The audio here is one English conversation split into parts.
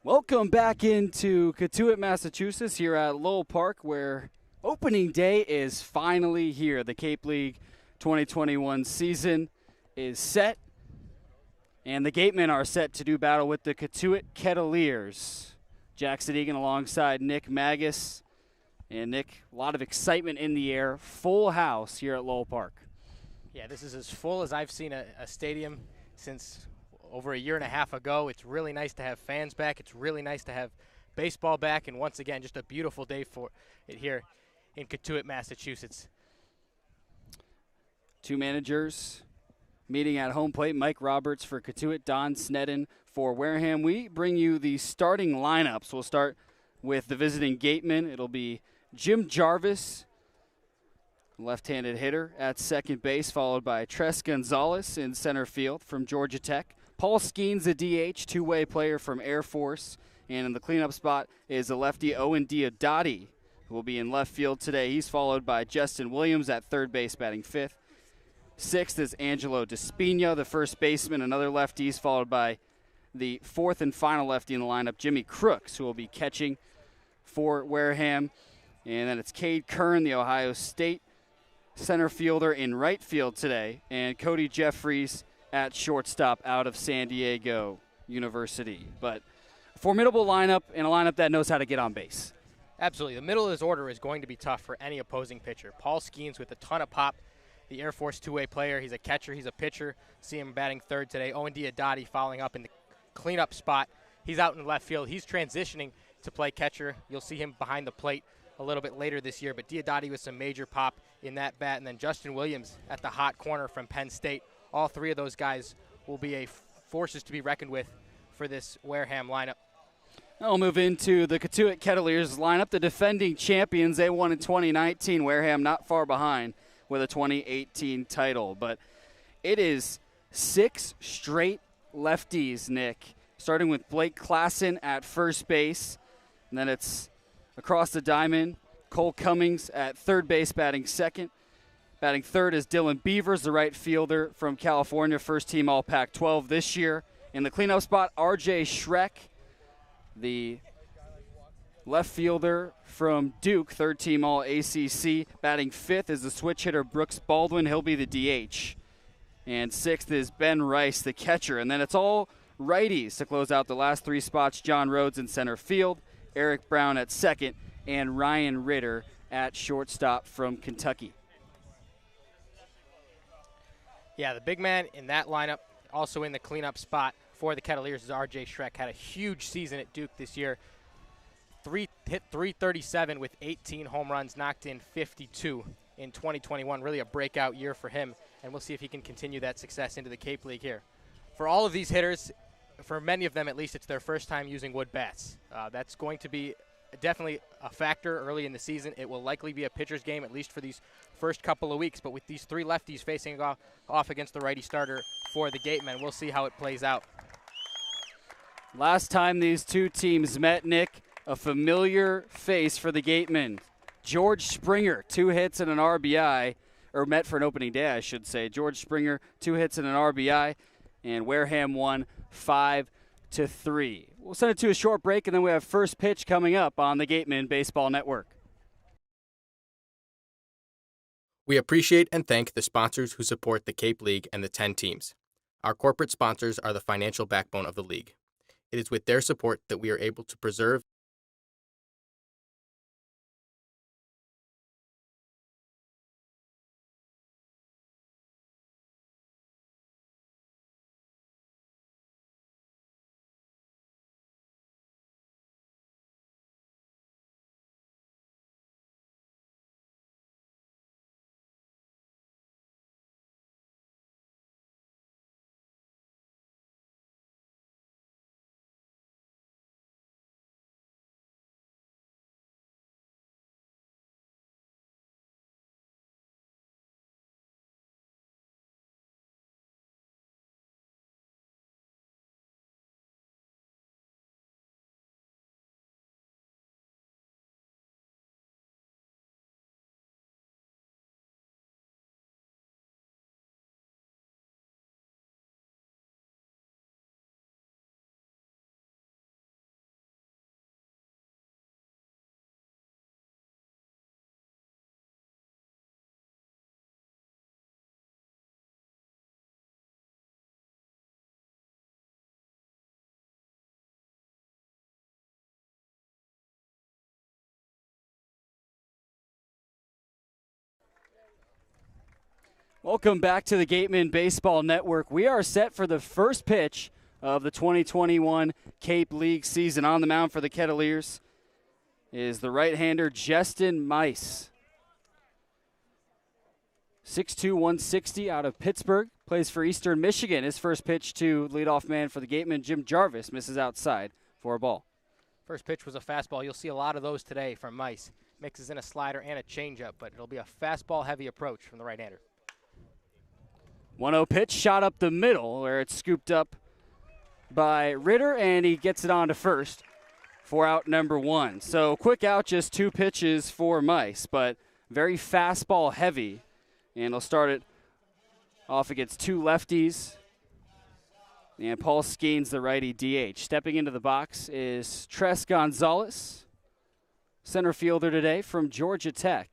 Welcome back into Cotuit, Massachusetts, here at Lowell Park, where opening day is finally here. The Cape League 2021 season is set, and the Gatemen are set to do battle with the Cotuit Kettleers. Jackson Egan alongside Nick Magus. And Nick, a lot of excitement in the air. Full house here at Lowell Park. Yeah, this is as full as I've seen a stadium since over a year and a half ago. It's really nice to have fans back. It's really nice to have baseball back. And once again, just a beautiful day for it here in Cotuit, Massachusetts. Two managers meeting at home plate. Mike Roberts for Cotuit, Don Sneddon for Wareham. We bring you the starting lineups. We'll start with the visiting Gatemen. It'll be Jim Jarvis, left-handed hitter at second base, followed by Tres Gonzalez in center field from Georgia Tech. Paul Skeens, a DH, two-way player from Air Force. And in the cleanup spot is the lefty Owen Diodati, who will be in left field today. He's followed by Justin Williams at third base, batting fifth. Sixth is Angelo Despina, the first baseman, another lefty. He's followed by the fourth and final lefty in the lineup, Jimmy Crooks, who will be catching for Wareham. And then it's Cade Kern, the Ohio State center fielder, in right field today, and Cody Jeffries at shortstop out of San Diego University. But a formidable lineup, and a lineup that knows how to get on base. Absolutely. The middle of this order is going to be tough for any opposing pitcher. Paul Skeens with a ton of pop, the Air Force two-way player. He's a catcher. He's a pitcher. See him batting third today. Owen Diodati following up in the cleanup spot. He's out in left field. He's transitioning to play catcher. You'll see him behind the plate a little bit later this year, but Diodati with some major pop in that bat, and then Justin Williams at the hot corner from Penn State. All three of those guys will be forces to be reckoned with for this Wareham lineup. Now we'll move into the Cotuit Kettleers lineup, the defending champions. They won in 2019. Wareham not far behind with a 2018 title, but it is 6 straight lefties, Nick, starting with Blake Klassen at first base, and then it's across the diamond, Cole Cummings at third base, batting second. Batting third is Dylan Beavers, the right fielder from California, first team All Pac-12 this year. In the cleanup spot, R.J. Schreck, the left fielder from Duke, third team All ACC. Batting fifth is the switch hitter Brooks Baldwin. He'll be the DH. And sixth is Ben Rice, the catcher. And then it's all righties to close out the last three spots. John Rhodes in center field, Eric Brown at second, and Ryan Ritter at shortstop from Kentucky. Yeah, the big man in that lineup, also in the cleanup spot for the Kettleers, is R.J. Schreck. Had a huge season at Duke this year. Hit 337 with 18 home runs, knocked in 52 in 2021. Really a breakout year for him, and we'll see if he can continue that success into the Cape League here. For all of these hitters, for many of them at least, it's their first time using wood bats. That's going to be definitely a factor early in the season. It will likely be a pitcher's game, at least for these first couple of weeks. But with these three lefties facing off against the righty starter for the Gatemen, we'll see how it plays out. Last time these two teams met, Nick, a familiar face for the Gatemen. George Springer, 2 hits and an RBI, or met for an opening day, I should say. George Springer, 2 hits and an RBI, and Wareham won 5-3. We'll send it to a short break, and then we have first pitch coming up on the Gatemen Baseball Network. We appreciate and thank the sponsors who support the Cape League and the 10 teams. Our corporate sponsors are the financial backbone of the league. It is with their support that we are able to preserve Welcome back to the Gatemen Baseball Network. We are set for the first pitch of the 2021 Cape League season. On the mound for the Kettleers is the right-hander Justin Mice. 6'2", 160 out of Pittsburgh. Plays for Eastern Michigan. His first pitch to leadoff man for the Gatemen, Jim Jarvis, misses outside for a ball. First pitch was a fastball. You'll see a lot of those today from Mice. Mixes in a slider and a changeup, but it'll be a fastball-heavy approach from the right-hander. 1-0 pitch, shot up the middle, where it's scooped up by Ritter, and he gets it on to first for out number 1. So quick out, just 2 pitches for Mice, but very fastball heavy. And he'll start it off against 2 lefties. And Paul Skeens, the righty DH. Stepping into the box is Tres Gonzalez, center fielder today from Georgia Tech.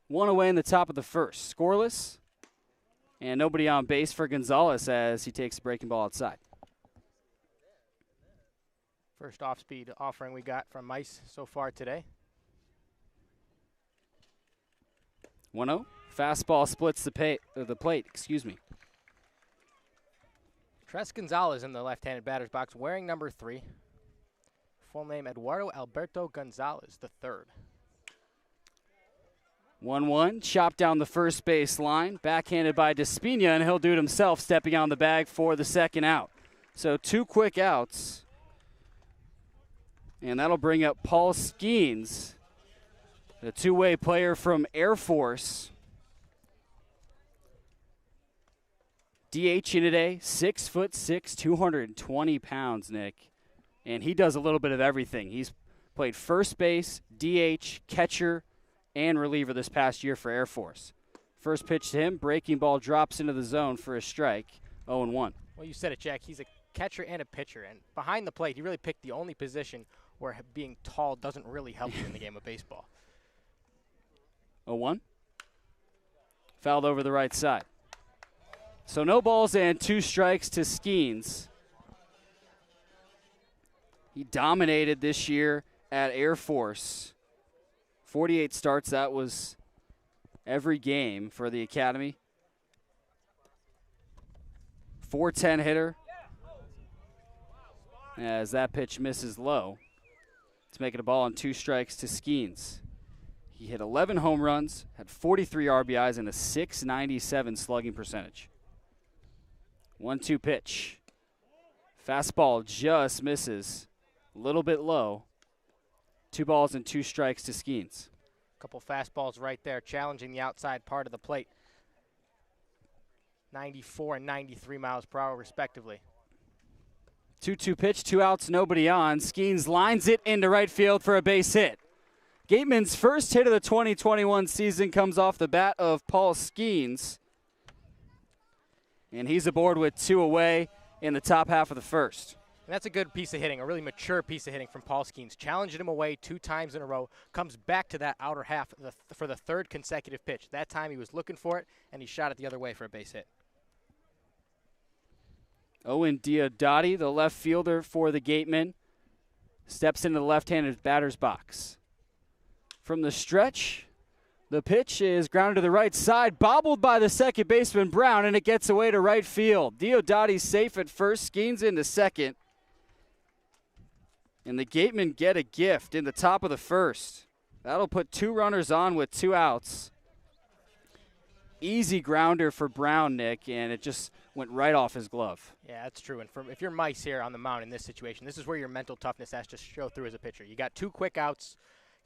1 away in the top of the first. Scoreless, and nobody on base for Gonzalez as he takes the breaking ball outside. First off-speed offering we got from Mice so far today. 1-0. Fastball splits the plate. Tres Gonzalez in the left-handed batter's box, wearing number 3. Full name Eduardo Alberto Gonzalez III. 1-1, chopped down the first base line, backhanded by Despina, and he'll do it himself, stepping on the bag for the second out. So 2 quick outs, and that'll bring up Paul Skeens, the two-way player from Air Force. DH in today, 6'6", 220 pounds, Nick, and he does a little bit of everything. He's played first base, DH, catcher, and reliever this past year for Air Force. First pitch to him, breaking ball drops into the zone for a strike, 0-1. Well, you said it, Jack. He's a catcher and a pitcher, and behind the plate, he really picked the only position where being tall doesn't really help you in the game of baseball. 0-1. Fouled over the right side. So no balls and 2 strikes to Skeens. He dominated this year at Air Force. 48 starts, that was every game for the Academy. 410 hitter. As that pitch misses low. It's making a ball on 2 strikes to Skeens. He hit 11 home runs, had 43 RBIs, and a .697 slugging percentage. 1-2 pitch. Fastball just misses. A little bit low. 2 balls and 2 strikes to Skeens. Couple fastballs right there, challenging the outside part of the plate. 94 and 93 miles per hour, respectively. 2-2 pitch, 2 outs, nobody on. Skeens lines it into right field for a base hit. Gateman's first hit of the 2021 season comes off the bat of Paul Skeens. And he's aboard with 2 away in the top half of the first. And that's a good piece of hitting, a really mature piece of hitting from Paul Skeens. Challenging him away 2 times in a row, comes back to that outer half for the 3rd consecutive pitch. That time he was looking for it, and he shot it the other way for a base hit. Owen Diodati, the left fielder for the Gatemen, steps into the left-handed batter's box. From the stretch, the pitch is grounded to the right side, bobbled by the second baseman Brown, and it gets away to right field. Diodati's safe at first, Skeens into second. And the Gatemen get a gift in the top of the first. That'll put 2 runners on with 2 outs. Easy grounder for Brown, Nick, and it just went right off his glove. Yeah, that's true. And if you're Mice here on the mound in this situation, this is where your mental toughness has to show through as a pitcher. You got 2 quick outs,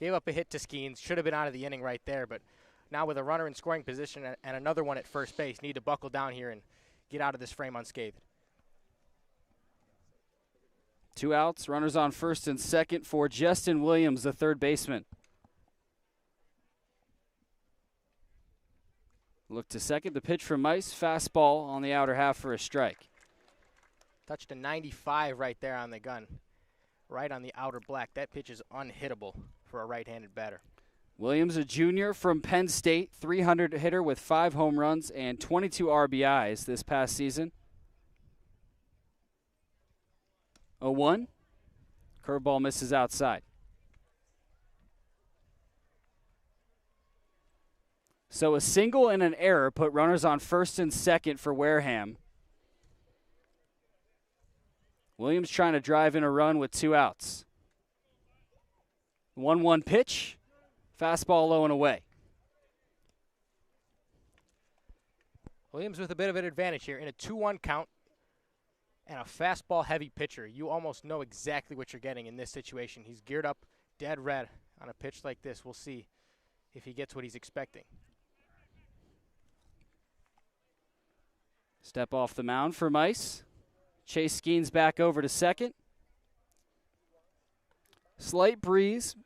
gave up a hit to Skeens, should have been out of the inning right there, but now with a runner in scoring position and another one at first base, need to buckle down here and get out of this frame unscathed. 2 outs, runners on first and second for Justin Williams, the third baseman. Look to second, the pitch from Mice, fastball on the outer half for a strike. Touched a 95 right there on the gun, right on the outer black. That pitch is unhittable for a right-handed batter. Williams, a junior from Penn State, 300 hitter with 5 home runs and 22 RBIs this past season. 0-1. Curveball misses outside. So a single and an error put runners on first and second for Wareham. Williams trying to drive in a run with 2 outs. 1-1 pitch. Fastball low and away. Williams with a bit of an advantage here in a 2-1 count and a fastball-heavy pitcher. You almost know exactly what you're getting in this situation. He's geared up dead red on a pitch like this. We'll see if he gets what he's expecting. Step off the mound for Mice. Chase Skeens back over to second. Slight breeze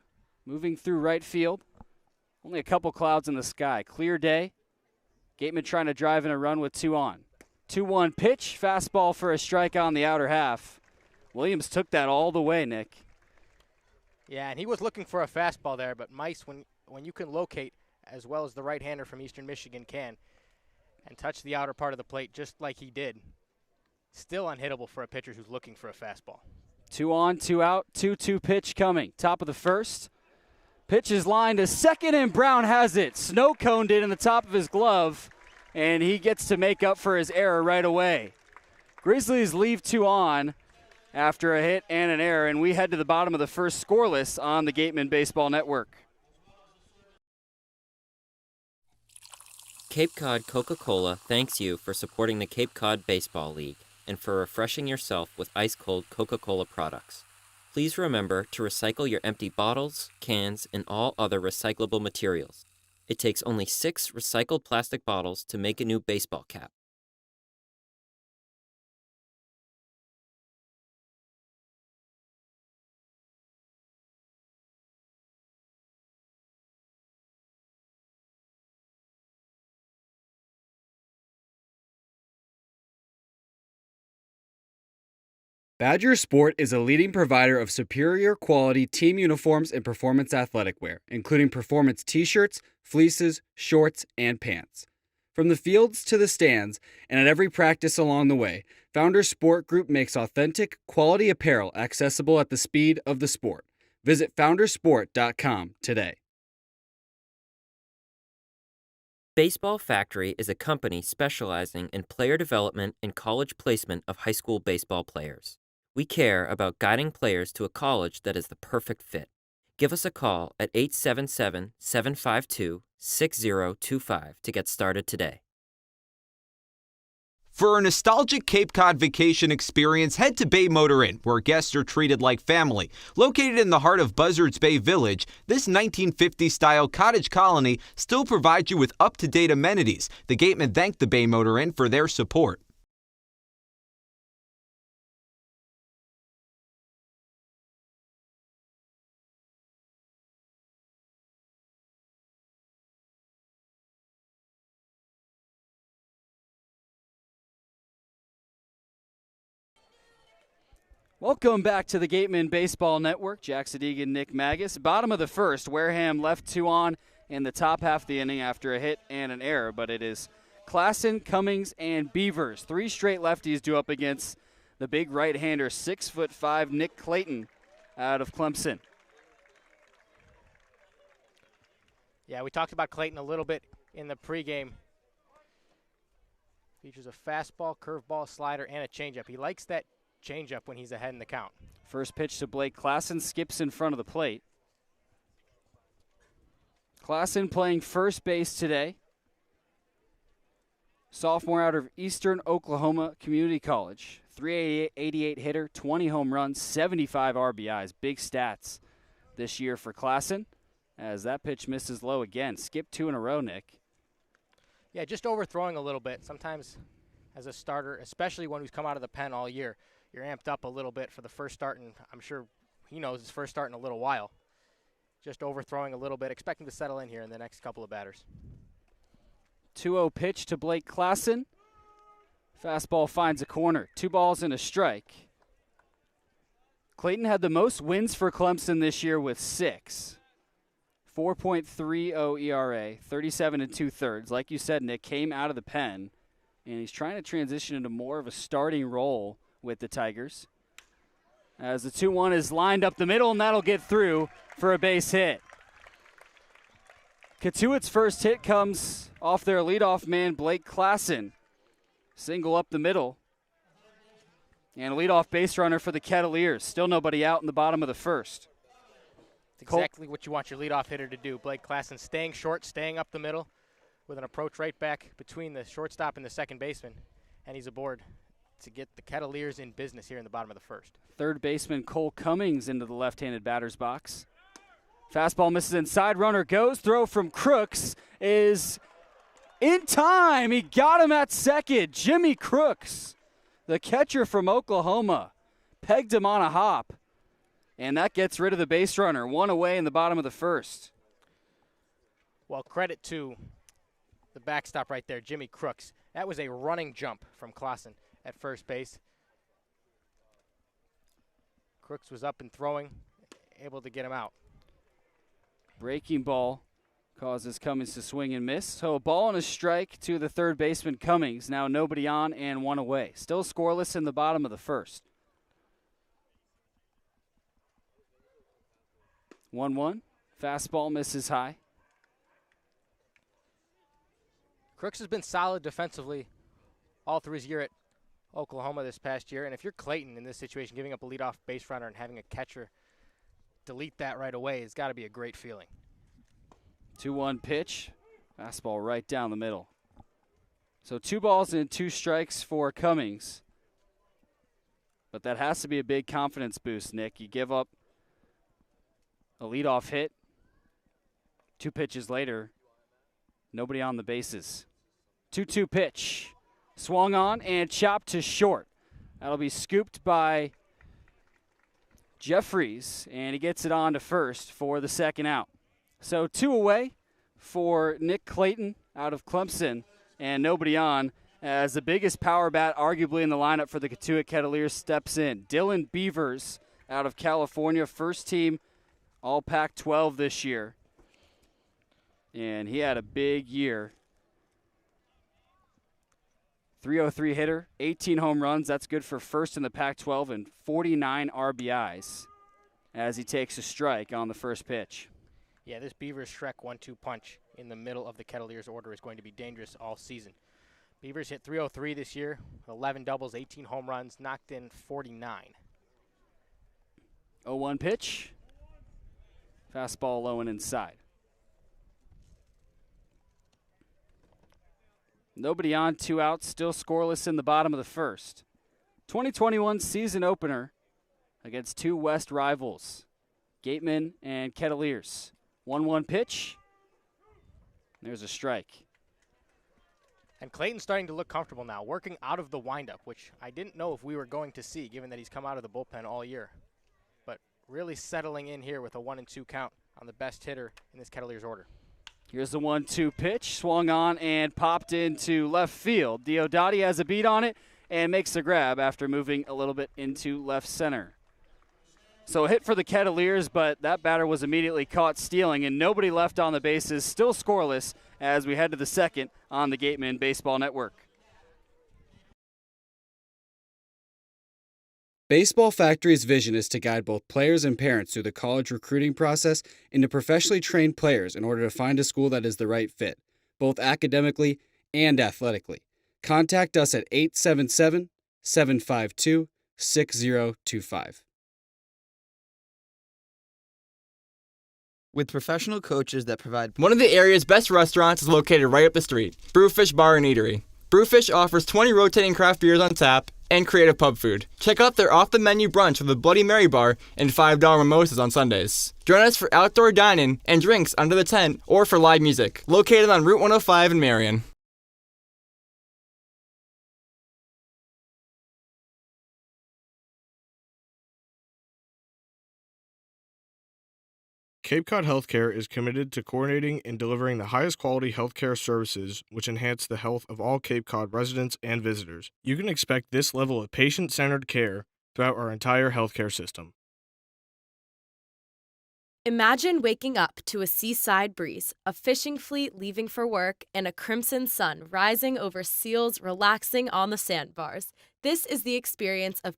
moving through right field. Only a couple clouds in the sky. Clear day. Gatemen trying to drive in a run with 2 on. 2-1 pitch. Fastball for a strike on the outer half. Williams took that all the way, Nick. Yeah, and he was looking for a fastball there, but Mice, when you can locate as well as the right-hander from Eastern Michigan can and touch the outer part of the plate just like he did, still unhittable for a pitcher who's looking for a fastball. 2 on, 2 out, 2-2 pitch coming. Top of the first. Pitch is lined to second, and Brown has it. Snow coned it in the top of his glove, and he gets to make up for his error right away. Grizzlies leave 2 on after a hit and an error, and we head to the bottom of the first scoreless on the Gatemen Baseball Network. Cape Cod Coca-Cola thanks you for supporting the Cape Cod Baseball League and for refreshing yourself with ice-cold Coca-Cola products. Please remember to recycle your empty bottles, cans, and all other recyclable materials. It takes only 6 recycled plastic bottles to make a new baseball cap. Badger Sport is a leading provider of superior quality team uniforms and performance athletic wear, including performance t-shirts, fleeces, shorts, and pants. From the fields to the stands and at every practice along the way, Founders Sport Group makes authentic, quality apparel accessible at the speed of the sport. Visit foundersport.com today. Baseball Factory is a company specializing in player development and college placement of high school baseball players. We care about guiding players to a college that is the perfect fit. Give us a call at 877-752-6025 to get started today. For a nostalgic Cape Cod vacation experience, head to Bay Motor Inn, where guests are treated like family. Located in the heart of Buzzards Bay Village, this 1950s-style cottage colony still provides you with up-to-date amenities. The Gatemen thank the Bay Motor Inn for their support. Welcome back to the Gatemen Baseball Network. Jack Sadigan, Nick Magus. Bottom of the first, Wareham left 2 on in the top half of the inning after a hit and an error, but it is Klassen, Cummings, and Beavers. 3 straight lefties due up against the big right-hander, 6'5", Nick Clayton out of Clemson. Yeah, we talked about Clayton a little bit in the pregame. Features a fastball, curveball, slider, and a changeup. He likes that changeup when he's ahead in the count. First pitch to Blake Klassen, skips in front of the plate. Klassen playing first base today. Sophomore out of Eastern Oklahoma Community College. 388 hitter, 20 home runs, 75 RBIs. Big stats this year for Klassen, as that pitch misses low again. Skipped 2 in a row, Nick. Yeah, just overthrowing a little bit. Sometimes as a starter, especially one who's come out of the pen all year, you're amped up a little bit for the first start, and I'm sure he knows his first start in a little while. Just overthrowing a little bit, expecting to settle in here in the next couple of batters. 2-0 pitch to Blake Klassen. Fastball finds a corner. 2 balls and a strike. Clayton had the most wins for Clemson this year with 6. 4.30 ERA, 37 2/3. Like you said, Nick, came out of the pen, and he's trying to transition into more of a starting role with the Tigers. As the 2-1 is lined up the middle, and that'll get through for a base hit. Cotuit's first hit comes off their leadoff man, Blake Klassen. Single up the middle. And a leadoff base runner for the Kettleers. Still nobody out in the bottom of the first. It's exactly what you want your leadoff hitter to do. Blake Klassen staying short, staying up the middle with an approach right back between the shortstop and the second baseman. And he's aboard to get the Kettleers in business here in the bottom of the first. Third baseman Cole Cummings into the left-handed batter's box. Fastball misses inside, runner goes. Throw from Crooks is in time. He got him at second. Jimmy Crooks, the catcher from Oklahoma, pegged him on a hop. And that gets rid of the base runner. One away in the bottom of the first. Well, credit to the backstop right there, Jimmy Crooks. That was a running jump from Klassen at first base. Crooks was up and throwing, able to get him out. Breaking ball causes Cummings to swing and miss. So a ball and a strike to the third baseman Cummings. Now nobody on and one away. Still scoreless in the bottom of the first. 1-1. Fastball misses high. Crooks has been solid defensively all through his year at Oklahoma this past year. And if you're Clayton in this situation, giving up a leadoff base runner and having a catcher delete that right away has got to be a great feeling. 2-1 pitch. Fastball right down the middle. So 2 balls and 2 strikes for Cummings. But that has to be a big confidence boost, Nick. You give up a leadoff hit. 2 pitches later, nobody on the bases. 2-2 pitch. Swung on and chopped to short. That'll be scooped by Jeffries, and he gets it on to first for the second out. So 2 away for Nick Clayton out of Clemson, and nobody on as the biggest power bat arguably in the lineup for the Cotuit Kettleers steps in. Dylan Beavers out of California, first team All Pac-12 this year, and he had a big year. 303 hitter, 18 home runs. That's good for first in the Pac-12 and 49 RBIs as he takes a strike on the first pitch. Yeah, this Beavers Shrek 1-2 punch in the middle of the Kettleers order is going to be dangerous all season. Beavers hit 303 this year, 11 doubles, 18 home runs, knocked in 49. 0-1 pitch. Fastball low and inside. Nobody on, 2 outs, still scoreless in the bottom of the first. 2021 season opener against 2 West rivals, Gatemen and Kettleers. 1-1 pitch. There's a strike. And Clayton's starting to look comfortable now, working out of the windup, which I didn't know if we were going to see, given that he's come out of the bullpen all year. But really settling in here with a 1-2 count on the best hitter in this Kettleers order. Here's the 1-2 pitch, swung on and popped into left field. Diodati has a beat on it and makes the grab after moving a little bit into left center. So a hit for the Kettleers, but that batter was immediately caught stealing, and nobody left on the bases, still scoreless as we head to the second on the Gatemen Baseball Network. Baseball Factory's vision is to guide both players and parents through the college recruiting process into professionally trained players in order to find a school that is the right fit, both academically and athletically. Contact us at 877-752-6025. With professional coaches that provide... One of the area's best restaurants is located right up the street, Brewfish Bar and Eatery. Brewfish offers 20 rotating craft beers on tap and creative pub food. Check out their off-the-menu brunch with a Bloody Mary bar and $5 mimosas on Sundays. Join us for outdoor dining and drinks under the tent or for live music. Located on Route 105 in Marion. Cape Cod Healthcare is committed to coordinating and delivering the highest quality healthcare services which enhance the health of all Cape Cod residents and visitors. You can expect this level of patient-centered care throughout our entire healthcare system. Imagine waking up to a seaside breeze, a fishing fleet leaving for work, and a crimson sun rising over seals relaxing on the sandbars. This is the experience of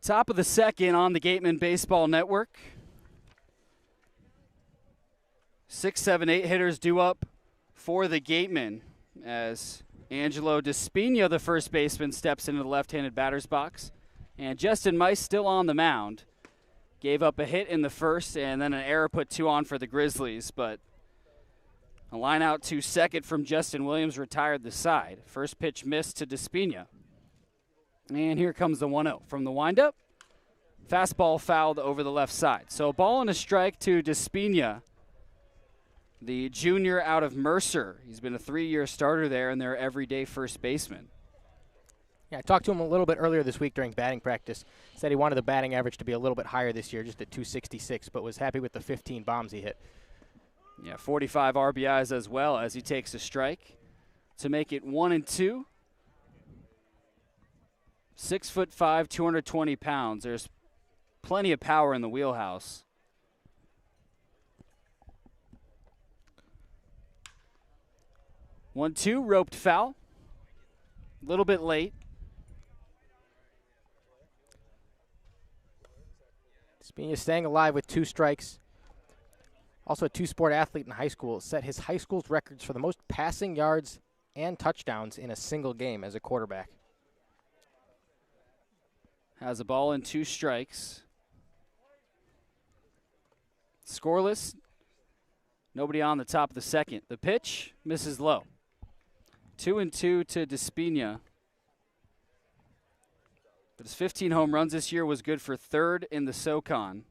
Top of the second on the Gatemen Baseball Network. 6, 7, 8 hitters due up for the Gatemen as Angelo Despina, the first baseman, steps into the left-handed batter's box. And Justin Mice still on the mound. Gave up a hit in the first and then an error put 2 on for the Grizzlies, but a line out to second from Justin Williams retired the side. First pitch missed to Despina. And here comes the 1-0 from the windup. Fastball fouled over the left side. So a ball and a strike to Despina, the junior out of Mercer. He's been a 3-year starter there and their everyday first baseman. Yeah, I talked to him a little bit earlier this week during batting practice. Said he wanted the batting average to be a little bit higher this year, just at 266, but was happy with the 15 bombs he hit. Yeah, 45 RBIs as well as he takes a strike to make it 1-2. 6'5", 220 pounds. There's plenty of power in the wheelhouse. One, two, roped foul. A little bit late. Despina staying alive with 2 strikes. Also a 2-sport athlete in high school. Set his high school's records for the most passing yards and touchdowns in a single game as a quarterback. Has a ball and 2 strikes. Scoreless. Nobody on the top of the second. The pitch misses low. 2-2 to Despina. But his 15 home runs this year was good for 3rd in the SoCon.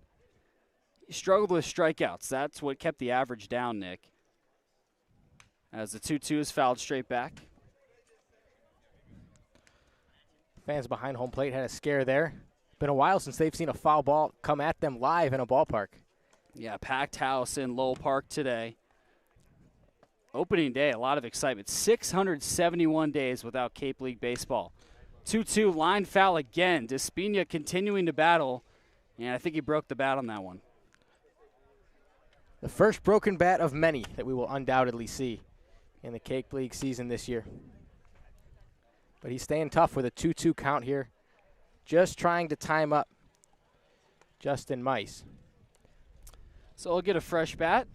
He struggled with strikeouts. That's what kept the average down, Nick. As the 2-2 is fouled straight back. Fans behind home plate had a scare there. Been a while since they've seen a foul ball come at them live in a ballpark. Yeah, packed house in Lowell Park today. Opening day, a lot of excitement. 671 days without Cape League baseball. 2-2, line foul again. Despina continuing to battle, and I think he broke the bat on that one. The first broken bat of many that we will undoubtedly see in the Cape League season this year. But he's staying tough with a 2-2 count here. Just trying to time up Justin Mice. So he'll get a fresh bat.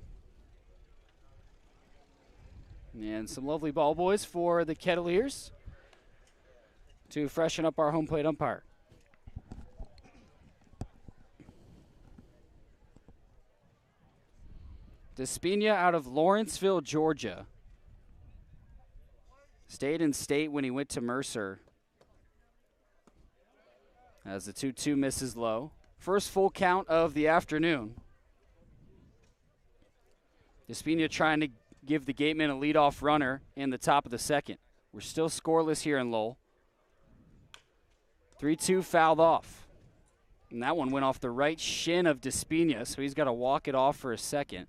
And some lovely ball boys for the Kettleers to freshen up our home plate umpire. Despina out of Lawrenceville, Georgia. Stayed in state when he went to Mercer. As the 2-2 misses low. First full count of the afternoon. Despina trying to give the Gatemen a leadoff runner in the top of the second. We're still scoreless here in Lowell. 3-2 fouled off. And that one went off the right shin of Despina, so he's got to walk it off for a second.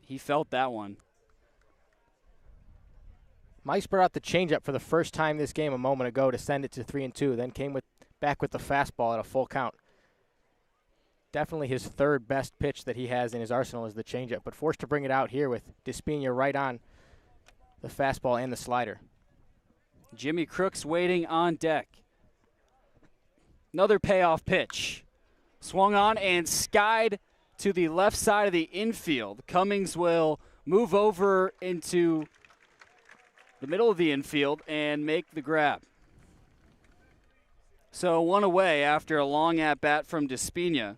He felt that one. Mice brought out the changeup for the first time this game a moment ago to send it to 3-2, then came back with the fastball at a full count. Definitely his 3rd best pitch that he has in his arsenal is the changeup, but forced to bring it out here with Despina right on the fastball and the slider. Jimmy Crooks waiting on deck. Another payoff pitch. Swung on and skied to the left side of the infield. Cummings will move over into the middle of the infield and make the grab. So 1 away after a long at-bat from Despina.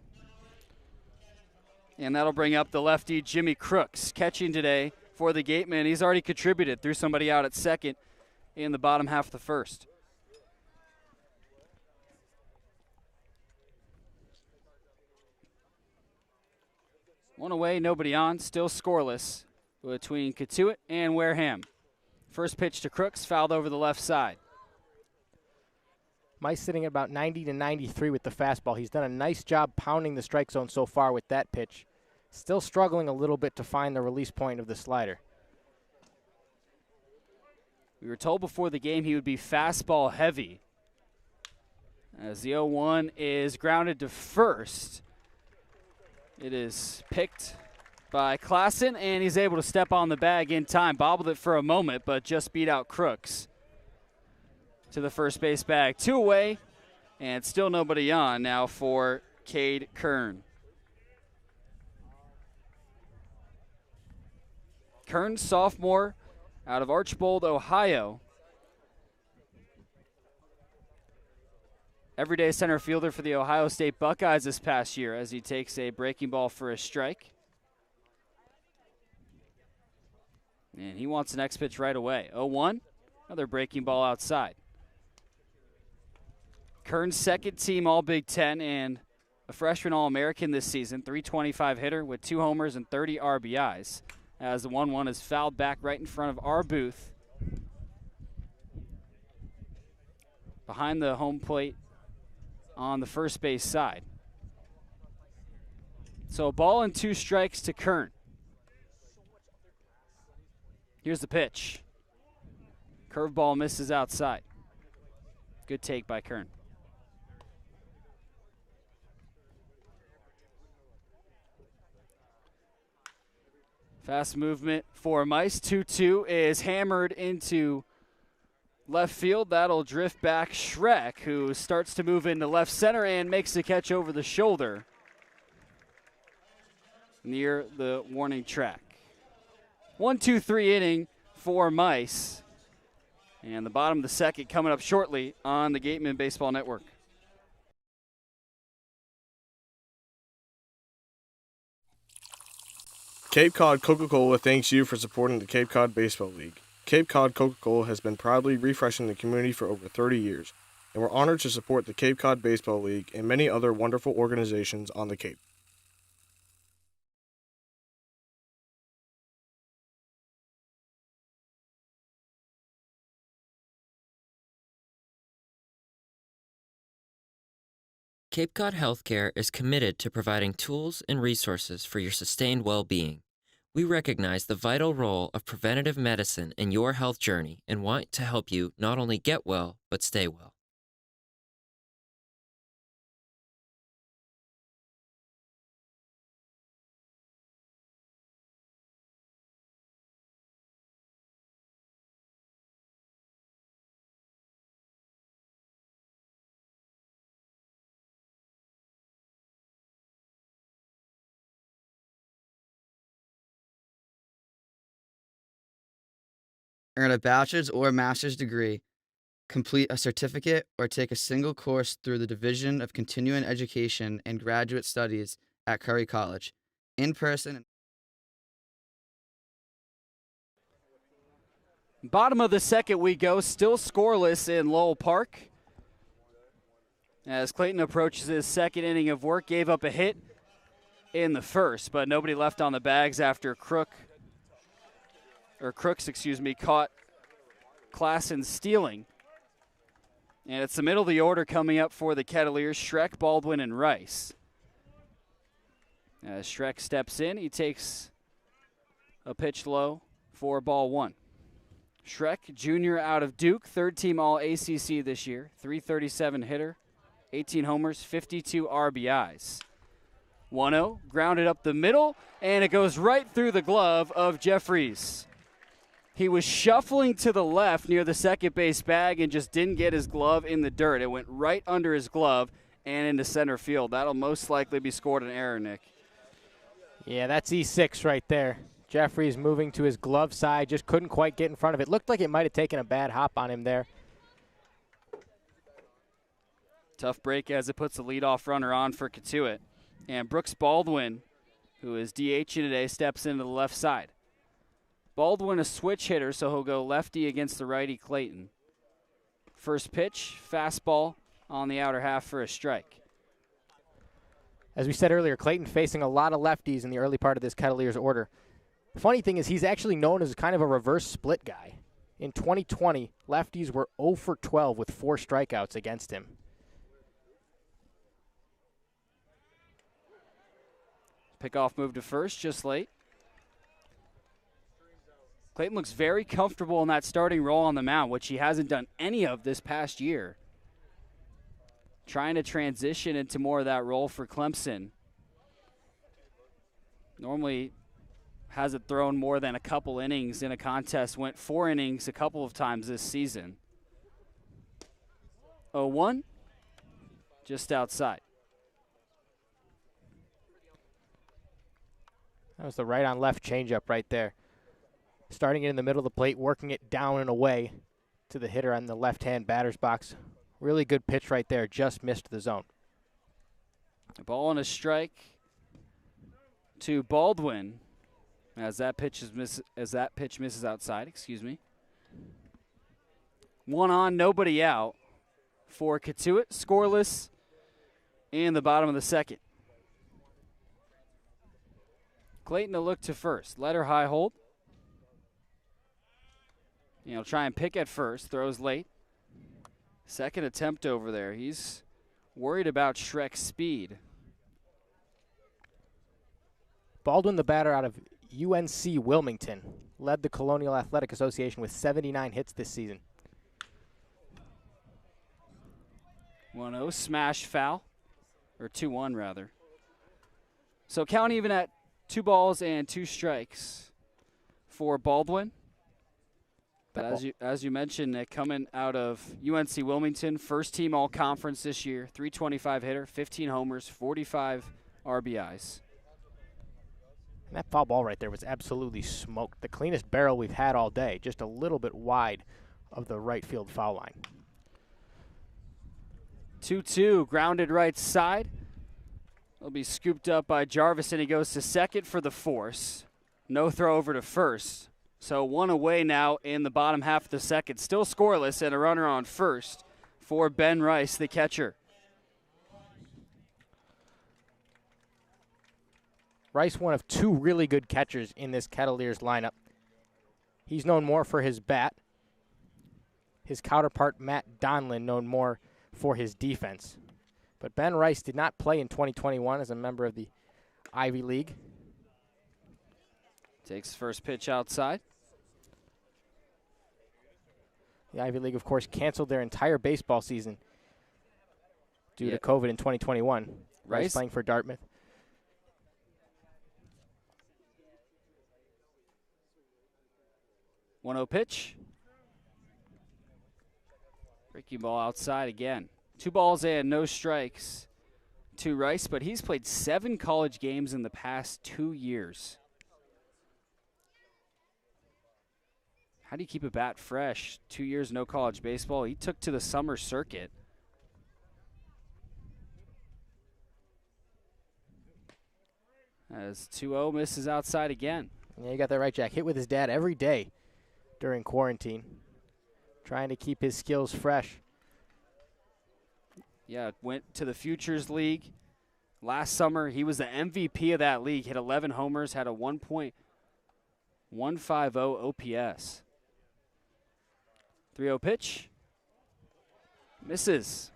And that'll bring up the lefty Jimmy Crooks, catching today for the Gatemen. He's already contributed, threw somebody out at second in the bottom half of the first. One away, nobody on, still scoreless between Cotuit and Wareham. First pitch to Crooks, fouled over the left side. Mice sitting at about 90 to 93 with the fastball. He's done a nice job pounding the strike zone so far with that pitch. Still struggling a little bit to find the release point of the slider. We were told before the game he would be fastball heavy. As the 0-1 is grounded to first. It is picked by Klassen, and he's able to step on the bag in time. Bobbled it for a moment, but just beat out Crooks to the first base bag. 2 away And still nobody on now for Cade Kern. Kern, sophomore out of Archbold, Ohio. Everyday center fielder for the Ohio State Buckeyes this past year as he takes a breaking ball for a strike. And he wants the next pitch right away. 0-1, another breaking ball outside. Kern's second team All-Big Ten and a freshman All-American this season, .325 hitter with 2 homers and 30 RBIs. As the 1-1 is fouled back right in front of our booth. Behind the home plate on the first base side. So a ball and 2 strikes to Kern. Here's the pitch. Curveball misses outside. Good take by Kern. Fast movement for Mice. 2-2 is hammered into left field. That'll drift back Shrek, who starts to move into left center and makes the catch over the shoulder near the warning track. 1-2-3 inning for Mice. And the bottom of the second coming up shortly on the Gatemen Baseball Network. Cape Cod Coca-Cola thanks you for supporting the Cape Cod Baseball League. Cape Cod Coca-Cola has been proudly refreshing the community for over 30 years, and we're honored to support the Cape Cod Baseball League and many other wonderful organizations on the Cape. Cape Cod Healthcare is committed to providing tools and resources for your sustained well-being. We recognize the vital role of preventative medicine in your health journey and want to help you not only get well, but stay well. Earn a bachelor's or master's degree, complete a certificate, or take a single course through the Division of Continuing Education and Graduate Studies at Curry College. In person. Bottom of the second we go, still scoreless in Lowell Park. As Clayton approaches his second inning of work, gave up a hit in the first, but nobody left on the bags after Crooks, caught Klassen stealing. And it's the middle of the order coming up for the Kettleers, Shrek, Baldwin, and Rice. As Shrek steps in, he takes a pitch low for ball 1. Shrek, junior out of Duke, third-team All-ACC this year, .337 hitter, 18 homers, 52 RBIs. 1-0, grounded up the middle, and it goes right through the glove of Jeffries. He was shuffling to the left near the second base bag and just didn't get his glove in the dirt. It went right under his glove and into center field. That'll most likely be scored an error, Nick. Yeah, that's E6 right there. Jeffries moving to his glove side, just couldn't quite get in front of it. Looked like it might have taken a bad hop on him there. Tough break as it puts the leadoff runner on for Cotuit. And Brooks Baldwin, who is DHing today, steps into the left side. Baldwin a switch hitter, so he'll go lefty against the righty Clayton. First pitch, fastball on the outer half for a strike. As we said earlier, Clayton facing a lot of lefties in the early part of this Kettleers order. The funny thing is he's actually known as kind of a reverse split guy. In 2020, lefties were 0 for 12 with 4 strikeouts against him. Pickoff move to first, just late. Clayton looks very comfortable in that starting role on the mound, which he hasn't done any of this past year. Trying to transition into more of that role for Clemson. Normally hasn't thrown more than a couple innings in a contest. Went 4 innings a couple of times this season. 0-1. just outside. That was the right on left changeup right there. Starting it in the middle of the plate, working it down and away to the hitter on the left-hand batter's box. Really good pitch right there, just missed the zone. A ball and a strike to Baldwin as that pitch misses outside, excuse me. 1 on, nobody out for Cotuit, scoreless in the bottom of the second. Clayton to look to first. Let her high hold. Try and pick at first. Throws late. Second attempt over there. He's worried about Schreck's speed. Baldwin, the batter out of UNC Wilmington, led the Colonial Athletic Association with 79 hits this season. 1-0, smash foul. Or 2-1, rather. So count even at 2 balls and 2 strikes for Baldwin. But as you mentioned, Nick, coming out of UNC Wilmington, first team all-conference this year, 325 hitter, 15 homers, 45 RBIs. And that foul ball right there was absolutely smoked. The cleanest barrel we've had all day, just a little bit wide of the right field foul line. 2-2, grounded right side. It'll be scooped up by Jarvis, and he goes to second for the force. No throw over to first. So 1 away now in the bottom half of the second. Still scoreless, and a runner on first for Ben Rice, the catcher. Rice, one of 2 really good catchers in this Kettleers lineup. He's known more for his bat. His counterpart, Matt Donlin, known more for his defense. But Ben Rice did not play in 2021 as a member of the Ivy League. Takes first pitch outside. The Ivy League, of course, canceled their entire baseball season due to COVID in 2021. Rice playing for Dartmouth. One-zero pitch. Breaking ball outside again. 2 balls and no strikes to Rice, but he's played 7 college games in the past 2 years. How do you keep a bat fresh? 2 years, no college baseball. He took to the summer circuit. As 2-0 misses outside again. Yeah, you got that right, Jack. Hit with his dad every day during quarantine, trying to keep his skills fresh. Yeah, went to the Futures League last summer. He was the MVP of that league. Hit 11 homers, had a 1.150 OPS. 3-0 pitch. Misses.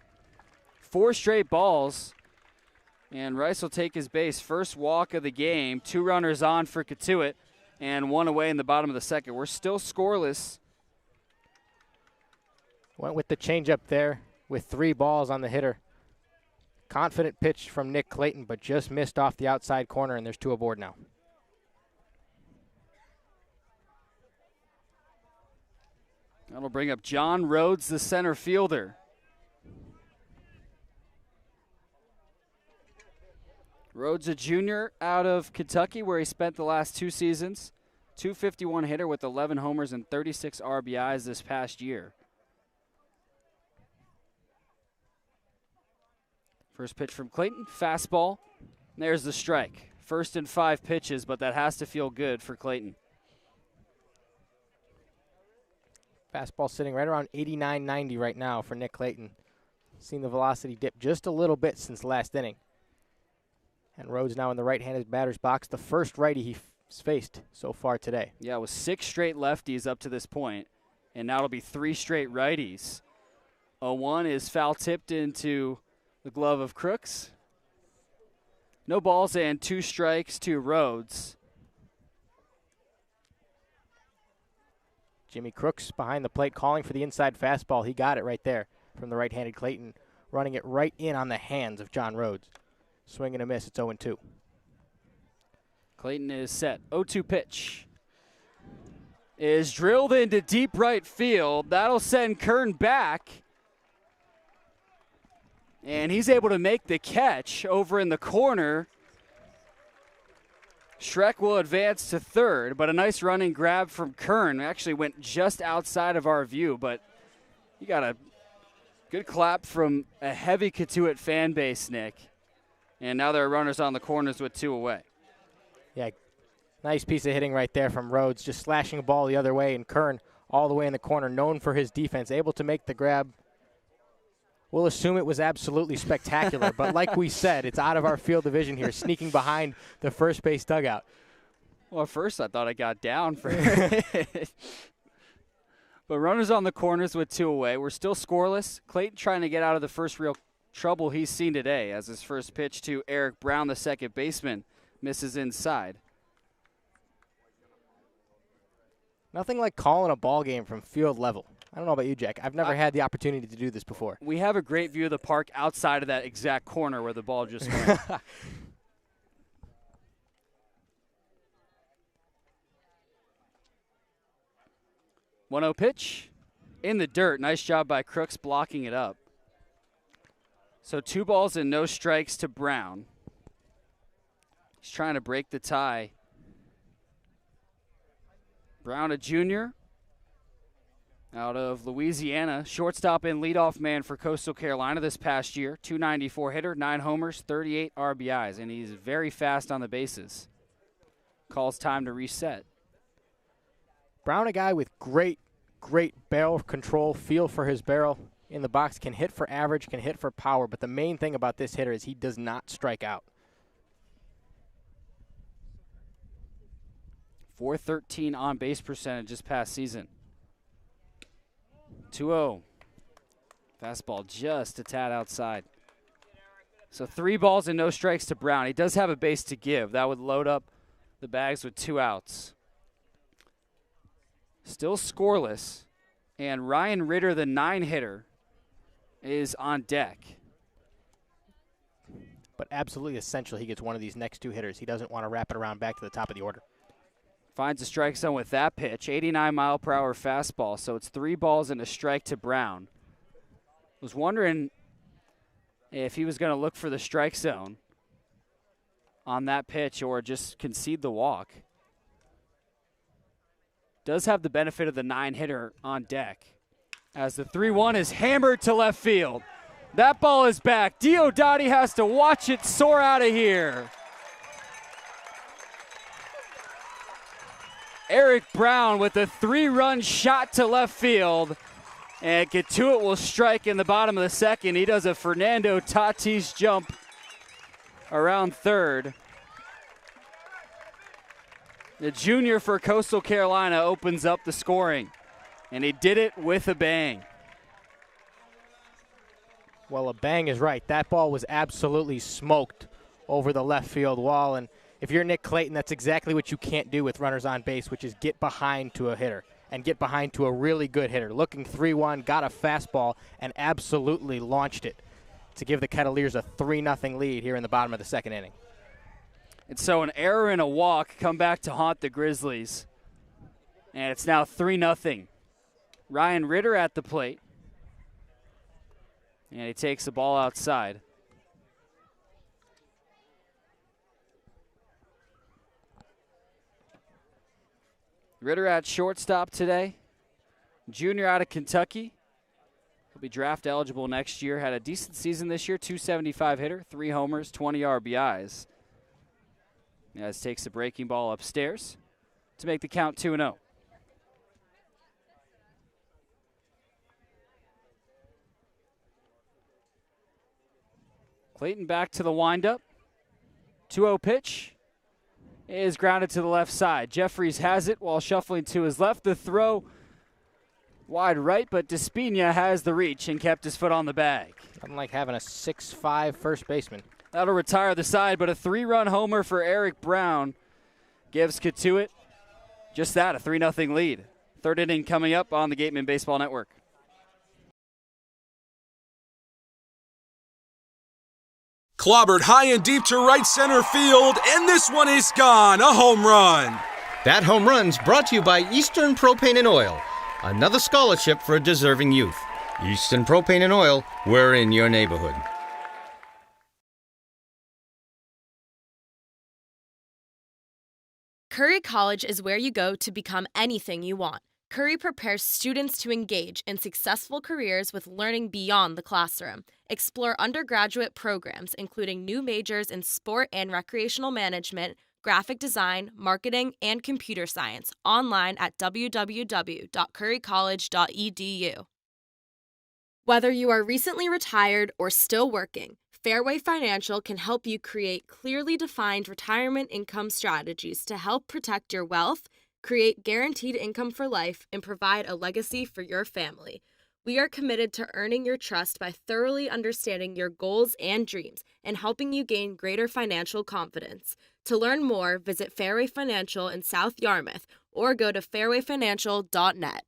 4 straight balls. And Rice will take his base. First walk of the game. 2 runners on for Cotuit. And 1 away in the bottom of the second. We're still scoreless. Went with the changeup there with 3 balls on the hitter. Confident pitch from Nick Clayton, but just missed off the outside corner, and there's 2 aboard now. That'll bring up John Rhodes, the center fielder. Rhodes, a junior out of Kentucky, where he spent the last 2 seasons. .251 hitter with 11 homers and 36 RBIs this past year. First pitch from Clayton, fastball. There's the strike. First and 5 pitches, but that has to feel good for Clayton. Fastball sitting right around 89-90 right now for Nick Clayton. Seen the velocity dip just a little bit since last inning. And Rhodes now in the right-handed batter's box, the first righty he's faced so far today. Yeah, it was 6 straight lefties up to this point, and now it'll be 3 straight righties. 0-1 is foul tipped into the glove of Crooks. No balls and 2 strikes to Rhodes. Jimmy Crooks behind the plate calling for the inside fastball. He got it right there from the right-handed Clayton, running it right in on the hands of John Rhodes. Swing and a miss. It's 0-2. Clayton is set. 0-2 pitch is drilled into deep right field. That'll send Kern back. And he's able to make the catch over in the corner. Schreck will advance to third, but a nice running grab from Kern. Actually went just outside of our view, but you got a good clap from a heavy Cotuit fan base, Nick. And now there are runners on the corners with 2 away. Yeah, nice piece of hitting right there from Rhodes, just slashing a ball the other way, and Kern all the way in the corner, known for his defense, able to make the grab. We'll assume it was absolutely spectacular, but like we said, it's out of our field of vision here, sneaking behind the first base dugout. Well, at first I thought I got down for it. But runners on the corners with 2 away. We're still scoreless. Clayton trying to get out of the first real trouble he's seen today as his first pitch to Eric Brown, the second baseman, misses inside. Nothing like calling a ball game from field level. I don't know about you, Jack. I've never had the opportunity to do this before. We have a great view of the park outside of that exact corner where the ball just went. 1-0 pitch in the dirt. Nice job by Crooks blocking it up. So 2 balls and no strikes to Brown. He's trying to break the tie. Brown, a junior out of Louisiana, shortstop and leadoff man for Coastal Carolina this past year. 294 hitter, 9 homers, 38 RBIs, and he's very fast on the bases. Calls time to reset. Brown, a guy with great barrel control, feel for his barrel in the box, can hit for average, can hit for power, but the main thing about this hitter is he does not strike out. .413 on base percentage this past season. 2-0. Fastball just a tad outside. So 3 balls and no strikes to Brown. He does have a base to give. That would load up the bags with 2 outs. Still scoreless. And Ryan Ritter, the 9-hitter, is on deck. But absolutely essential he gets one of these next 2 hitters. He doesn't want to wrap it around back to the top of the order. Finds a strike zone with that pitch. 89-mile-per-hour fastball. So it's 3 balls and a strike to Brown. Was wondering if he was going to look for the strike zone on that pitch or just concede the walk. Does have the benefit of the 9-hitter on deck. As the 3-1 is hammered to left field. That ball is back. Diodati has to watch it soar out of here. Eric Brown with a 3-run shot to left field. And Cotuit will strike in the bottom of the second. He does a Fernando Tatis jump around third. The junior for Coastal Carolina opens up the scoring. And he did it with a bang. Well, a bang is right. That ball was absolutely smoked over the left field wall. And if you're Nick Clayton, that's exactly what you can't do with runners on base, which is get behind to a hitter and get behind to a really good hitter. Looking 3-1, got a fastball, and absolutely launched it to give the Kettleers a 3-0 lead here in the bottom of the second inning. And so an error and a walk come back to haunt the Grizzlies. And it's now 3-0. Ryan Ritter at the plate. And he takes the ball outside. Ritter at shortstop today. Junior out of Kentucky. He'll be draft eligible next year. Had a decent season this year. 275 hitter, 3 homers, 20 RBIs. As takes the breaking ball upstairs to make the count 2-0. Clayton back to the windup. 2-0 pitch is grounded to the left side. Jeffries has it while shuffling to his left. The throw wide right, but Despina has the reach and kept his foot on the bag. Nothing like having a 6'5" first baseman. That'll retire the side, but a 3-run homer for Eric Brown gives Cotuit just that, a 3-0 lead. Third inning coming up on the Gatemen Baseball Network. Clobbered high and deep to right center field, and this one is gone, a home run. That home run's brought to you by Eastern Propane and Oil, another scholarship for a deserving youth. Eastern Propane and Oil, we're in your neighborhood. Curry College is where you go to become anything you want. Curry prepares students to engage in successful careers with learning beyond the classroom. Explore undergraduate programs, including new majors in sport and recreational management, graphic design, marketing, and computer science, online at www.currycollege.edu. Whether you are recently retired or still working, Fairway Financial can help you create clearly defined retirement income strategies to help protect your wealth, create guaranteed income for life, and provide a legacy for your family. We are committed to earning your trust by thoroughly understanding your goals and dreams and helping you gain greater financial confidence. To learn more, visit Fairway Financial in South Yarmouth or go to fairwayfinancial.net.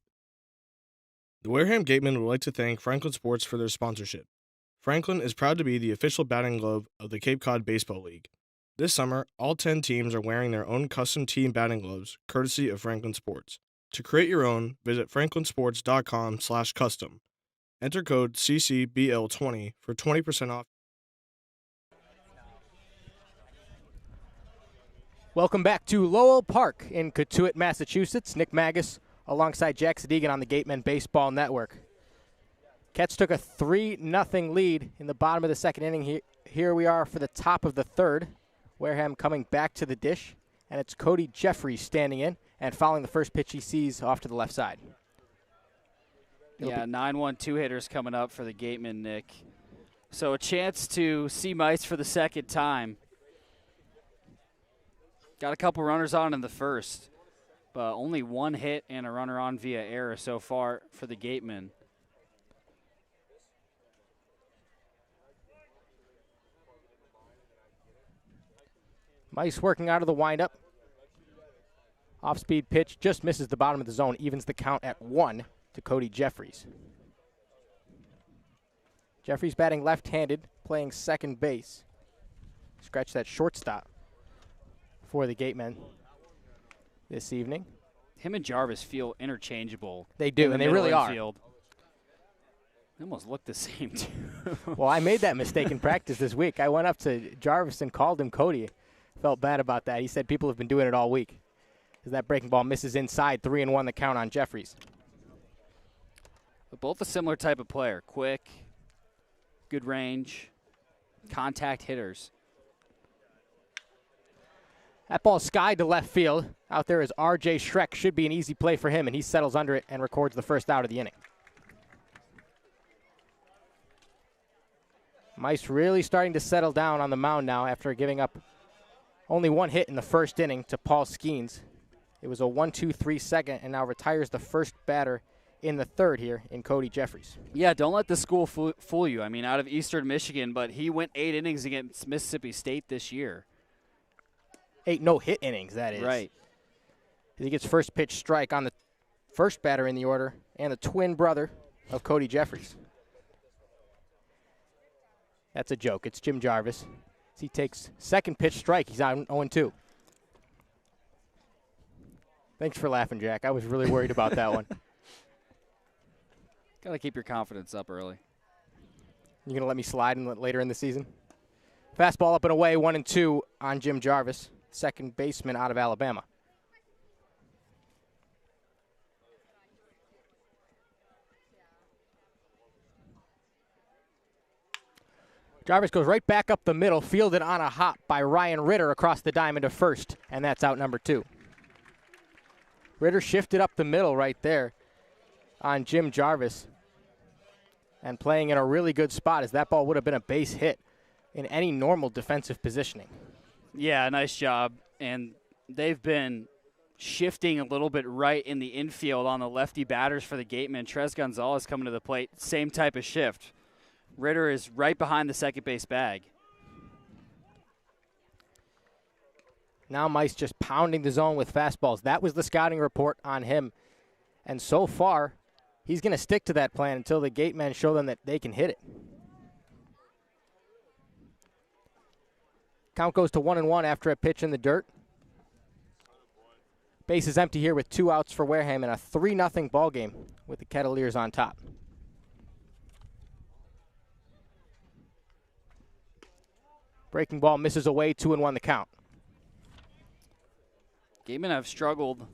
The Wareham Gatemen would like to thank Franklin Sports for their sponsorship. Franklin is proud to be the official batting glove of the Cape Cod Baseball League. This summer, all 10 teams are wearing their own custom team batting gloves, courtesy of Franklin Sports. To create your own, visit franklinsports.com/custom. Enter code CCBL20 for 20% off. Welcome back to Lowell Park in Cotuit, Massachusetts. Nick Magus alongside Jack Sadigan on the Gatemen Baseball Network. Cats took a 3-0 lead in the bottom of the second inning. Here we are for the top of the third. Wareham coming back to the dish, and it's Cody Jeffries standing in and fouling the first pitch he sees off to the left side. 9-1 two-hitters coming up for the Gatemen, Nick. So a chance to see Mice for the second time. Got a couple runners on in the first, but only one hit and a runner on via error so far for the Gatemen. Mice working out of the windup. Off-speed pitch just misses the bottom of the zone, evens the count at 1 to Cody Jeffries. Jeffries batting left-handed, playing second base. Scratch that shortstop for the Gatemen this evening. Him and Jarvis feel interchangeable. They do, and they really are. They almost look the same, too. Well, I made that mistake in practice this week. I went up to Jarvis and called him Cody. Felt bad about that. He said people have been doing it all week. As that breaking ball misses inside, 3-1 the count on Jeffries. But both a similar type of player. Quick, good range, contact hitters. That ball skied to left field. Out there is R.J. Schreck. Should be an easy play for him, and he settles under it and records the first out of the inning. Mice really starting to settle down on the mound now after giving up only one hit in the first inning to Paul Skeens. It was a 1-2-3 second, and now retires the first batter in the third here in Cody Jeffries. Yeah, don't let the school fool you. I mean, out of Eastern Michigan, but he went 8 innings against Mississippi State this year. 8 no-hit innings, that is. Right. He gets first pitch strike on the first batter in the order and the twin brother of Cody Jeffries. That's a joke. It's Jim Jarvis. As he takes second pitch strike, he's on 0-2. Thanks for laughing, Jack. I was really worried about that one. Got to keep your confidence up early. You going to let me slide later in the season? Fastball up and away, 1-2 on Jim Jarvis, second baseman out of Alabama. Jarvis goes right back up the middle, fielded on a hop by Ryan Ritter across the diamond to first, and that's out number 2. Ritter shifted up the middle right there on Jim Jarvis and playing in a really good spot, as that ball would have been a base hit in any normal defensive positioning. Yeah, nice job. And they've been shifting a little bit right in the infield on the lefty batters for the Gatemen. Trez Gonzalez coming to the plate, same type of shift. Ritter is right behind the second base bag. Now Mice just pounding the zone with fastballs. That was the scouting report on him. And so far, he's going to stick to that plan until the Gatemen show them that they can hit it. Count goes to 1-1 after a pitch in the dirt. Base is empty here with 2 outs for Wareham in a 3-0 ball game with the Kettleers on top. Breaking ball misses away, 2-1 the count. Gatemen have struggled.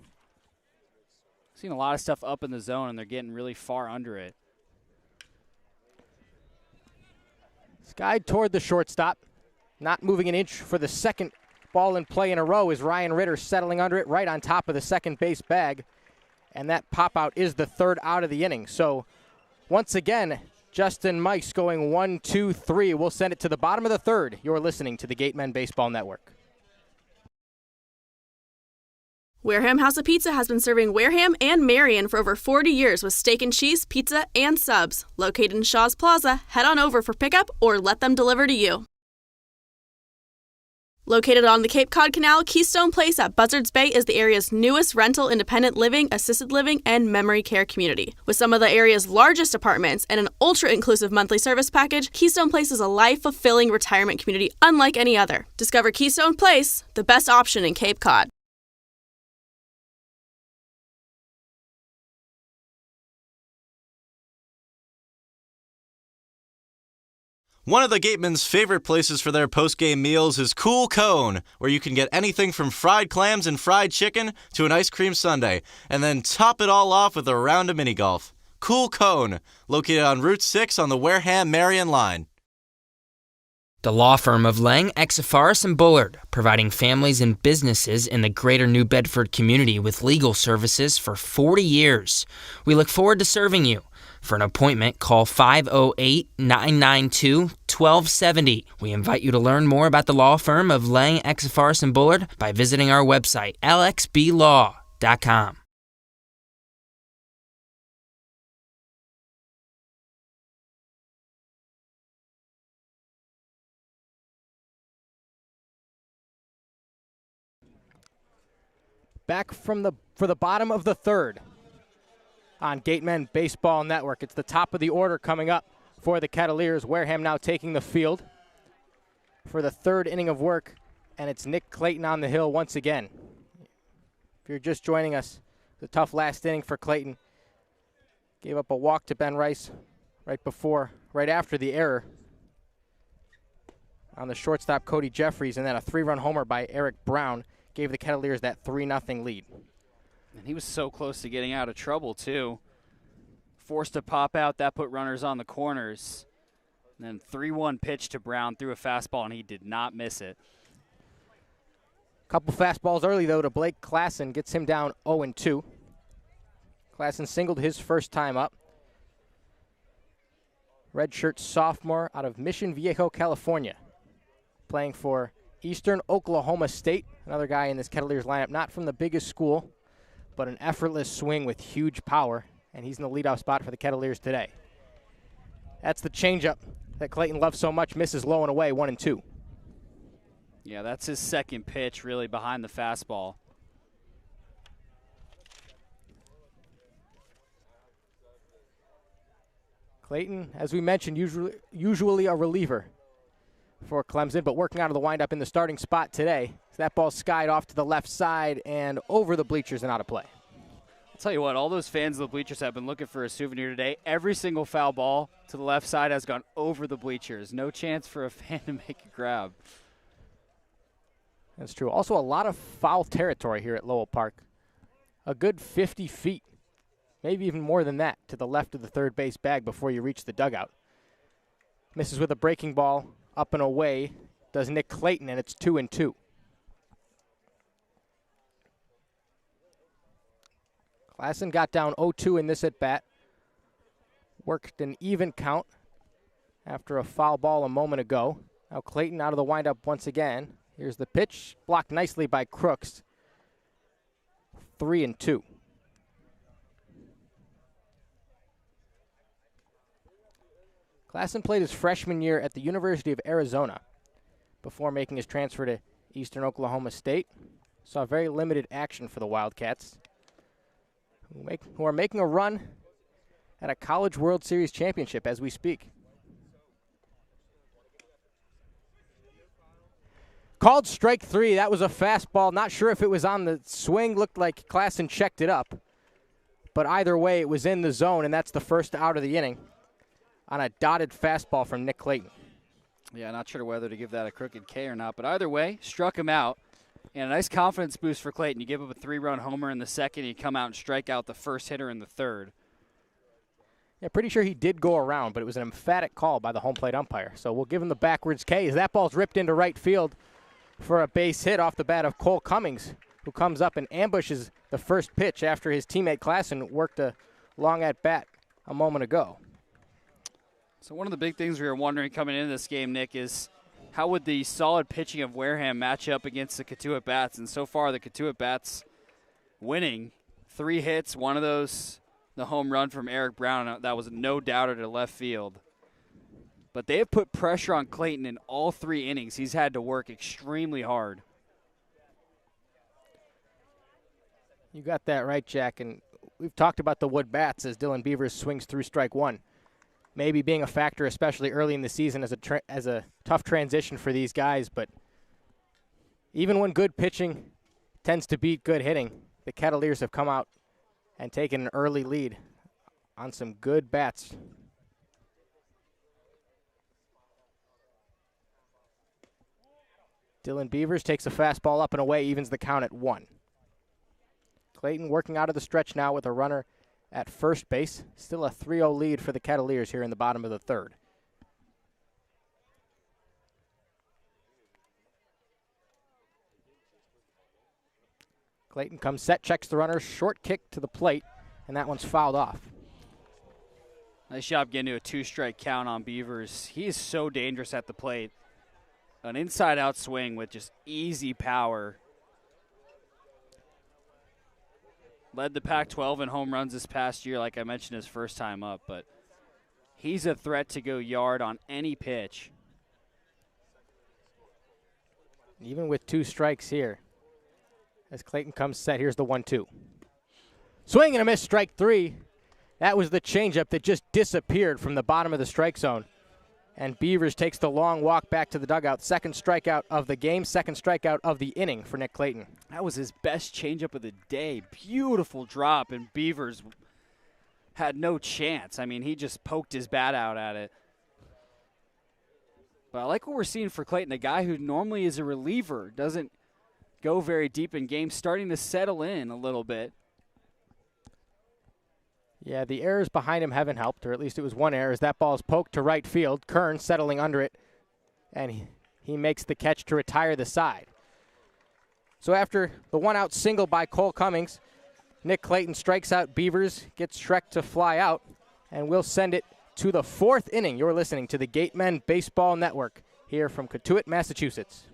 Seen a lot of stuff up in the zone, and they're getting really far under it. Skied toward the shortstop. Not moving an inch for the second ball in play in a row is Ryan Ritter settling under it right on top of the second base bag. And that pop out is the third out of the inning. So once again, Justin Mice going 1, 2, 3. We'll send it to the bottom of the third. You're listening to the Gatemen Baseball Network. Wareham House of Pizza has been serving Wareham and Marion for over 40 years with steak and cheese, pizza, and subs. Located in Shaw's Plaza, head on over for pickup or let them deliver to you. Located on the Cape Cod Canal, Keystone Place at Buzzards Bay is the area's newest rental independent living, assisted living, and memory care community. With some of the area's largest apartments and an ultra-inclusive monthly service package, Keystone Place is a life-fulfilling retirement community unlike any other. Discover Keystone Place, the best option in Cape Cod. One of the Gatemen's favorite places for their post-game meals is Cool Cone, where you can get anything from fried clams and fried chicken to an ice cream sundae, and then top it all off with a round of mini golf. Cool Cone, located on Route 6 on the Wareham-Marion line. The law firm of Lang, Exafaris & Bullard, providing families and businesses in the greater New Bedford community with legal services for 40 years. We look forward to serving you. For an appointment, call 508-992-1270. We invite you to learn more about the law firm of Lang, Exafaris & Bullard by visiting our website, lxblaw.com. Back for the bottom of the third on Gatemen Baseball Network. It's the top of the order coming up for the Kettleers. Wareham now taking the field for the third inning of work, and it's Nick Clayton on the hill once again. If you're just joining us, the tough last inning for Clayton. Gave up a walk to Ben Rice right after the error on the shortstop Cody Jeffries, and then a 3-run homer by Eric Brown gave the Kettleers that 3-0 lead. And he was so close to getting out of trouble, too. Forced to pop out. That put runners on the corners. And then 3-1 pitch to Brown, threw a fastball, and he did not miss it. Couple fastballs early, though, to Blake Klassen. Gets him down 0-2. Klassen singled his first time up. Redshirt sophomore out of Mission Viejo, California. Playing for Eastern Oklahoma State. Another guy in this Kettleers lineup, not from the biggest school, but an effortless swing with huge power, and he's in the leadoff spot for the Kettleers today. That's the changeup that Clayton loves so much, misses low and away, 1-2. Yeah, that's his second pitch, really, behind the fastball. Clayton, as we mentioned, usually a reliever for Clemson, but working out of the windup in the starting spot today. So that ball skied off to the left side and over the bleachers and out of play. I'll tell you what, all those fans of the bleachers have been looking for a souvenir today. Every single foul ball to the left side has gone over the bleachers. No chance for a fan to make a grab. That's true. Also, a lot of foul territory here at Lowell Park. A good 50 feet, maybe even more than that, to the left of the third base bag before you reach the dugout. Misses with a breaking ball. Up and away does Nick Clayton, and it's 2-2. Klassen got down 0-2 in this at-bat. Worked an even count after a foul ball a moment ago. Now Clayton out of the windup once again. Here's the pitch, blocked nicely by Crooks. 3-2. Klassen played his freshman year at the University of Arizona before making his transfer to Eastern Oklahoma State. Saw very limited action for the Wildcats, who are making a run at a College World Series championship as we speak. Called strike 3. That was a fastball. Not sure if it was on the swing. Looked like Klassen checked it up. But either way, it was in the zone, and that's the first out of the inning on a dotted fastball from Nick Clayton. Yeah, not sure whether to give that a crooked K or not, but either way, struck him out. And a nice confidence boost for Clayton. You give up a 3-run homer in the second, you come out and strike out the first hitter in the third. Yeah, pretty sure he did go around, but it was an emphatic call by the home plate umpire. So we'll give him the backwards K as that ball's ripped into right field for a base hit off the bat of Cole Cummings, who comes up and ambushes the first pitch after his teammate Klassen worked a long at bat a moment ago. So one of the big things we were wondering coming into this game, Nick, is how would the solid pitching of Wareham match up against the Cotuit Bats? And so far, the Cotuit Bats winning 3 hits, one of those the home run from Eric Brown. That was no doubter to left field. But they have put pressure on Clayton in all 3 innings. He's had to work extremely hard. You got that right, Jack. And we've talked about the wood bats as Dylan Beavers swings through strike 1. Maybe being a factor, especially early in the season, as a tough transition for these guys. But even when good pitching tends to beat good hitting, the Kettleers have come out and taken an early lead on some good bats. Dylan Beavers takes a fastball up and away, evens the count at 1. Clayton working out of the stretch now with a runner at first base. Still a 3-0 lead for the Kettleers here in the bottom of the third. Clayton comes set, checks the runner, short kick to the plate, and that one's fouled off. Nice job getting to a 2-strike count on Beavers. He is so dangerous at the plate. An inside-out swing with just easy power. Led the Pac-12 in home runs this past year, like I mentioned, his first time up. But he's a threat to go yard on any pitch. Even with 2 strikes here. As Clayton comes set, here's the 1-2. Swing and a miss, strike 3. That was the changeup that just disappeared from the bottom of the strike zone. And Beavers takes the long walk back to the dugout. Second strikeout of the game, second strikeout of the inning for Nick Clayton. That was his best changeup of the day. Beautiful drop, and Beavers had no chance. I mean, he just poked his bat out at it. But I like what we're seeing for Clayton, a guy who normally is a reliever, doesn't go very deep in games, starting to settle in a little bit. Yeah, the errors behind him haven't helped, or at least it was one error as that ball is poked to right field. Kern settling under it, and he makes the catch to retire the side. So after the one-out single by Cole Cummings, Nick Clayton strikes out Beavers, gets Shrek to fly out, and we'll send it to the 4th inning. You're listening to the Gatemen Baseball Network here from Cotuit, Massachusetts.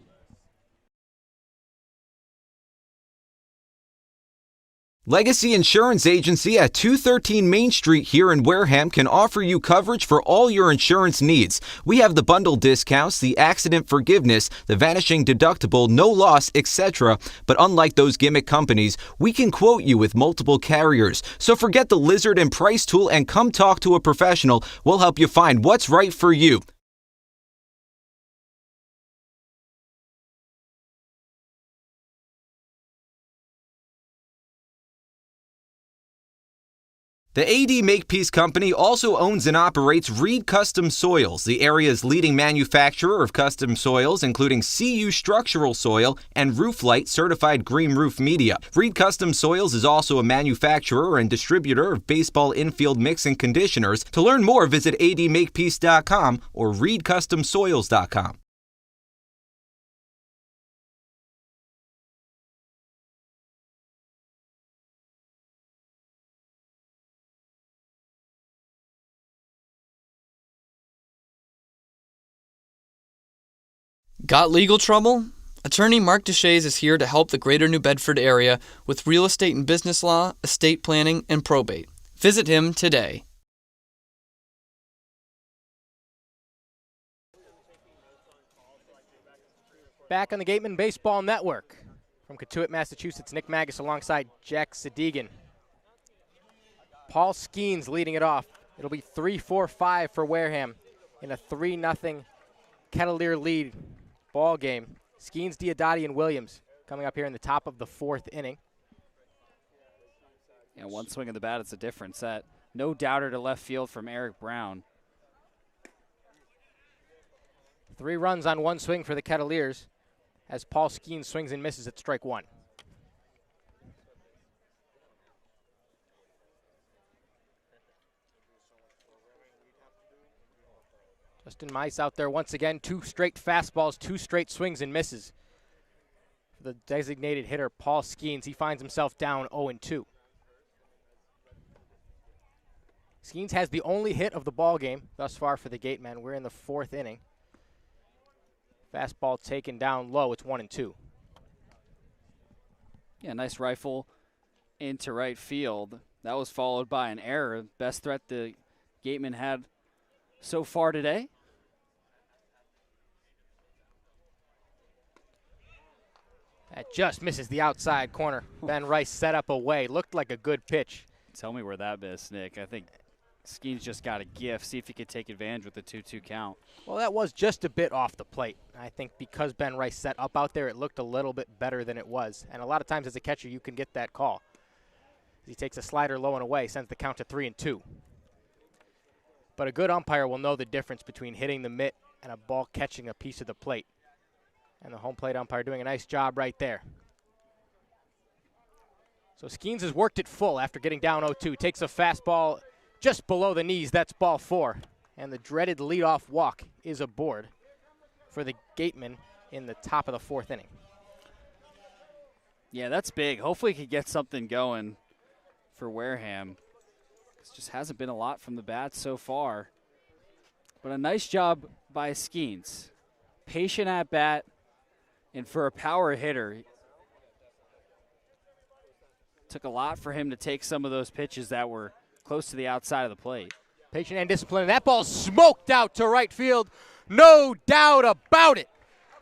Legacy Insurance Agency at 213 Main Street here in Wareham can offer you coverage for all your insurance needs. We have the bundle discounts, the accident forgiveness, the vanishing deductible, no loss, etc. But unlike those gimmick companies, we can quote you with multiple carriers. So forget the lizard and price tool and come talk to a professional. We'll help you find what's right for you. The AD Makepeace Company also owns and operates Reed Custom Soils, the area's leading manufacturer of custom soils, including CU structural soil and Rooflight certified green roof media. Reed Custom Soils is also a manufacturer and distributor of baseball infield mix and conditioners. To learn more, visit admakepeace.com or reedcustomsoils.com. Got legal trouble? Attorney Mark Deshays is here to help the greater New Bedford area with real estate and business law, estate planning, and probate. Visit him today. Back on the Gatemen Baseball Network. From Cotuit, Massachusetts, Nick Magus alongside Jack Sadigan. Paul Skeens leading it off. It'll be 3-4-5 for Wareham in a 3-0 Kettleer lead ball game. Skeens, Diodati, and Williams coming up here in the top of the 4th inning. Yeah, one swing of the bat, it's a different set. No doubter to left field from Eric Brown. 3 runs on one swing for the Kettleers. as Paul Skeens swings and misses at strike one. Justin Mice out there once again, 2 straight fastballs, 2 straight swings and misses. For the designated hitter, Paul Skeens, he finds himself down 0-2. Skeens has the only hit of the ball game thus far for the Gatemen. We're in the 4th inning. Fastball taken down low. It's 1-2. Yeah, nice rifle into right field. That was followed by an error. Best threat the Gatemen had so far today. That just misses the outside corner. Ben Rice set up away. Looked like a good pitch. Tell me where that missed, Nick. I think Skeens just got a gift. See if he could take advantage with the 2-2 count. Well, that was just a bit off the plate. I think because Ben Rice set up out there, it looked a little bit better than it was. And a lot of times as a catcher, you can get that call. He takes a slider low and away, sends the count to 3-2. But a good umpire will know the difference between hitting the mitt and a ball catching a piece of the plate. And the home plate umpire doing a nice job right there. So Skeens has worked it full after getting down 0-2. Takes a fastball just below the knees. That's ball 4. And the dreaded leadoff walk is aboard for the Gatemen in the top of the 4th inning. Yeah, that's big. Hopefully he can get something going for Wareham. It just hasn't been a lot from the bats so far. But a nice job by Skeens. Patient at bat, and for a power hitter, took a lot for him to take some of those pitches that were close to the outside of the plate. Patient and disciplined. That ball smoked out to right field. No doubt about it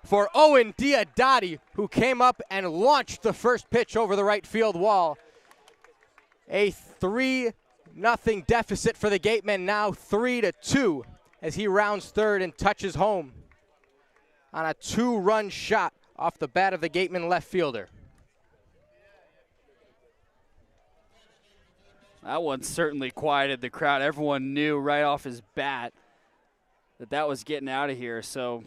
for Owen Diodati, who came up and launched the first pitch over the right field wall. A 3-0 deficit for the Gatemen, now 3-2 as he rounds third and touches home on a 2-run shot off the bat of the Gatemen left fielder. That one certainly quieted the crowd. Everyone knew right off his bat that was getting out of here. So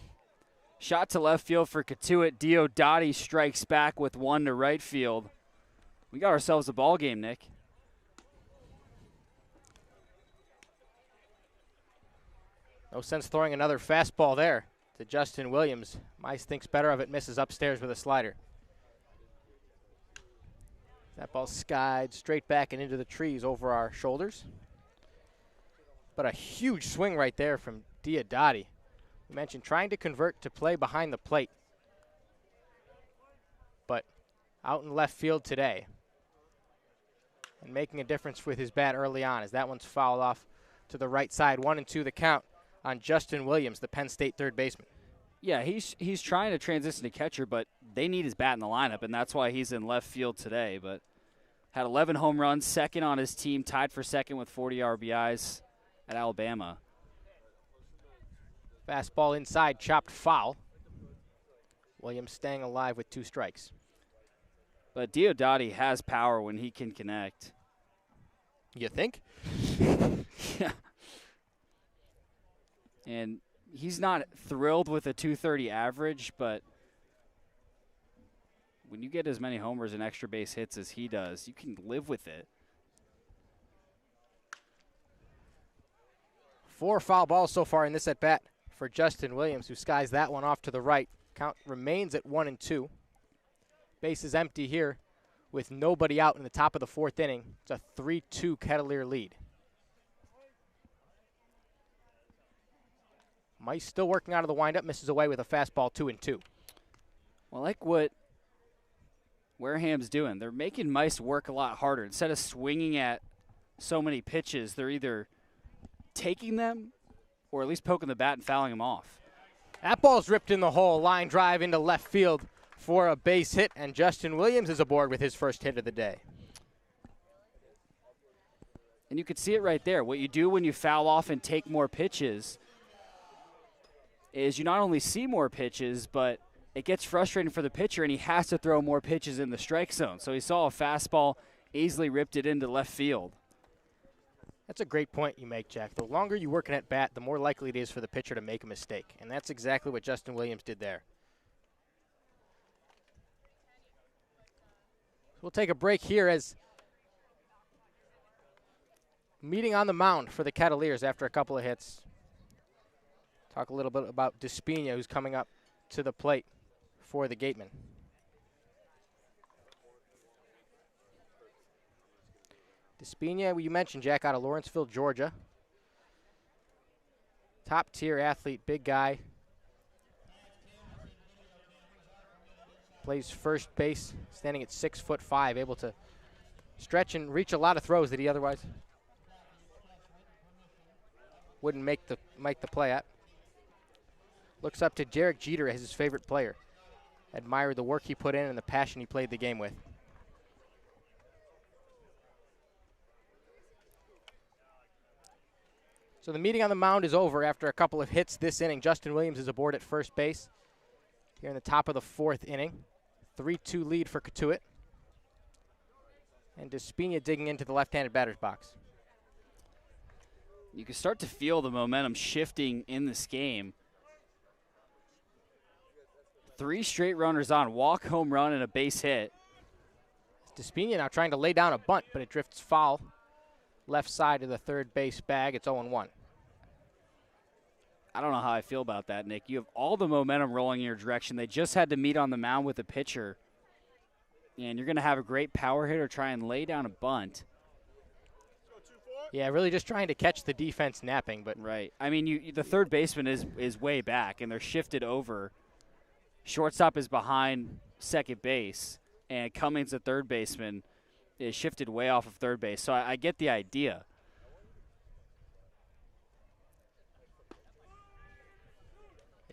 shot to left field for Cotuit. Diodati strikes back with 1 to right field. We got ourselves a ball game, Nick. No sense throwing another fastball there to Justin Williams. Mice thinks better of it, misses upstairs with a slider. That ball skied straight back and into the trees over our shoulders. But a huge swing right there from Diodati. We mentioned trying to convert to play behind the plate. But out in left field today. And making a difference with his bat early on as that one's fouled off to the right side. 1-2 the count on Justin Williams, the Penn State third baseman. Yeah, he's trying to transition to catcher, but they need his bat in the lineup, and that's why he's in left field today. But had 11 home runs, second on his team, tied for second with 40 RBIs at Alabama. Fastball inside, chopped foul. Williams staying alive with 2 strikes. But Diodati has power when he can connect. You think? Yeah. And he's not thrilled with a 230 average, but when you get as many homers and extra base hits as he does, you can live with it. 4 foul balls so far in this at-bat for Justin Williams, who skies that one off to the right. Count remains at 1-2. Base is empty here with nobody out in the top of the 4th inning. It's a 3-2 Kettleer lead. Mice still working out of the windup, misses away with a fastball 2-2. Well, like what Wareham's doing, they're making Mice work a lot harder. Instead of swinging at so many pitches, they're either taking them or at least poking the bat and fouling them off. That ball's ripped in the hole. Line drive into left field for a base hit, and Justin Williams is aboard with his first hit of the day. And you could see it right there. What you do when you foul off and take more pitches is you not only see more pitches, but it gets frustrating for the pitcher, and he has to throw more pitches in the strike zone. So he saw a fastball, easily ripped it into left field. That's a great point you make, Jack. The longer you work an at bat, the more likely it is for the pitcher to make a mistake. And that's exactly what Justin Williams did there. We'll take a break here as meeting on the mound for the Kettleers after a couple of hits. Talk a little bit about Despina, who's coming up to the plate for the Gatemen. Despina, you mentioned, Jack, out of Lawrenceville, Georgia. Top-tier athlete, big guy. Plays first base, standing at 6'5", able to stretch and reach a lot of throws that he otherwise wouldn't make the play at. Looks up to Derek Jeter as his favorite player. Admired the work he put in and the passion he played the game with. So the meeting on the mound is over after a couple of hits this inning. Justin Williams is aboard at first base here in the top of the fourth inning. 3-2 lead for Cotuit. And Despina digging into the left-handed batter's box. You can start to feel the momentum shifting in this game. 3 straight runners on, walk, home run, and a base hit. Despina now trying to lay down a bunt, but it drifts foul. Left side of the third base bag. It's 0-1. I don't know how I feel about that, Nick. You have all the momentum rolling in your direction. They just had to meet on the mound with a pitcher. And you're going to have a great power hitter try and lay down a bunt. Yeah, really just trying to catch the defense napping. But right. I mean, the third baseman is way back, and they're shifted over. Shortstop is behind second base, and Cummings, the third baseman, is shifted way off of third base. So I get the idea.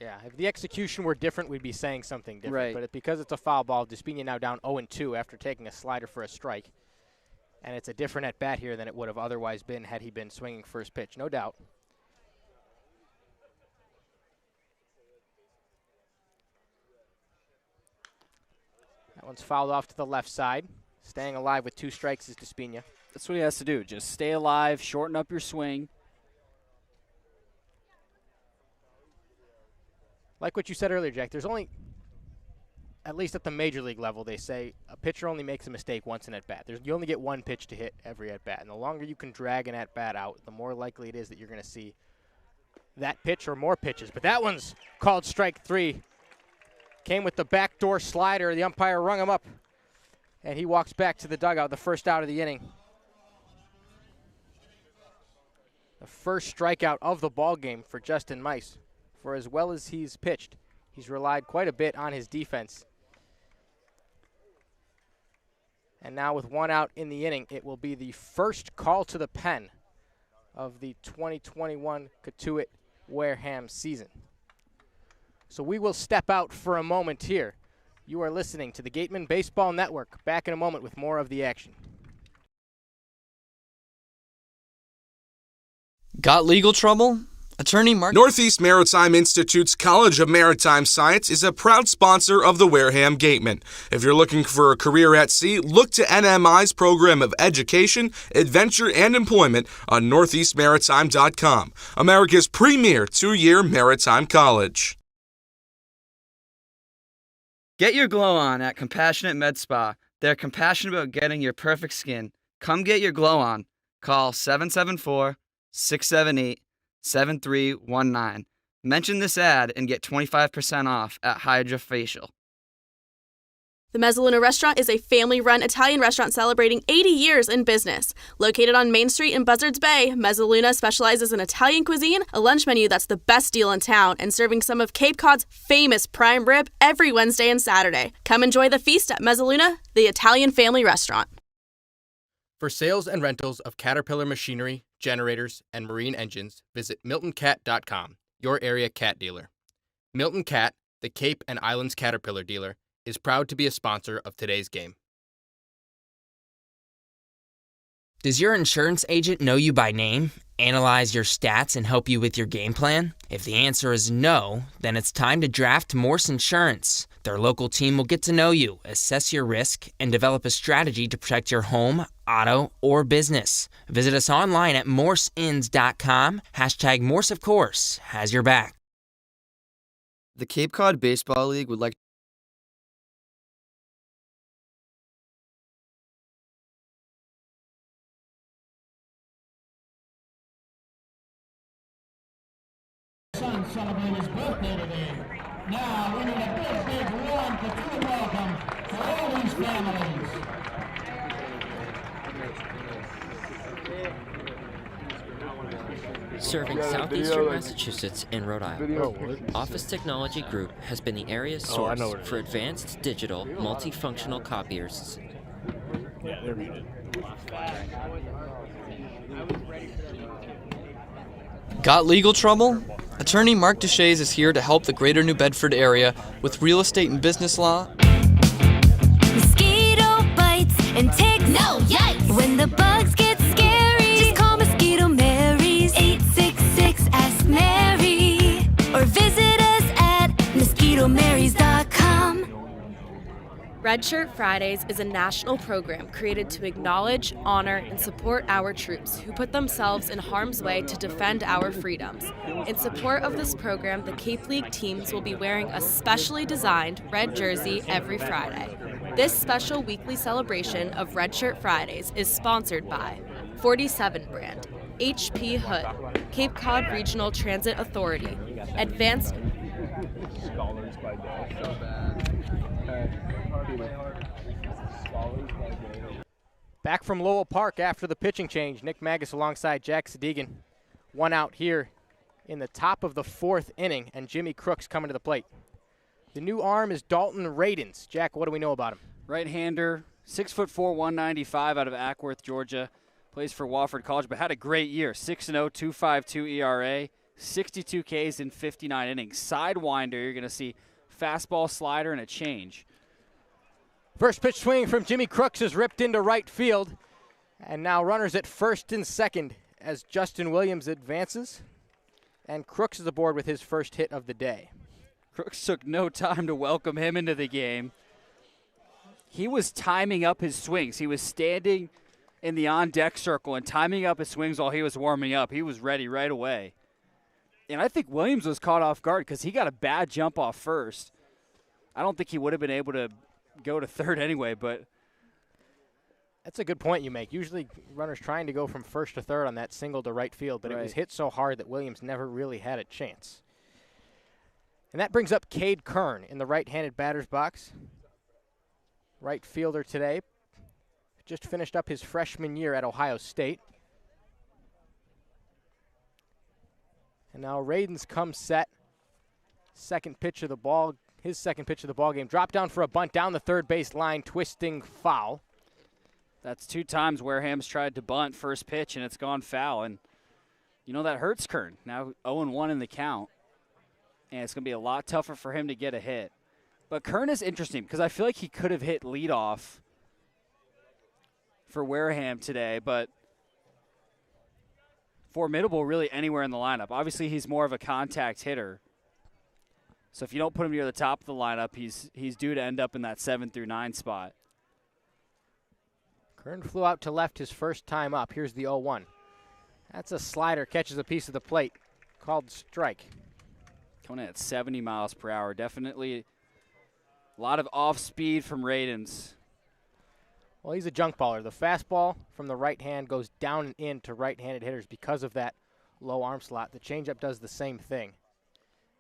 Yeah, if the execution were different, we'd be saying something different. Right. But because it's a foul ball, Despina now down 0-2 after taking a slider for a strike. And it's a different at-bat here than it would have otherwise been had he been swinging first pitch, no doubt. That one's fouled off to the left side. Staying alive with 2 strikes is Despina. That's what he has to do. Just stay alive, shorten up your swing. Like what you said earlier, Jack, there's only, at least at the major league level, they say a pitcher only makes a mistake once in at-bat. You only get 1 pitch to hit every at-bat. And the longer you can drag an at-bat out, the more likely it is that you're going to see that pitch or more pitches. But that one's called strike 3. Came with the backdoor slider. The umpire rung him up. And he walks back to the dugout, the first out of the inning. The first strikeout of the ball game for Justin Mice. For as well as he's pitched, he's relied quite a bit on his defense. And now with 1 out in the inning, it will be the first call to the pen of the 2021 Cotuit Wareham season. So we will step out for a moment here. You are listening to the Gatemen Baseball Network. Back in a moment with more of the action. Got legal trouble? Attorney Mark. Northeast Maritime Institute's College of Maritime Science is a proud sponsor of the Wareham Gatemen. If you're looking for a career at sea, look to NMI's program of education, adventure, and employment on northeastmaritime.com, America's premier 2-year maritime college. Get your glow on at Compassionate Med Spa. They're compassionate about getting your perfect skin. Come get your glow on. Call 774-678-7319. Mention this ad and get 25% off at Hydra Facial. The Mezzaluna Restaurant is a family-run Italian restaurant celebrating 80 years in business. Located on Main Street in Buzzards Bay, Mezzaluna specializes in Italian cuisine, a lunch menu that's the best deal in town, and serving some of Cape Cod's famous prime rib every Wednesday and Saturday. Come enjoy the feast at Mezzaluna, the Italian family restaurant. For sales and rentals of Caterpillar machinery, generators, and marine engines, visit MiltonCat.com, your area cat dealer. Milton Cat, the Cape and Islands Caterpillar dealer, is proud to be a sponsor of today's game. Does your insurance agent know you by name, analyze your stats, and help you with your game plan? If the answer is no, then it's time to draft Morse Insurance. Their local team will get to know you, assess your risk, and develop a strategy to protect your home, auto, or business. Visit us online at morseins.com. Hashtag Morse, of course, has your back. The Cape Cod Baseball League would like celebrate his birthday today. Now, we need a big, big warm Cotuit welcome for all these families. Serving southeastern Massachusetts and Rhode Island, Office Technology Group has been the area's source for advanced digital, multifunctional copiers. Yeah, they're muted. Got legal trouble? Attorney Mark Deshays is here to help the greater New Bedford area with real estate and business law. Mosquito bites and ticks. No, yikes! When the bugs get scary, just call Mosquito Mary's 866 Ask Mary or visit us at mosquitomarys.com. Red Shirt Fridays is a national program created to acknowledge, honor, and support our troops who put themselves in harm's way to defend our freedoms. In support of this program, the Cape League teams will be wearing a specially designed red jersey every Friday. This special weekly celebration of Red Shirt Fridays is sponsored by 47 Brand, HP Hood, Cape Cod Regional Transit Authority, Advanced Back from Lowell Park after the pitching change, Nick Magus alongside Jack Sadigan. One out here in the top of the fourth inning, and Jimmy Crooks coming to the plate. The new arm is Dalton Radins. Jack, what do we know about him? Right-hander, 6'4", 195 out of Ackworth, Georgia. Plays for Wofford College, but had a great year. 6-0, 2.52 ERA, 62 Ks in 59 innings. Sidewinder, you're going to see fastball, slider, and a change. First pitch swing from Jimmy Crooks is ripped into right field. And now runners at first and second as Justin Williams advances. And Crooks is aboard with his first hit of the day. Crooks took no time to welcome him into the game. He was timing up his swings. He was standing in the on-deck circle and timing up his swings while he was warming up. He was ready right away. And I think Williams was caught off guard because he got a bad jump off first. I don't think he would have been able to go to third anyway, but that's a good point you make. Usually runners trying to go from first to third on that single to right field, but It was hit so hard that Williams never really had a chance. And that brings up Cade Kern in the right-handed batter's box. Right fielder today. Just finished up his freshman year at Ohio State. And now Radins comes set. Second pitch of the ball. His second pitch of the ball game. Drop down for a bunt down the third base line, twisting foul. That's 2 times Wareham's tried to bunt first pitch, and it's gone foul. And, you know, that hurts Kern. Now 0-1 in the count. And it's going to be a lot tougher for him to get a hit. But Kern is interesting because I feel like he could have hit leadoff for Wareham today, but formidable really anywhere in the lineup. Obviously, he's more of a contact hitter. So if you don't put him near the top of the lineup, he's due to end up in that 7 through 9 spot. Kern flew out to left his first time up. Here's the 0-1. That's a slider, catches a piece of the plate, called strike. Coming in at 70 miles per hour. Definitely a lot of off speed from Radins. Well, he's a junk baller. The fastball from the right hand goes down and in to right-handed hitters because of that low arm slot. The changeup does the same thing.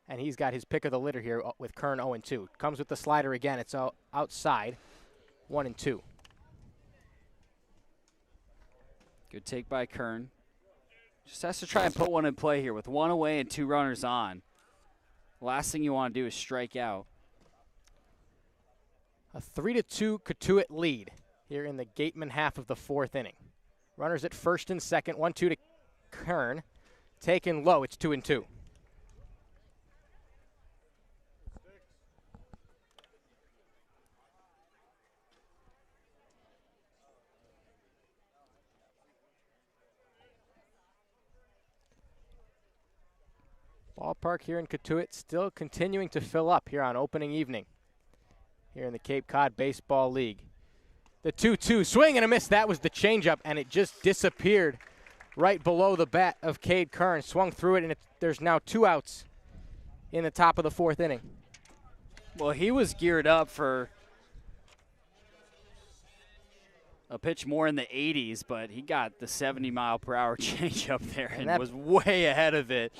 And he's got his pick of the litter here with Kern 0-2. Comes with the slider again. It's outside, 1-2. Good take by Kern. Just has to try and put one in play here with 1 away and 2 runners on. Last thing you want to do is strike out. A 3-2 Cotuit lead here in the Gatemen half of the fourth inning. Runners at first and second, 1-2 to Kern. Taken low, it's 2-2. Ballpark here in Cotuit still continuing to fill up here on opening evening here in the Cape Cod Baseball League. The 2-2 swing and a miss. That was the changeup, and it just disappeared right below the bat of Cade Kern. Swung through it, and there's now 2 outs in the top of the fourth inning. Well, he was geared up for a pitch more in the 80s, but he got the 70-mile-per-hour changeup there and was way ahead of it.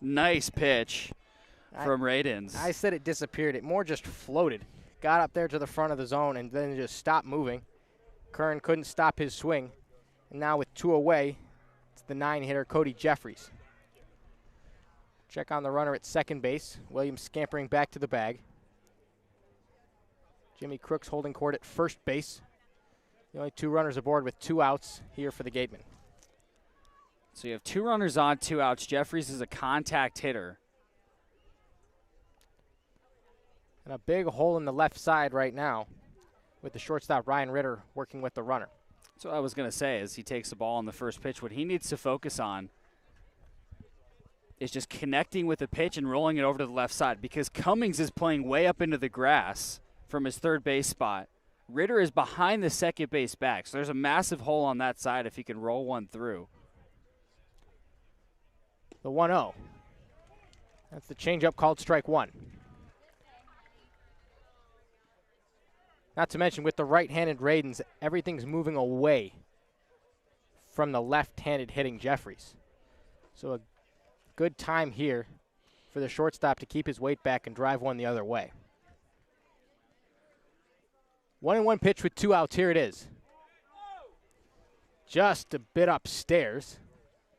Nice pitch from Rhodes. I said it disappeared. It more just floated. Got up there to the front of the zone and then just stopped moving. Kern couldn't stop his swing. And now with 2 away, it's the 9-hitter, Cody Jeffries. Check on the runner at second base. Williams scampering back to the bag. Jimmy Crooks holding court at first base. The only 2 runners aboard with 2 outs here for the Gatemen. So you have 2 runners on, 2 outs. Jeffries is a contact hitter. And a big hole in the left side right now with the shortstop Ryan Ritter working with the runner. That's what I was going to say as he takes the ball on the first pitch. What he needs to focus on is just connecting with the pitch and rolling it over to the left side because Cummings is playing way up into the grass from his third base spot. Ritter is behind the second base back, so there's a massive hole on that side if he can roll one through. The 1-0. That's the changeup called strike 1. Not to mention with the right-handed Rhodes, everything's moving away from the left-handed hitting Jeffries. So a good time here for the shortstop to keep his weight back and drive one the other way. 1-1 pitch with 2 outs. Here it is. Just a bit upstairs.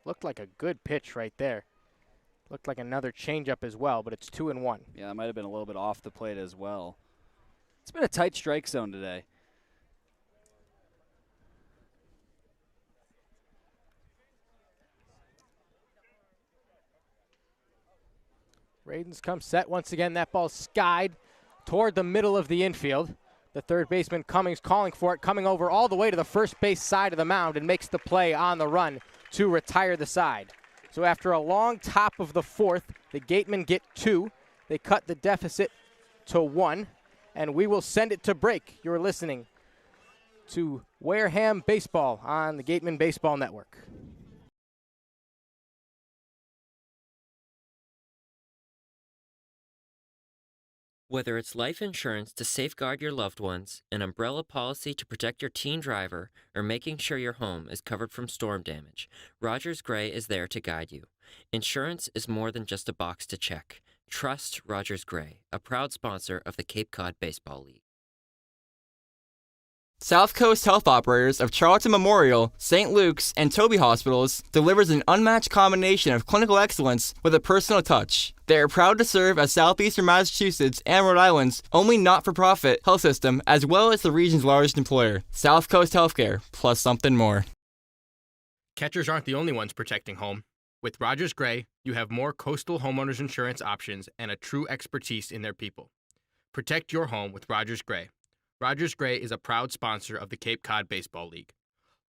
Looked like a good pitch right there. Looked like another changeup as well, but it's 2-1. Yeah, that might have been a little bit off the plate as well. It's been a tight strike zone today. Rhodes comes set once again. That ball skied toward the middle of the infield. The third baseman Cummings calling for it, coming over all the way to the first base side of the mound and makes the play on the run to retire the side. So after a long top of the 4th, the Gatemen get 2. They cut the deficit to 1, and we will send it to break. You're listening to Wareham Baseball on the Gatemen Baseball Network. Whether it's life insurance to safeguard your loved ones, an umbrella policy to protect your teen driver, or making sure your home is covered from storm damage, Rogers Gray is there to guide you. Insurance is more than just a box to check. Trust Rogers Gray, a proud sponsor of the Cape Cod Baseball League. South Coast Health Operators of Charlton Memorial, St. Luke's, and Toby Hospitals delivers an unmatched combination of clinical excellence with a personal touch. They are proud to serve as Southeastern Massachusetts and Rhode Island's only not-for-profit health system, as well as the region's largest employer. South Coast Healthcare, plus something more. Catchers aren't the only ones protecting home. With Rogers Gray, you have more coastal homeowners insurance options and a true expertise in their people. Protect your home with Rogers Gray. Rogers Gray is a proud sponsor of the Cape Cod Baseball League.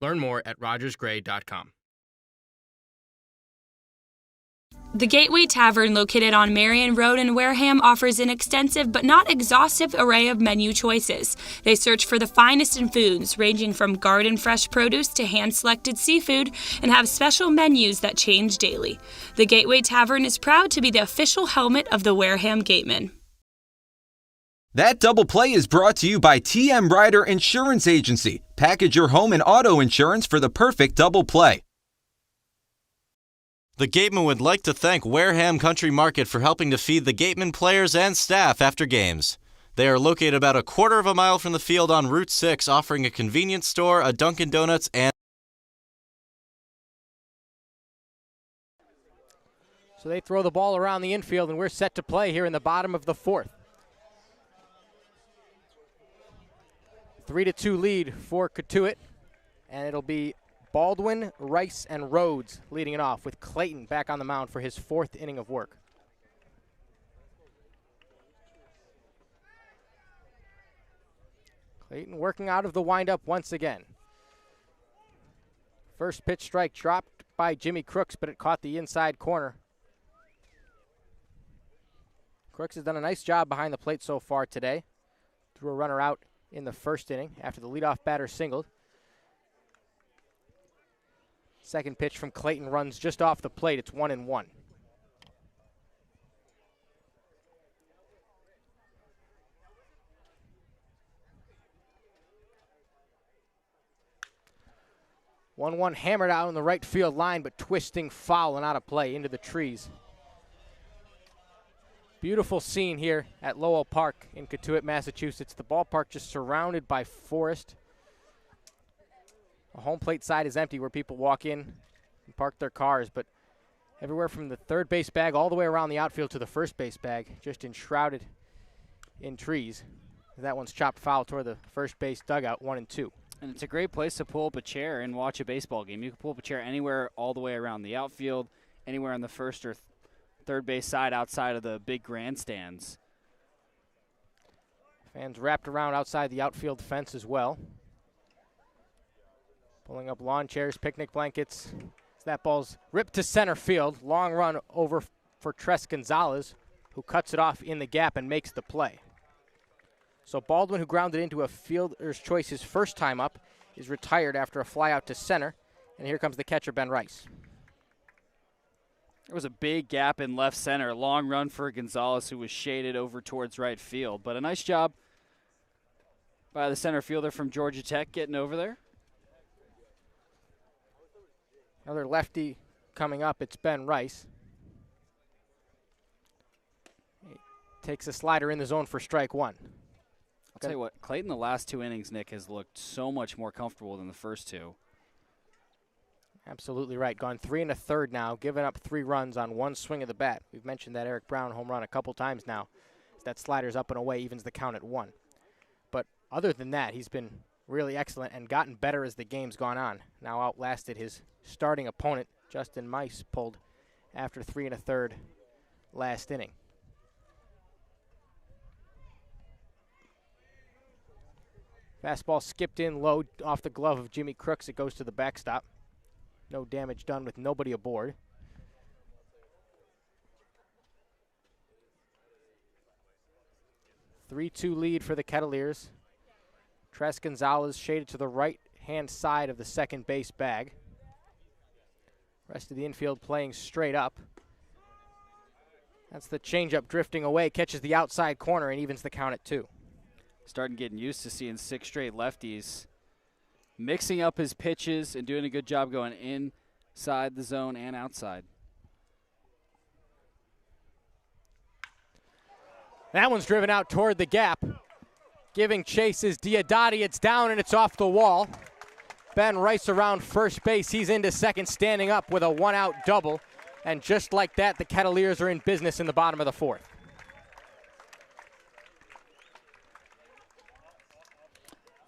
Learn more at rogersgray.com. The Gateway Tavern, located on Marion Road in Wareham, offers an extensive but not exhaustive array of menu choices. They search for the finest in foods, ranging from garden fresh produce to hand-selected seafood, and have special menus that change daily. The Gateway Tavern is proud to be the official helmet of the Wareham Gatemen. That double play is brought to you by TM Ryder Insurance Agency. Package your home and auto insurance for the perfect double play. The Gatemen would like to thank Wareham Country Market for helping to feed the Gatemen players and staff after games. They are located about a quarter of a mile from the field on Route 6, offering a convenience store, a Dunkin' Donuts, and... So they throw the ball around the infield, and we're set to play here in the bottom of the 4th. 3-2 lead for Cotuit, and it'll be Baldwin, Rice, and Rhodes leading it off, with Clayton back on the mound for his 4th inning of work. Clayton working out of the windup once again. First pitch strike dropped by Jimmy Crooks, but it caught the inside corner. Crooks has done a nice job behind the plate so far today. Threw a runner out in the first inning after the leadoff batter singled. Second pitch from Clayton runs just off the plate. It's 1-1. One hammered out on the right field line, but twisting foul and out of play into the trees. Beautiful scene here at Lowell Park in Cotuit, Massachusetts. The ballpark just surrounded by forest. The home plate side is empty where people walk in and park their cars, but everywhere from the third base bag all the way around the outfield to the first base bag, just enshrouded in trees. That one's chopped foul toward the first base dugout, 1-2. And it's a great place to pull up a chair and watch a baseball game. You can pull up a chair anywhere all the way around the outfield, anywhere on the first or third base side outside of the big grandstands. Fans wrapped around outside the outfield fence as well. Pulling up lawn chairs, picnic blankets. That ball's ripped to center field. Long run over for Tres Gonzalez, who cuts it off in the gap and makes the play. So Baldwin, who grounded into a fielder's choice his first time up, is retired after a fly out to center. And here comes the catcher, Ben Rice. There was a big gap in left center. Long run for Gonzalez, who was shaded over towards right field. But a nice job by the center fielder from Georgia Tech getting over there. Another lefty coming up. It's Ben Rice. He takes a slider in the zone for strike one. I'll tell you what, Clayton the last 2 innings, Nick, has looked so much more comfortable than the first 2. Absolutely right. Gone 3 1/3 now, giving up 3 runs on 1 swing of the bat. We've mentioned that Eric Brown home run a couple times now. That slider's up and away, evens the count at 1. But other than that, he's been really excellent and gotten better as the game's gone on. Now outlasted his starting opponent, Justin Mice, pulled after 3 1/3 last inning. Fastball skipped in low off the glove of Jimmy Crooks. It goes to the backstop. No damage done with nobody aboard. – 3-2 lead for the Kettleers. Tres Gonzalez shaded to the right-hand side of the second base bag. Rest of the infield playing straight up. That's the changeup drifting away, catches the outside corner and evens the count at 2. Starting getting used to seeing 6 straight lefties. Mixing up his pitches and doing a good job going inside the zone and outside. That one's driven out toward the gap. Giving chase is Diodati. It's down and it's off the wall. Ben Rice around first base. He's into second, standing up with a 1-out double. And just like that, the Kettleers are in business in the bottom of the 4th.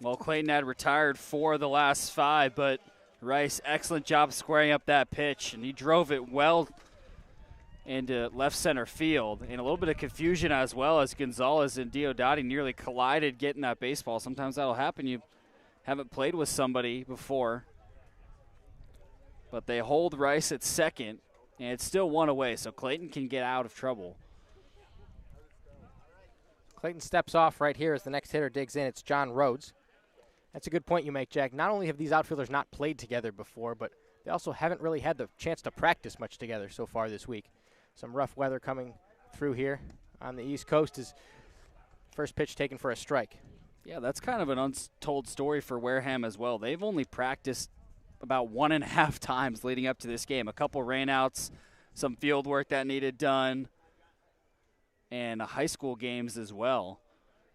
Well, Clayton had retired 4 of the last 5, but Rice, excellent job squaring up that pitch, and he drove it well into left center field. And a little bit of confusion as well as Gonzalez and Diodati nearly collided getting that baseball. Sometimes that'll happen. You haven't played with somebody before. But they hold Rice at second, and it's still 1 away, so Clayton can get out of trouble. Clayton steps off right here as the next hitter digs in. It's John Rhodes. That's a good point you make, Jack. Not only have these outfielders not played together before, but they also haven't really had the chance to practice much together so far this week. Some rough weather coming through here on the East Coast is first pitch taken for a strike. Yeah, that's kind of an untold story for Wareham as well. They've only practiced about 1.5 times leading up to this game. A couple rainouts, some field work that needed done, and high school games as well,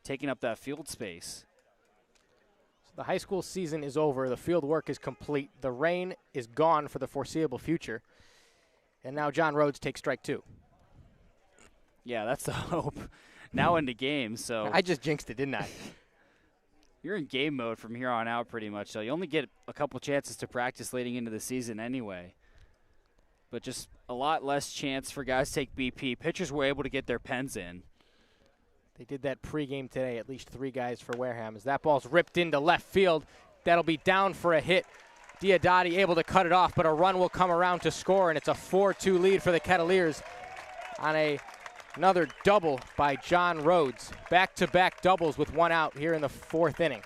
taking up that field space. The high school season is over. The field work is complete. The rain is gone for the foreseeable future. And now John Rhodes takes strike 2. Yeah, that's the hope. Now into games, so. I just jinxed it, didn't I? You're in game mode from here on out pretty much, so you only get a couple chances to practice leading into the season anyway. But just a lot less chance for guys to take BP. Pitchers were able to get their pens in. They did that pregame today, at least 3 guys for Wareham. As that ball's ripped into left field, that'll be down for a hit. Diodati able to cut it off, but a run will come around to score, and it's a 4-2 lead for the Kettleers on another double by John Rhodes. Back-to-back doubles with 1 out here in the 4th inning.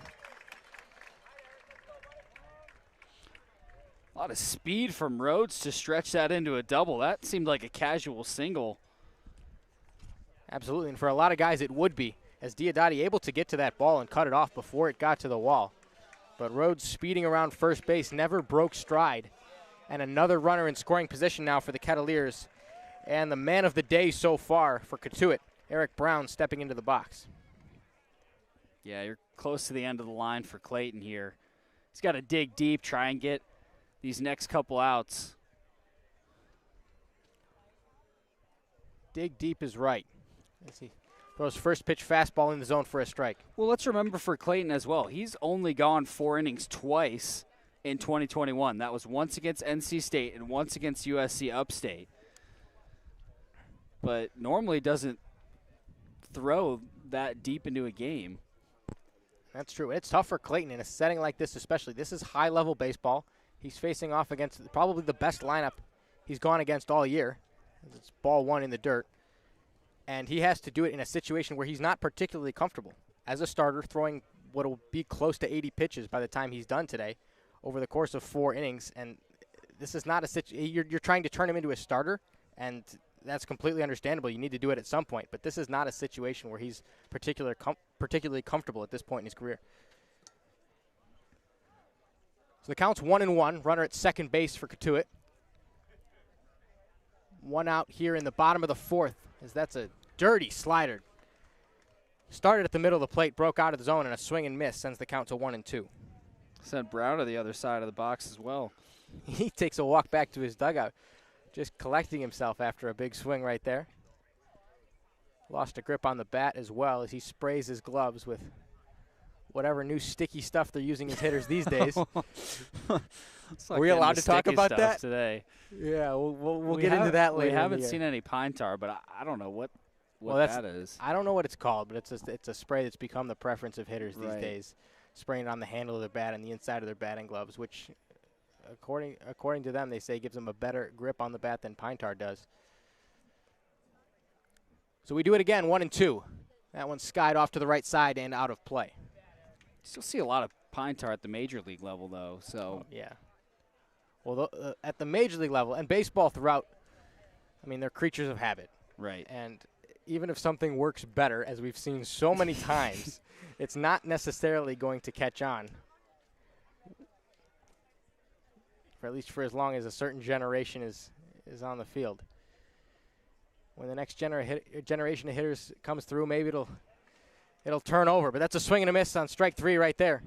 A lot of speed from Rhodes to stretch that into a double. That seemed like a casual single. Absolutely, and for a lot of guys it would be, as Diodati able to get to that ball and cut it off before it got to the wall. But Rhodes speeding around first base never broke stride. And another runner in scoring position now for the Kettleers. And the man of the day so far for Cotuit, Eric Brown, stepping into the box. Yeah, you're close to the end of the line for Clayton here. He's got to dig deep, try and get these next couple outs. Dig deep is right. Let's see. Throws first pitch fastball in the zone for a strike. Well, let's remember for Clayton as well, he's only gone 4 innings twice in 2021. That was once against NC State and once against USC Upstate. But normally doesn't throw that deep into a game. That's true. It's tough for Clayton in a setting like this especially. This is high-level baseball. He's facing off against probably the best lineup he's gone against all year. It's ball 1 in the dirt. And he has to do it in a situation where he's not particularly comfortable. As a starter, throwing what will be close to 80 pitches by the time he's done today over the course of 4 innings. And this is not a situation. You're trying to turn him into a starter, and that's completely understandable. You need to do it at some point. But this is not a situation where he's particularly comfortable at this point in his career. So the count's 1-1. Runner at second base for Cotuit. 1 out here in the bottom of the 4th, as that's a dirty slider. Started at the middle of the plate, broke out of the zone, and a swing and miss sends the count to 1-2. Sent Brown to the other side of the box as well. He takes a walk back to his dugout, just collecting himself after a big swing right there. Lost a grip on the bat as well as he sprays his gloves with whatever new sticky stuff they're using as hitters these days. Are we allowed to talk about that today? Yeah, we'll get into that later. We haven't seen any pine tar, but I don't know what that is. I don't know what it's called, but it's a spray that's become the preference of hitters these days. Spraying it on the handle of their bat and the inside of their batting gloves, which, according to them, they say gives them a better grip on the bat than pine tar does. So we do it again, 1-2. That one skied off to the right side and out of play. Still see a lot of pine tar at the major league level, though. So yeah. Well, at the major league level and baseball throughout, I mean, they're creatures of habit. Right. And even if something works better, as we've seen so many times, it's not necessarily going to catch on. For at least for as long as a certain generation is on the field. When the next generation of hitters comes through, maybe it'll turn over. But that's a swing and a miss on strike 3 right there.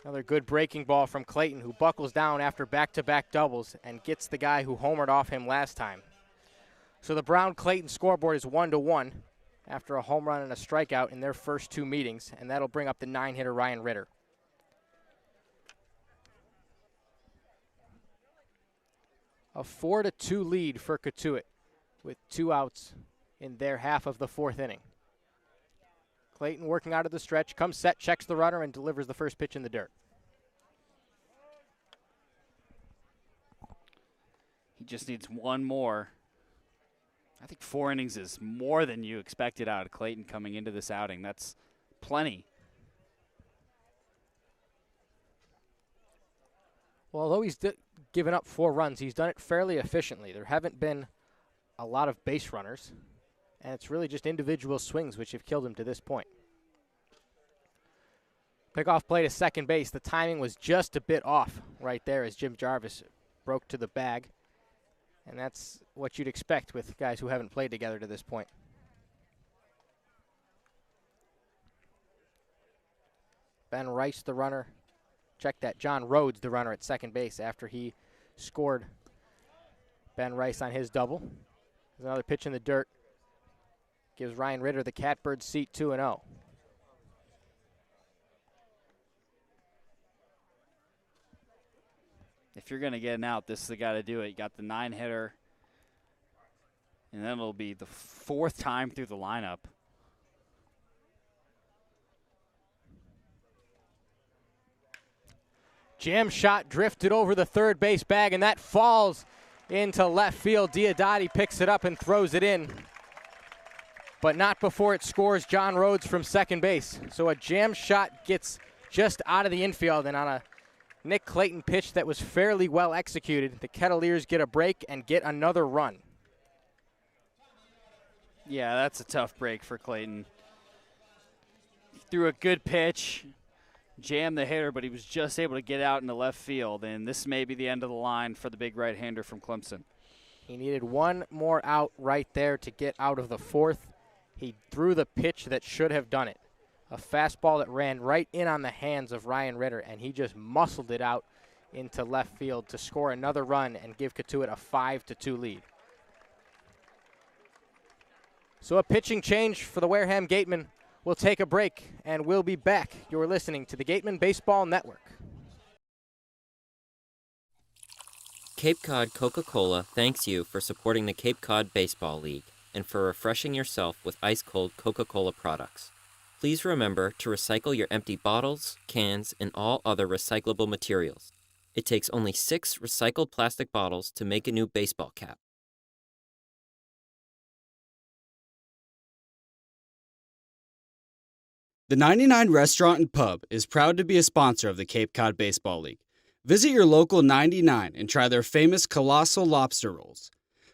Another good breaking ball from Clayton, who buckles down after back-to-back doubles and gets the guy who homered off him last time. So the Brown-Clayton scoreboard is 1-1 after a home run and a strikeout in their first 2 meetings, and that'll bring up the 9-hitter Ryan Ritter. A 4-2 lead for Cotuit with 2 outs in their half of the 4th inning. Clayton working out of the stretch, comes set, checks the runner, and delivers the first pitch in the dirt. he just needs one more. I think 4 innings is more than you expected out of Clayton coming into this outing. That's plenty. Well, although he's given up 4 runs, he's done it fairly efficiently. There haven't been a lot of base runners, and it's really just individual swings which have killed him to this point. Pickoff play to second base. The timing was just a bit off right there as Jim Jarvis broke to the bag. And that's what you'd expect with guys who haven't played together to this point. Ben Rice, the runner. Check that. John Rhodes, the runner at second base after he scored Ben Rice on his double. There's another pitch in the dirt. Gives Ryan Ritter the catbird seat 2-0. If you're going to get an out, this is the guy to do it. You got the 9-hitter, and then it'll be the 4th time through the lineup. Jam shot drifted over the third base bag, and that falls into left field. Diodati picks it up and throws it in, but not before it scores John Rhodes from second base. So a jam shot gets just out of the infield, and on a Nick Clayton pitch that was fairly well executed, the Kettleers get a break and get another run. Yeah, that's a tough break for Clayton. He threw a good pitch, jammed the hitter, but he was just able to get out into left field, and this may be the end of the line for the big right-hander from Clemson. He needed one more out right there to get out of the fourth. He threw the pitch that should have done it. A fastball that ran right in on the hands of Ryan Ritter, and he just muscled it out into left field to score another run and give Cotuit a 5-2 lead. So a pitching change for the Wareham Gatemen. We'll take a break, and we'll be back. You're listening to the Gatemen Baseball Network. Cape Cod Coca-Cola thanks you for supporting the Cape Cod Baseball League and for refreshing yourself with ice-cold Coca-Cola products. Please remember to recycle your empty bottles, cans, and all other recyclable materials. It takes only 6 recycled plastic bottles to make a new baseball cap. The 99 Restaurant and Pub is proud to be a sponsor of the Cape Cod Baseball League. Visit your local 99 and try their famous colossal lobster rolls.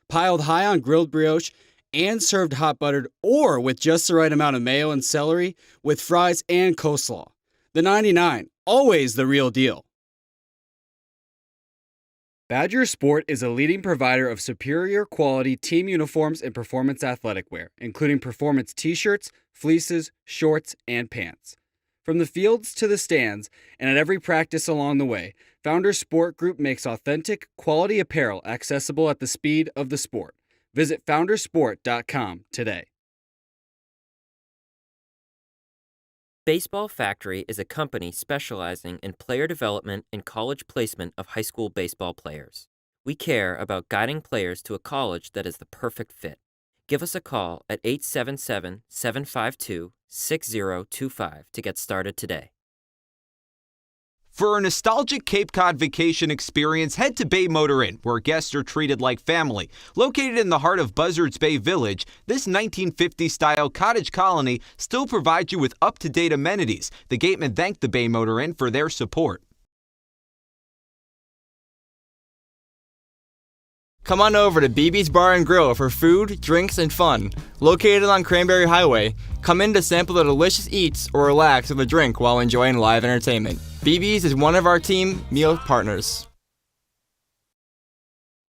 Piled high on grilled brioche and served hot buttered or with just the right amount of mayo and celery with fries and coleslaw. The 99, always the real deal. Badger Sport is a leading provider of superior quality team uniforms and performance athletic wear, including performance t-shirts, fleeces, shorts, and pants. From the fields to the stands and at every practice along the way, Founders Sport Group makes authentic, quality apparel accessible at the speed of the sport. Visit foundersport.com today. Baseball Factory is a company specializing in player development and college placement of high school baseball players. We care about guiding players to a college that is the perfect fit. Give us a call at 877-752-6025 to get started today. For a nostalgic Cape Cod vacation experience, head to Bay Motor Inn, where guests are treated like family. Located in the heart of Buzzards Bay Village, this 1950-style cottage colony still provides you with up-to-date amenities. The Gatemen thank the Bay Motor Inn for their support. Come on over to BB's Bar and Grill for food, drinks, and fun. Located on Cranberry Highway, come in to sample the delicious eats or relax with a drink while enjoying live entertainment. BB's is one of our team meal partners.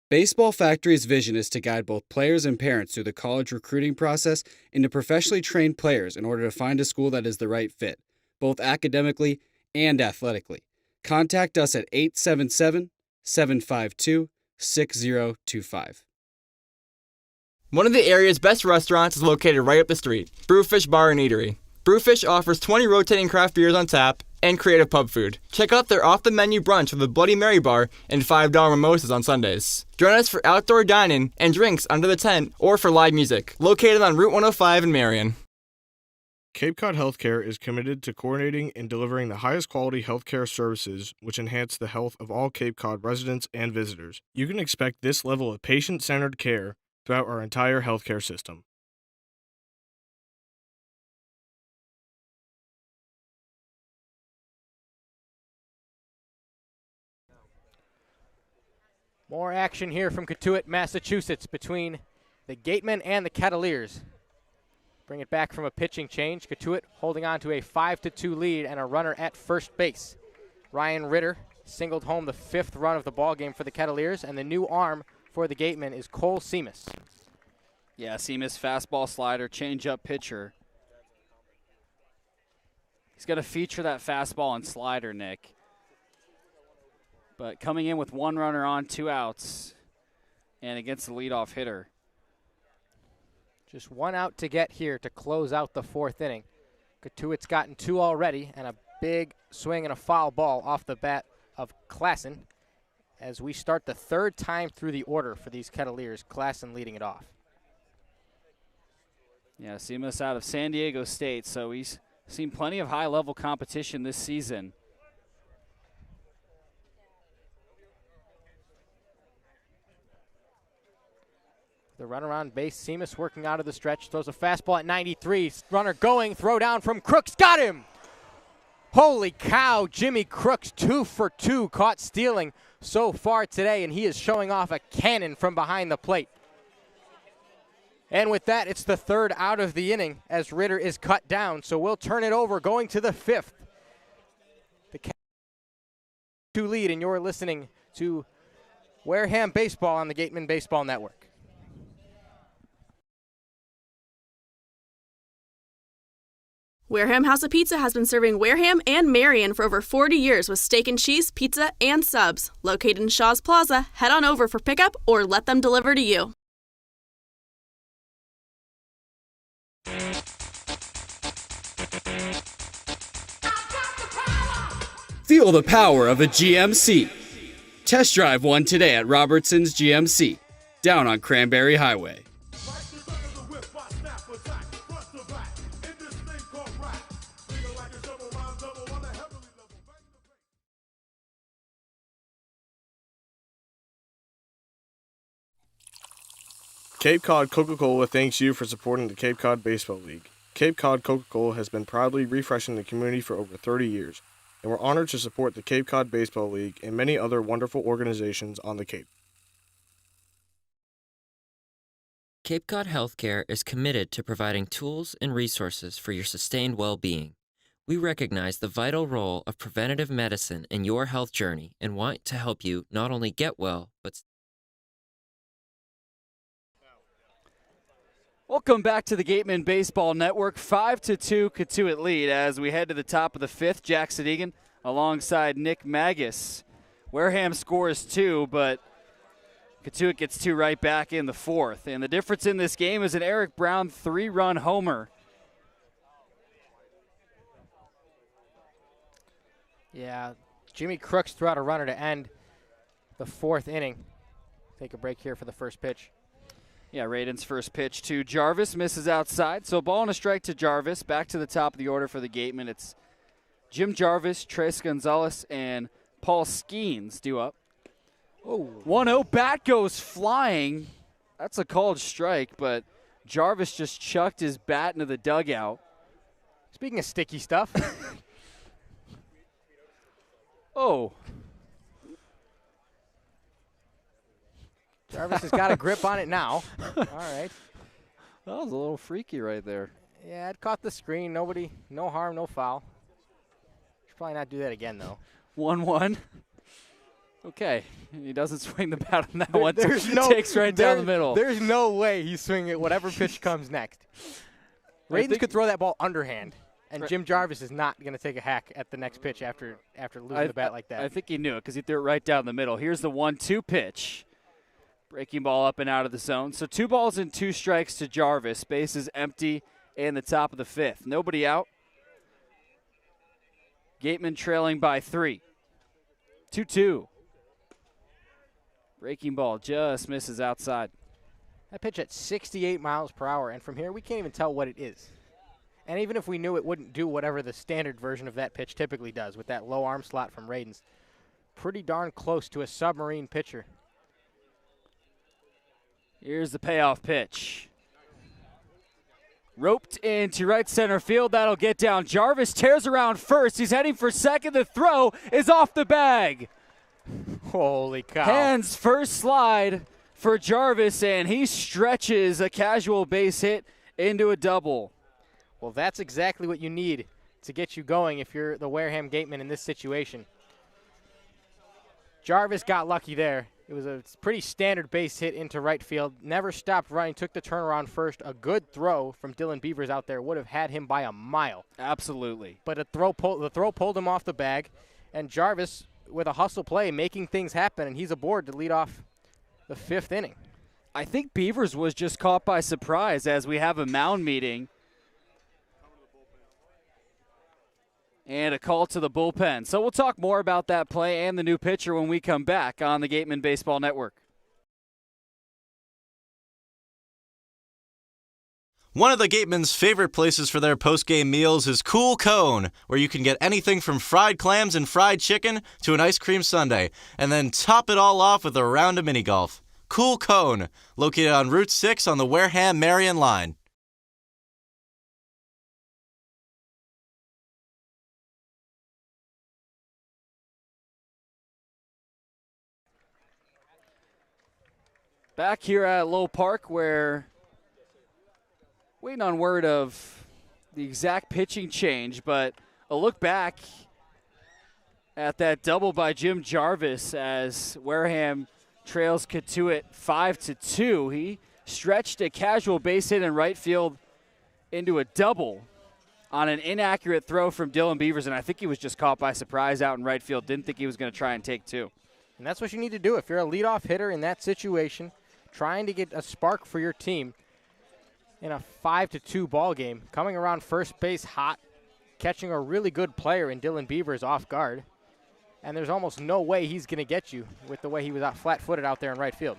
Baseball Factory's vision is to guide both players and parents through the college recruiting process into professionally trained players in order to find a school that is the right fit, both academically and athletically. Contact us at 877-752-6025. One of the area's best restaurants is located right up the street, Brewfish Bar and Eatery. Brewfish offers 20 rotating craft beers on tap and creative pub food. Check out their off-the-menu brunch with a Bloody Mary bar and $5 mimosas on Sundays. Join us for outdoor dining and drinks under the tent or for live music, located on Route 105 in Marion. Cape Cod Healthcare is committed to coordinating and delivering the highest quality healthcare services which enhance the health of all Cape Cod residents and visitors. You can expect this level of patient-centered care throughout our entire healthcare system. More action here from Cotuit, Massachusetts, between the Gatemen and the Kettleers. Bring it back from a pitching change. Cotuit holding on to a 5-2 lead and a runner at first base. Ryan Ritter singled home the 5th run of the ballgame for the Kettleers, and the new arm for the Gatemen is Cole Seamus. Yeah, Seamus, fastball, slider, changeup pitcher. He's going to feature that fastball and slider, Nick. But coming in with 1 runner on, 2 outs, and against the leadoff hitter. Just 1 out to get here to close out the 4th inning. Cotuit's gotten 2 already, and a big swing and a foul ball off the bat of Klassen as we start the 3rd time through the order for these Kettleers. Klassen leading it off. Yeah, Seamus out of San Diego State, so he's seen plenty of high-level competition this season. The runner on base, Seamus working out of the stretch, throws a fastball at 93. Runner going, throw down from Crooks, got him! Holy cow, Jimmy Crooks 2 for 2, caught stealing so far today, and he is showing off a cannon from behind the plate. And with that, it's the 3rd out of the inning as Ritter is cut down, so we'll turn it over going to the 5th. 2 lead, and you're listening to Wareham Baseball on the Gatemen Baseball Network. Wareham House of Pizza has been serving Wareham and Marion for over 40 years with steak and cheese, pizza, and subs. Located in Shaw's Plaza, head on over for pickup or let them deliver to you. Feel the power of a GMC. Test drive one today at Robertson's GMC, down on Cranberry Highway. Cape Cod Coca-Cola thanks you for supporting the Cape Cod Baseball League. Cape Cod Coca-Cola has been proudly refreshing the community for over 30 years, and we're honored to support the Cape Cod Baseball League and many other wonderful organizations on the Cape. Cape Cod Healthcare is committed to providing tools and resources for your sustained well-being. We recognize the vital role of preventative medicine in your health journey and want to help you not only get well, but Welcome back to the Gatemen Baseball Network. 5-2 Cotuit lead as we head to the top of the 5th. Jack Sedegan alongside Nick Magus. Wareham scores 2, but Cotuit gets 2 right back in the 4th. And the difference in this game is an Eric Brown 3-run homer. Yeah, Jimmy Crooks threw out a runner to end the 4th inning. Take a break here for the first pitch. Yeah, Radin's first pitch to Jarvis misses outside. So ball and a strike to Jarvis. Back to the top of the order for the Gatemen. It's Jim Jarvis, Trace Gonzalez, and Paul Skeens due up. 1-0, bat goes flying. That's a called strike, but Jarvis just chucked his bat into the dugout. Speaking of sticky stuff. Oh. Jarvis has got a grip on it now. All right. That was a little freaky right there. Yeah, it caught the screen. Nobody, no harm, no foul. Should probably not do that again, though. 1-1. Okay. He doesn't swing the bat on that one. There's Takes right down the middle. There's no way he's swinging it whatever pitch comes next. Radins could throw that ball underhand, and Jim Jarvis is not going to take a hack at the next pitch after losing the bat like that. I think he knew it because he threw it right down the middle. Here's the 1-2 pitch. Breaking ball up and out of the zone. So 2 balls and 2 strikes to Jarvis. Base is empty in the top of the 5th. Nobody out. Gatemen trailing by 3. 2-2. Breaking ball just misses outside. That pitch at 68 miles per hour, and from here we can't even tell what it is. And even if we knew, it wouldn't do whatever the standard version of that pitch typically does with that low arm slot from Radins. Pretty darn close to a submarine pitcher. Here's the payoff pitch. Roped into right center field. That'll get down. Jarvis tears around first. He's heading for second. The throw is off the bag. Holy cow. Hands first slide for Jarvis, and he stretches a casual base hit into a double. Well, that's exactly what you need to get you going if you're the Wareham Gatemen in this situation. Jarvis got lucky there. It was a pretty standard base hit into right field. Never stopped running, took the turnaround first. A good throw from Dylan Beavers out there would have had him by a mile. Absolutely. But the throw pulled him off the bag, and Jarvis, with a hustle play, making things happen, and he's aboard to lead off the 5th inning. I think Beavers was just caught by surprise as we have a mound meeting. And a call to the bullpen. So we'll talk more about that play and the new pitcher when we come back on the Gatemen Baseball Network. One of the Gatemen's favorite places for their post-game meals is Cool Cone, where you can get anything from fried clams and fried chicken to an ice cream sundae, and then top it all off with a round of mini golf. Cool Cone, located on Route 6 on the Wareham-Marion line. Back here at Low Park, where waiting on word of the exact pitching change, but a look back at that double by Jim Jarvis as Wareham trails Cotuit 5-2. He stretched a casual base hit in right field into a double on an inaccurate throw from Dylan Beavers, and I think he was just caught by surprise out in right field. Didn't think he was going to try and take two. And that's what you need to do if you're a leadoff hitter in that situation, trying to get a spark for your team in a 5-2 ball game, coming around first base hot, catching a really good player in Dylan Beavers off guard, and there's almost no way he's going to get you with the way he was out flat-footed out there in right field.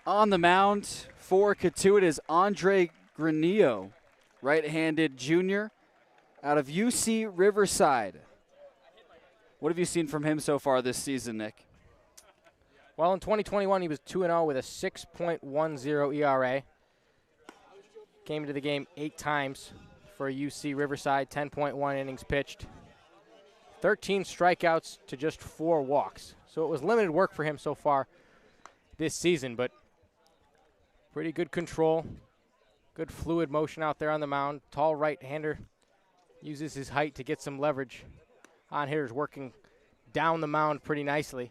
On the mound for Cotuit is Andre Granio, right-handed junior out of UC Riverside. What have you seen from him so far this season, Nick? Well, in 2021, he was 2-0 with a 6.10 ERA. Came into the game 8 times for UC Riverside, 10.1 innings pitched, 13 strikeouts to just 4 walks. So it was limited work for him so far this season, but pretty good control, good fluid motion out there on the mound. Tall right-hander uses his height to get some leverage on hitters, working down the mound pretty nicely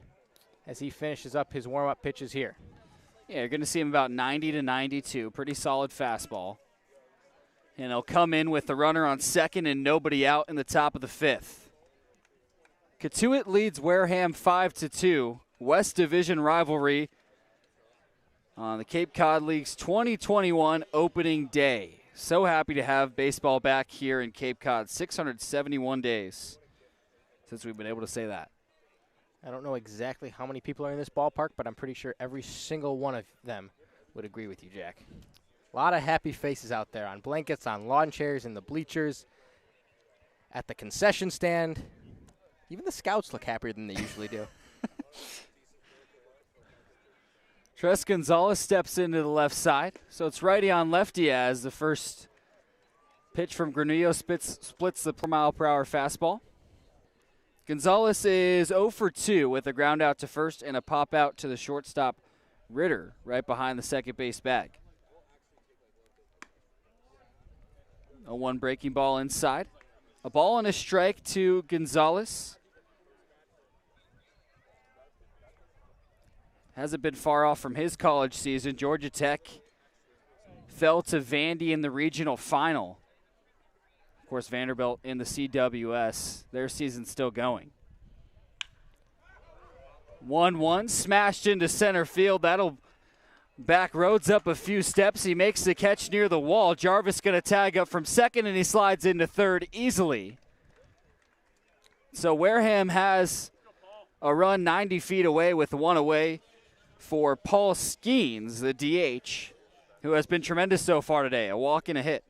as he finishes up his warm-up pitches here. Yeah, you're going to see him about 90 to 92. Pretty solid fastball. And he'll come in with the runner on second and nobody out in the top of the 5th. Cotuit leads Wareham 5-2. West Division rivalry on the Cape Cod League's 2021 opening day. So happy to have baseball back here in Cape Cod. 671 days since we've been able to say that. I don't know exactly how many people are in this ballpark, but I'm pretty sure every single one of them would agree with you, Jack. A lot of happy faces out there on blankets, on lawn chairs, in the bleachers, at the concession stand. Even the scouts look happier than they usually do. Tres Gonzalez steps into the left side. So it's righty on lefty as the first pitch from Granio splits the per-mile-per-hour fastball. Gonzalez is 0 for 2 with a ground out to first and a pop out to the shortstop, Ritter, right behind the second base bag. A 1 breaking ball inside. A ball and a strike to Gonzalez. Hasn't been far off from his college season. Georgia Tech fell to Vandy in the regional final. Of course, Vanderbilt in the CWS. Their season's still going. 1-1, smashed into center field. That'll back Rhodes up a few steps. He makes the catch near the wall. Jarvis going to tag up from second, and he slides into third easily. So Wareham has a run 90 feet away with 1 away for Paul Skeens, the DH, who has been tremendous so far today. A walk and a hit.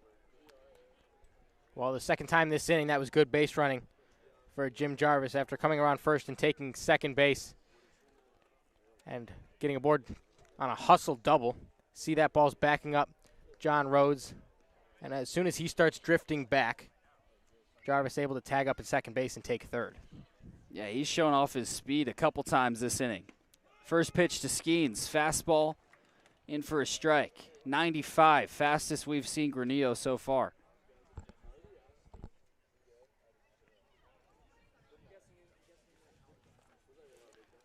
Well, the second time this inning, that was good base running for Jim Jarvis after coming around first and taking second base and getting aboard on a hustle double. See that ball's backing up John Rhodes, and as soon as he starts drifting back, Jarvis able to tag up at second base and take third. Yeah, he's shown off his speed a couple times this inning. First pitch to Skeens, fastball in for a strike. 95, fastest we've seen Granio so far.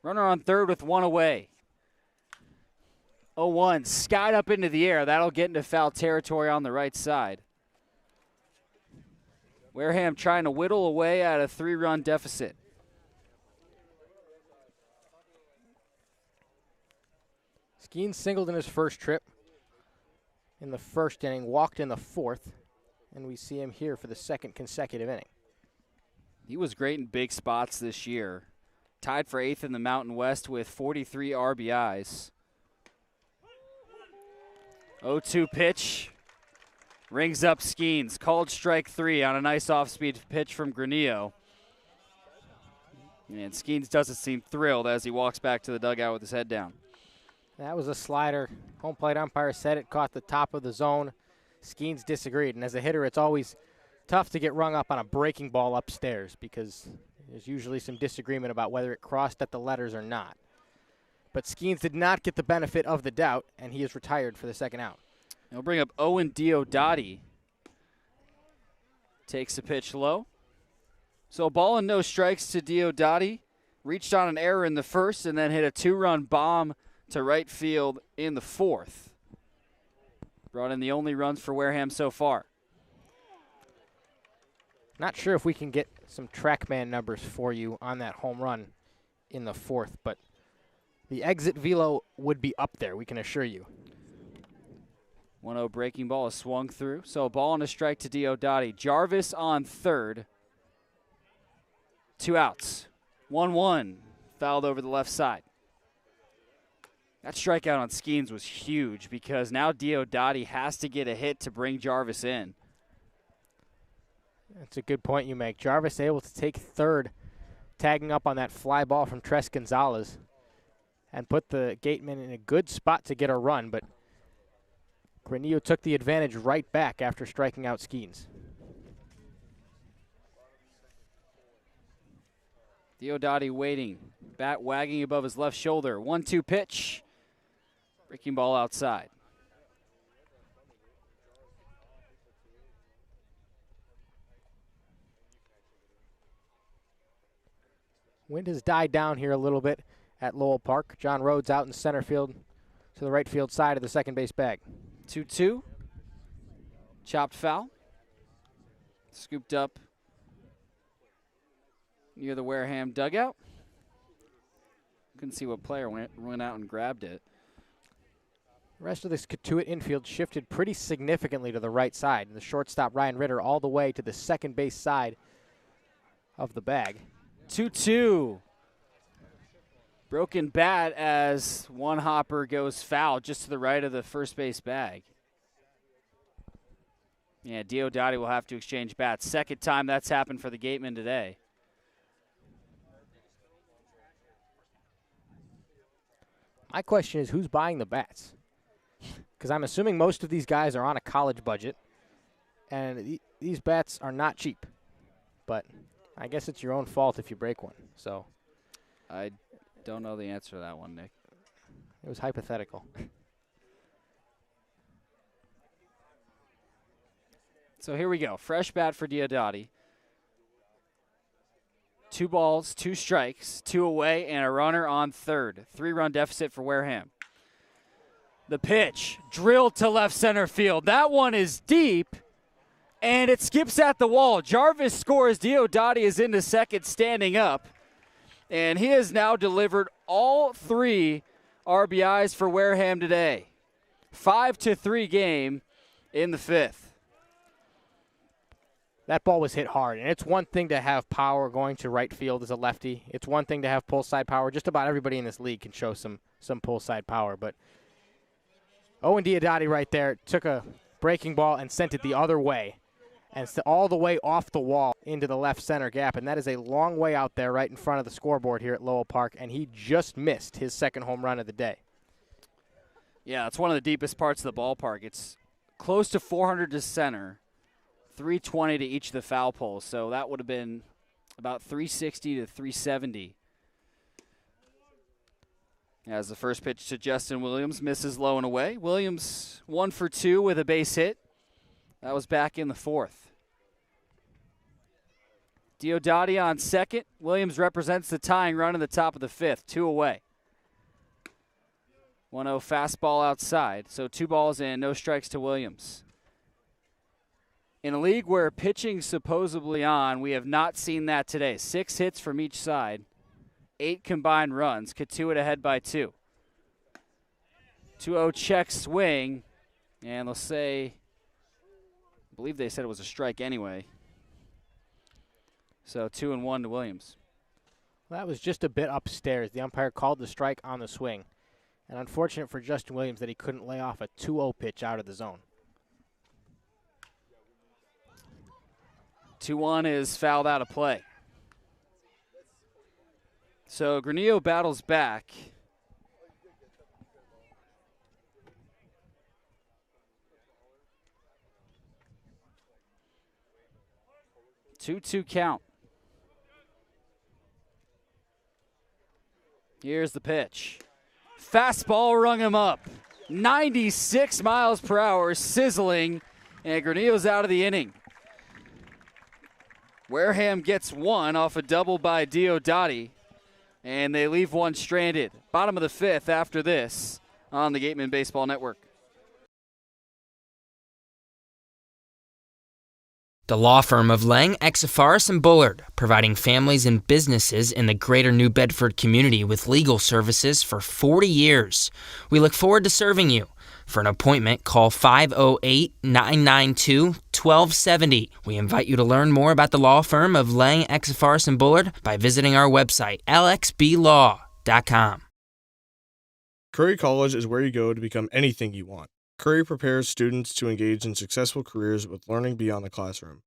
Runner on third with 1 away. 0-1, skied up into the air. That'll get into foul territory on the right side. Wareham trying to whittle away at a 3-run deficit. Skeens singled in his first trip in the first inning, walked in the 4th, and we see him here for the second consecutive inning. He was great in big spots this year. Tied for 8th in the Mountain West with 43 RBIs. 0-2 pitch. Rings up Skeens. Called strike 3 on a nice off-speed pitch from Granio. And Skeens doesn't seem thrilled as he walks back to the dugout with his head down. That was a slider. Home plate umpire said it caught the top of the zone. Skeens disagreed. And as a hitter, it's always tough to get rung up on a breaking ball upstairs because there's usually some disagreement about whether it crossed at the letters or not. But Skeens did not get the benefit of the doubt, and he is retired for the second out. He'll bring up Owen Diodati. Takes the pitch low. So ball and no strikes to Diodati. Reached on an error in the first and then hit a 2-run bomb to right field in the fourth. Brought in the only runs for Wareham so far. Not sure if we can get some TrackMan numbers for you on that home run in the fourth, but the exit velo would be up there, we can assure you. 1-0 breaking ball is swung through. So a ball and a strike to Diodati. Jarvis on third. 2 outs. 1-1. Fouled over the left side. That strikeout on Skeens was huge because now Diodati has to get a hit to bring Jarvis in. That's a good point you make. Jarvis able to take third, tagging up on that fly ball from Tres Gonzalez and put the Gatemen in a good spot to get a run, but Granio took the advantage right back after striking out Skeens. Diodati waiting, bat wagging above his left shoulder. 1-2 pitch. Breaking ball outside. Wind has died down here a little bit at Lowell Park. John Rhodes out in center field to the right field side of the second base bag. 2-2. Chopped foul. Scooped up near the Wareham dugout. Couldn't see what player went out and grabbed it. The rest of this Cotuit infield shifted pretty significantly to the right side. And the shortstop, Ryan Ritter, all the way to the second base side of the bag. 2-2. Broken bat as one hopper goes foul just to the right of the first base bag. Yeah, Diodati will have to exchange bats. Second time that's happened for the Gatemen today. My question is, who's buying the bats? Because I'm assuming most of these guys are on a college budget, and these bats are not cheap. But I guess it's your own fault if you break one. So I don't know the answer to that one, Nick. It was hypothetical. So here we go. Fresh bat for Diodati. 2 balls, 2 strikes, 2 away, and a runner on third. 3-run deficit for Wareham. The pitch, drilled to left center field. That one is deep, and it skips at the wall. Jarvis scores. Diodati is into second, standing up. And he has now delivered all 3 RBIs for Wareham today. 5-3 game in the 5th. That ball was hit hard, and it's one thing to have power going to right field as a lefty. It's one thing to have pull side power. Just about everybody in this league can show some pull side power. But Owen Diodati right there took a breaking ball and sent it the other way, and all the way off the wall into the left center gap. And that is a long way out there right in front of the scoreboard here at Lowell Park, and he just missed his second home run of the day. Yeah, it's one of the deepest parts of the ballpark. It's close to 400 to center. 320 to each of the foul poles, so that would have been about 360 to 370. As the first pitch to Justin Williams misses low and away. Williams 1 for 2 with a base hit. That was back in the 4th. Diodati on second. Williams represents the tying run in the top of the 5th, 2 away. 1-0 fastball outside, so 2 balls and no strikes to Williams. In a league where pitching's supposedly on, we have not seen that today. 6 hits from each side, 8 combined runs. Cotuit ahead by 2. 2-0 check swing, and they'll say, I believe they said it was a strike anyway. So 2-1 to Williams. Well, that was just a bit upstairs. The umpire called the strike on the swing. And unfortunate for Justin Williams that he couldn't lay off a 2-0 pitch out of the zone. 2-1 is fouled out of play. So Granio battles back. Two count. Here's the pitch. Fastball rung him up. 96 miles per hour, sizzling, and Granio's out of the inning. Wareham gets one off a double by Diodati, and they leave one stranded. Bottom of the fifth after this on the Gatemen Baseball Network. The law firm of Lang, Exafaris, and Bullard, providing families and businesses in the greater New Bedford community with legal services for 40 years. We look forward to serving you. For an appointment, call 508-992-1270. We invite you to learn more about the law firm of Lang, Exafaris, and Bullard by visiting our website, lxblaw.com. Curry College is where you go to become anything you want. Curry prepares students to engage in successful careers with learning beyond the classroom,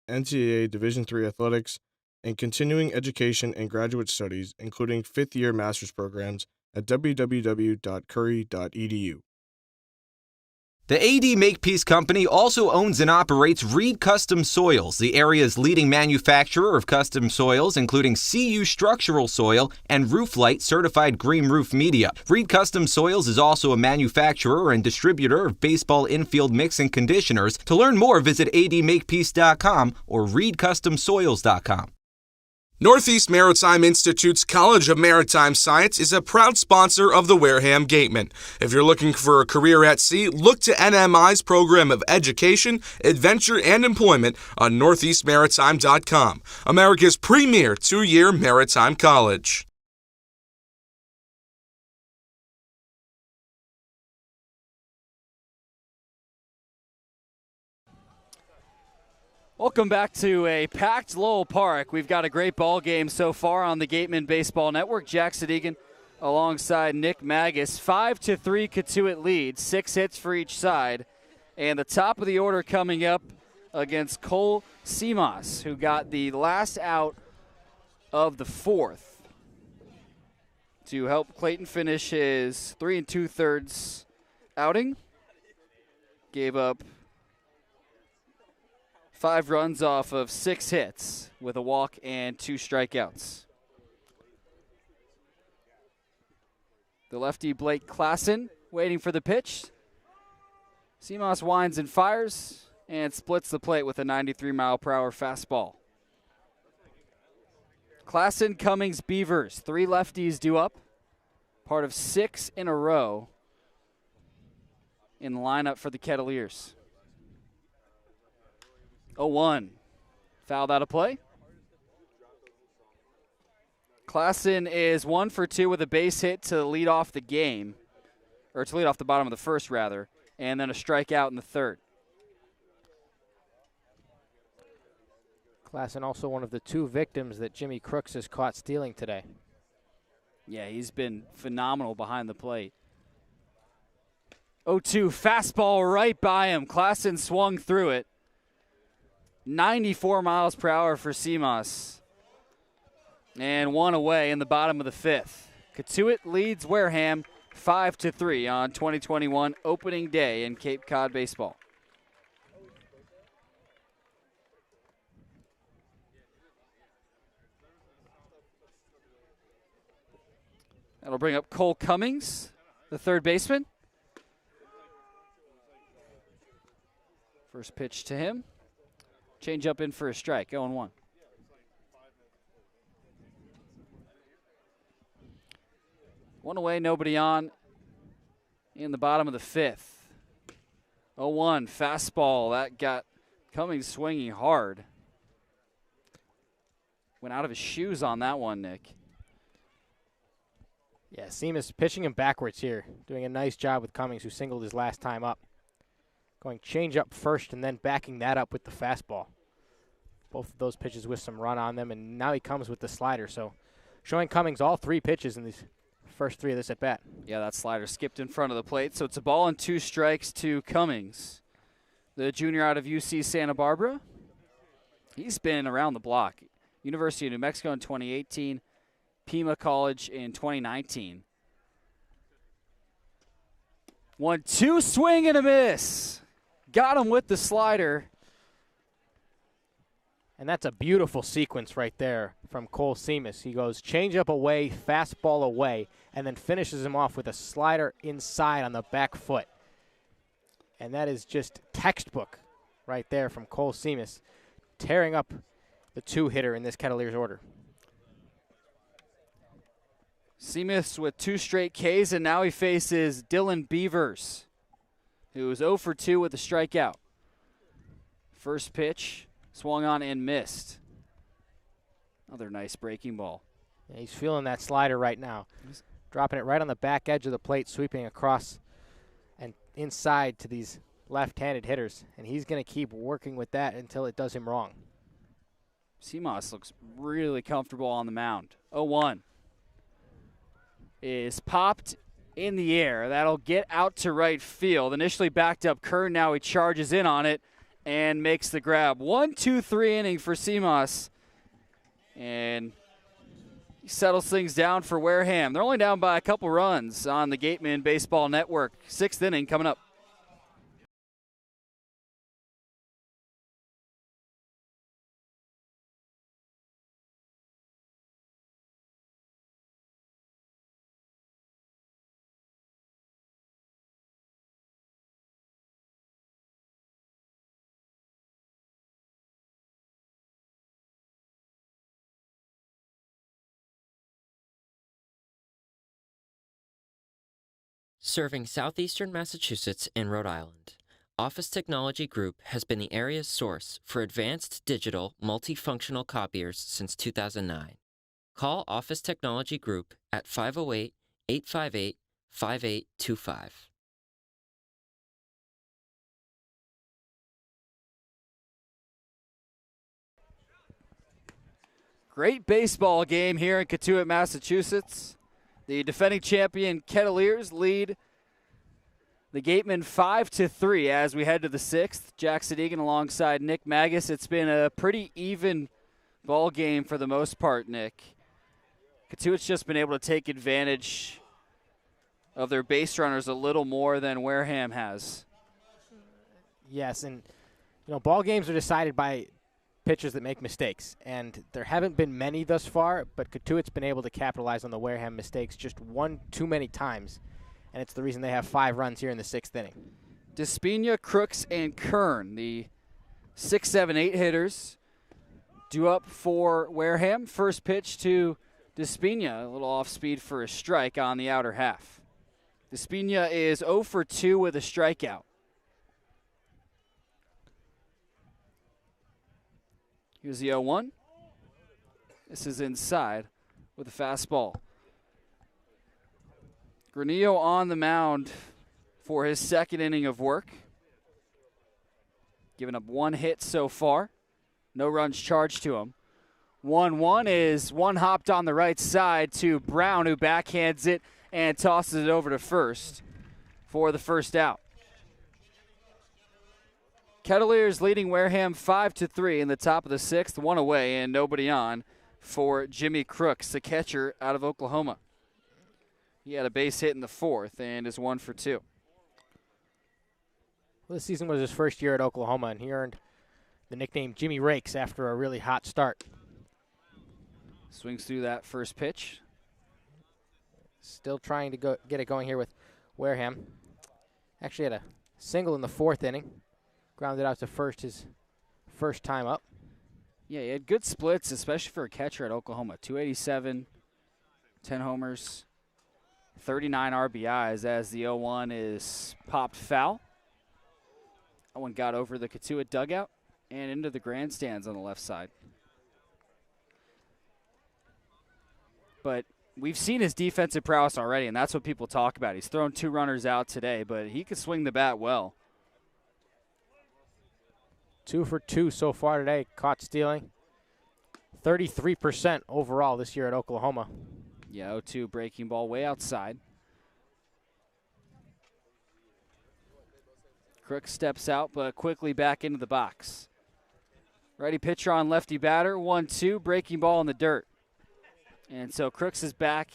NCAA Division III athletics, and continuing education and graduate studies, including fifth-year master's programs at www.curry.edu. The AD Makepeace Company also owns and operates Reed Custom Soils, the area's leading manufacturer of custom soils, including CU structural soil and Rooflight certified green roof media. Reed Custom Soils is also a manufacturer and distributor of baseball infield mix and conditioners. To learn more, visit admakepeace.com or reedcustomsoils.com. Northeast Maritime Institute's College of Maritime Science is a proud sponsor of the Wareham Gatemen. If you're looking for a career at sea, look to NMI's program of education, adventure, and employment on northeastmaritime.com, America's premier two-year maritime college. Welcome back to a packed Lowell Park. We've got a great ball game so far on the Gatemen Baseball Network. Jack Sadigan alongside Nick Magus. 5-3 Cotuit lead, 6 hits for each side. And the top of the order coming up against Cole Simas, who got the last out of the fourth to help Clayton finish his 3 2/3 outing. Gave up 5 runs off of 6 hits with a walk and 2 strikeouts. The lefty Blake Klassen waiting for the pitch. Simas winds and fires and splits the plate with a 93-mile-per-hour fastball. Klassen, Cummings, Beavers, 3 lefties due up. Part of 6 in a row in the lineup for the Kettleers. 0-1. Fouled out of play. Klassen is 1 for 2 with a base hit to lead off the game, or to lead off the bottom of the first, rather, and then a strikeout in the third. Klassen also one of the 2 victims that Jimmy Crooks has caught stealing today. Yeah, he's been phenomenal behind the plate. 0-2, fastball right by him. Klassen swung through it. 94 miles per hour for Simas. And 1 away in the bottom of the fifth. Cotuit leads Wareham 5-3 on 2021 opening day in Cape Cod baseball. That'll bring up Cole Cummings, the third baseman. First pitch to him. Change up in for a strike, 0-1. One away, nobody on in the bottom of the fifth. 0-1, fastball. That got Cummings swinging hard. Went out of his shoes on that one, Nick. Yeah, Simas pitching him backwards here. Doing a nice job with Cummings, who singled his last time up. Going change up first and then backing that up with the fastball. Both of those pitches with some run on them, and now he comes with the slider. So showing Cummings all 3 pitches in these first 3 of this at-bat. Yeah, that slider skipped in front of the plate. So it's a ball and 2 strikes to Cummings, the junior out of UC Santa Barbara. He's been around the block. University of New Mexico in 2018, Pima College in 2019. 1-2, swing and a miss. Got him with the slider. And that's a beautiful sequence right there from Cole Simas. He goes changeup away, fastball away, and then finishes him off with a slider inside on the back foot. And that is just textbook right there from Cole Simas, tearing up the 2 hitter in this Kettleers order. Seamus with 2 straight Ks, and now he faces Dylan Beavers, who was 0 for 2 with a strikeout. First pitch, swung on and missed. Another nice breaking ball. Yeah, he's feeling that slider right now. Dropping it right on the back edge of the plate, sweeping across and inside to these left-handed hitters. And he's going to keep working with that until it does him wrong. Seamus looks really comfortable on the mound. 0-1 is popped in the air. That'll get out to right field. Initially backed up Kern. Now he charges in on it and makes the grab. 1-2-3 inning for Seamus. And he settles things down for Wareham. They're only down by a couple runs on the Gatemen Baseball Network. 6th inning coming up. Serving southeastern Massachusetts and Rhode Island, Office Technology Group has been the area's source for advanced digital multifunctional copiers since 2009. Call Office Technology Group at 508-858-5825. Great baseball game here in Cotuit, Massachusetts. The defending champion Kettleers lead the Gatemen 5-3 as we head to the 6th. Jackson Egan alongside Nick Magus. It's been a pretty even ball game for the most part, Nick. Cotuit's just been able to take advantage of their base runners a little more than Wareham has. Yes, and ball games are decided by pitchers that make mistakes, and there haven't been many thus far, but Cotuit's been able to capitalize on the Wareham mistakes just one too many times, and it's the reason they have 5 runs here in the 6th inning. Despina, Crooks, and Kern, the 6, 7, 8 hitters, due up for Wareham. First pitch to Despina, a little off speed for a strike on the outer half. Despina is 0 for 2 with a strikeout. Here's the 0-1. This is inside with a fastball. Granio on the mound for his 2nd inning of work. Giving up 1 hit so far. No runs charged to him. 1-1 is one hopped on the right side to Brown, who backhands it and tosses it over to first for the first out. Kettleers leading Wareham 5-3 in the top of the 6th, 1 away and nobody on for Jimmy Crooks, the catcher out of Oklahoma. He had a base hit in the 4th and is 1 for 2. Well, this season was his first year at Oklahoma, and he earned the nickname Jimmy Rakes after a really hot start. Swings through that first pitch. Still trying to get it going here with Wareham. Actually had a single in the 4th inning. Grounded out to first his first time up. Yeah, he had good splits, especially for a catcher at Oklahoma. 287, 10 homers, 39 RBIs as the 0-1 is popped foul. That one got over the Cotuit dugout and into the grandstands on the left side. But we've seen his defensive prowess already, and that's what people talk about. He's thrown 2 runners out today, but he can swing the bat well. 2 for 2 so far today, caught stealing. 33% overall this year at Oklahoma. Yeah, 0-2 breaking ball way outside. Crooks steps out, but quickly back into the box. Righty pitcher on lefty batter, 1-2, breaking ball in the dirt. And so Crooks is back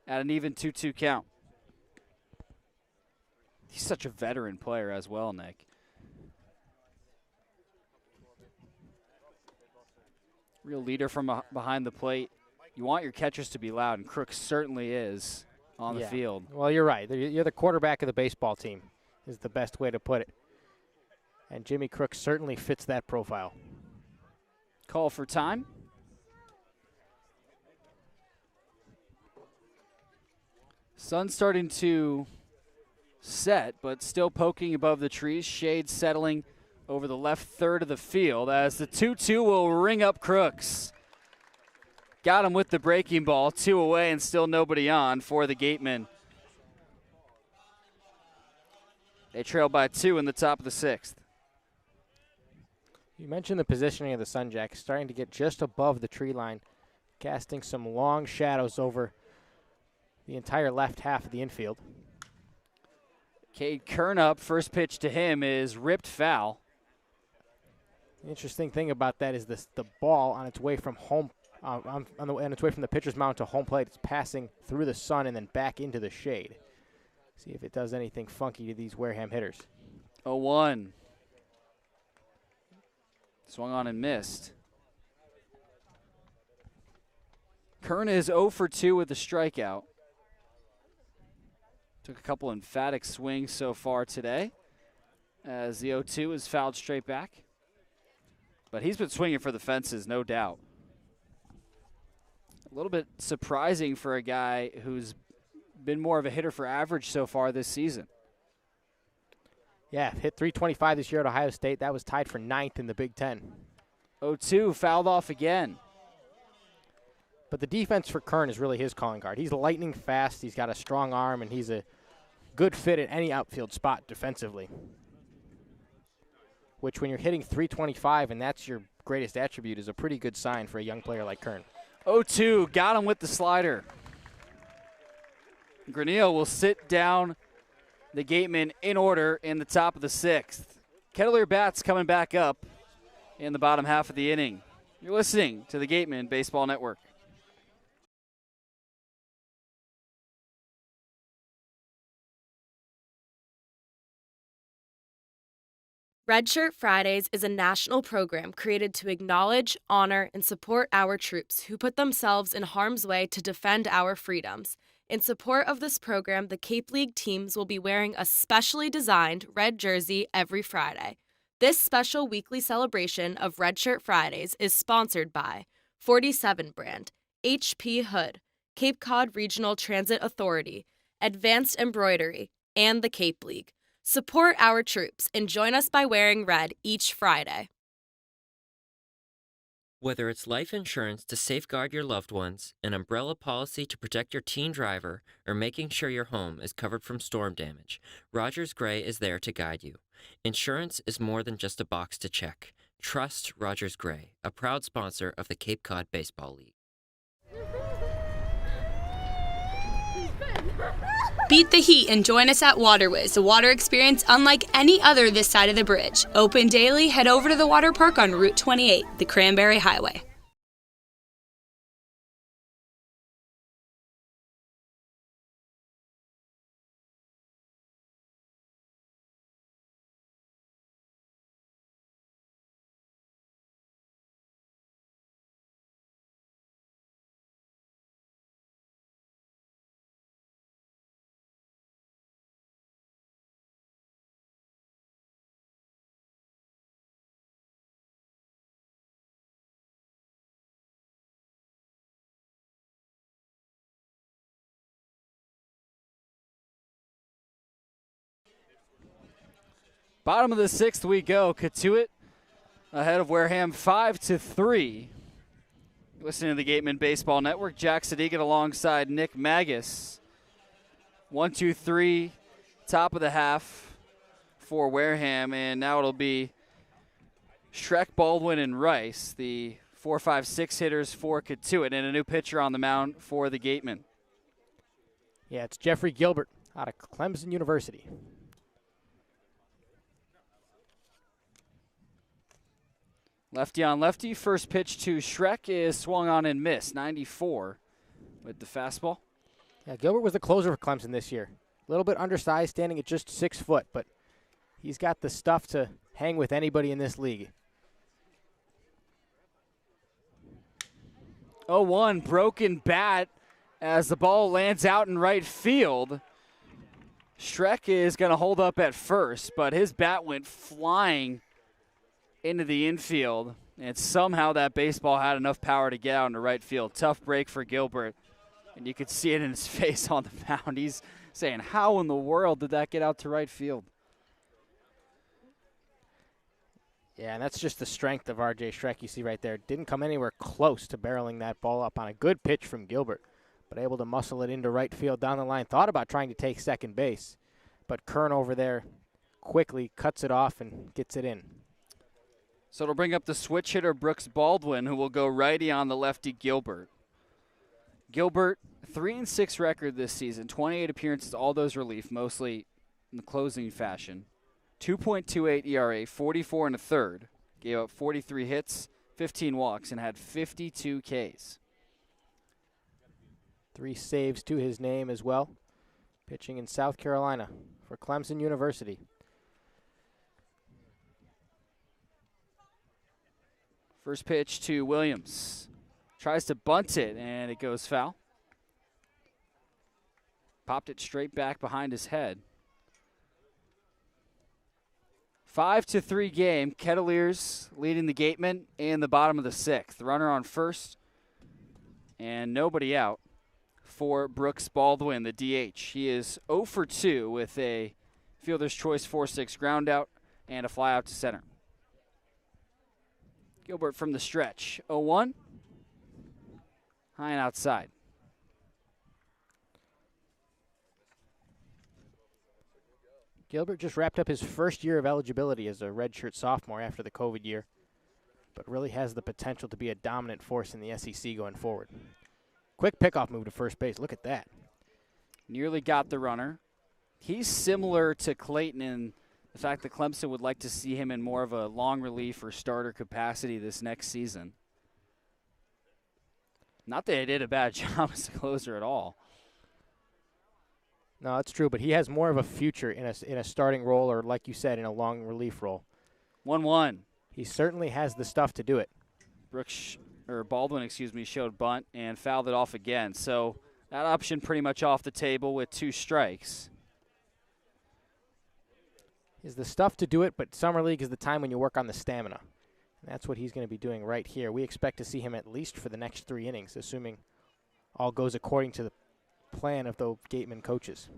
at an even 2-2 count. He's such a veteran player as well, Nick. Real leader from behind the plate. You want your catchers to be loud, and Crooks certainly is on the field. Well, you're right. You're the quarterback of the baseball team is the best way to put it. And Jimmy Crooks certainly fits that profile. Call for time. Sun starting to set, but still poking above the trees. Shade settling over the left third of the field as the 2-2 will ring up Crooks. Got him with the breaking ball. 2 away and still nobody on for the Gatemen. They trail by 2 in the top of the 6th. You mentioned the positioning of the Sun Jacks, starting to get just above the tree line, casting some long shadows over the entire left half of the infield. Cade Kern up. First pitch to him is ripped foul. The interesting thing about that is the ball on its way from home, on its way from the pitcher's mound to home plate. It's passing through the sun and then back into the shade. See if it does anything funky to these Wareham hitters. 0-1. Swung on and missed. Kern is 0 for 2 with a strikeout. Took a couple emphatic swings so far today as the 0-2 is fouled straight back. But he's been swinging for the fences, no doubt. A little bit surprising for a guy who's been more of a hitter for average so far this season. Yeah, hit .325 this year at Ohio State. That was tied for 9th in the Big Ten. 0-2, fouled off again. But the defense for Kern is really his calling card. He's lightning fast, he's got a strong arm, and he's a good fit at any outfield spot defensively. Which, when you're hitting .325 and that's your greatest attribute, is a pretty good sign for a young player like Kern. 0-2, got him with the slider. Granio will sit down the Gatemen in order in the top of the 6th. Kettleer bats coming back up in the bottom half of the inning. You're listening to the Gatemen Baseball Network. Redshirt Fridays is a national program created to acknowledge, honor, and support our troops who put themselves in harm's way to defend our freedoms. In support of this program, the Cape League teams will be wearing a specially designed red jersey every Friday. This special weekly celebration of Redshirt Fridays is sponsored by 47 Brand, HP Hood, Cape Cod Regional Transit Authority, Advanced Embroidery, and the Cape League. Support our troops and join us by wearing red each Friday. Whether it's life insurance to safeguard your loved ones, an umbrella policy to protect your teen driver, or making sure your home is covered from storm damage, Rogers Gray is there to guide you. Insurance is more than just a box to check. Trust Rogers Gray, a proud sponsor of the Cape Cod Baseball League. Beat the heat and join us at Waterways, a water experience unlike any other this side of the bridge. Open daily, head over to the water park on Route 28, the Cranberry Highway. Bottom of the 6th we go. Cotuit ahead of Wareham 5-3. Listening to the Gatemen Baseball Network. Jack Sadigan alongside Nick Magus. 1-2-3, top of the half for Wareham, and now it'll be Shrek, Baldwin, and Rice, the 4, 5, 6 hitters for Cotuit, and a new pitcher on the mound for the Gatemen. Yeah, it's Jeffrey Gilbert out of Clemson University. Lefty on lefty. First pitch to Shrek is swung on and missed. 94 with the fastball. Yeah, Gilbert was the closer for Clemson this year. A little bit undersized, standing at just 6 foot, but he's got the stuff to hang with anybody in this league. 0-1, broken bat as the ball lands out in right field. Shrek is going to hold up at first, but his bat went flying into the infield And somehow that baseball had enough power to get out into right field. Tough break for Gilbert. And you could see it in his face on the mound. He's saying, how in the world did that get out to right field? Yeah, and that's just the strength of R.J. Schreck you see right there. Didn't come anywhere close to barreling that ball up on a good pitch from Gilbert, but able to muscle it into right field down the line. Thought about trying to take second base, but Kern over there quickly cuts it off and gets it in. So it'll bring up the switch hitter Brooks Baldwin, who will go righty on the lefty Gilbert. Gilbert, 3-6 record this season, 28 appearances, all those relief, mostly in the closing fashion. 2.28 ERA, 44 and a third. Gave up 43 hits, 15 walks, and had 52 Ks. 3 saves to his name as well. Pitching in South Carolina for Clemson University. First pitch to Williams. Tries to bunt it, and it goes foul. Popped it straight back behind his head. 5-3 game. Kettleers leading the Gatemen in the bottom of the 6th. Runner on first and nobody out for Brooks Baldwin, the DH. He is 0 for 2 with a fielder's choice 4-6 ground out and a fly out to center. Gilbert from the stretch. 0-1. High and outside. Gilbert just wrapped up his first year of eligibility as a redshirt sophomore after the COVID year, but really has the potential to be a dominant force in the SEC going forward. Quick pickoff move to first base. Look at that. Nearly got the runner. He's similar to Clayton in the fact that Clemson would like to see him in more of a long relief or starter capacity this next season. Not that he did a bad job as a closer at all. No, that's true, but he has more of a future in a starting role or, like you said, in a long relief role. 1-1. He certainly has the stuff to do it. Baldwin, showed bunt and fouled it off again. So that option pretty much off the table with 2 strikes. He has the stuff to do it, but Summer League is the time when you work on the stamina. And that's what he's going to be doing right here. We expect to see him at least for the next 3 innings, assuming all goes according to the plan of the Gatemen coaches,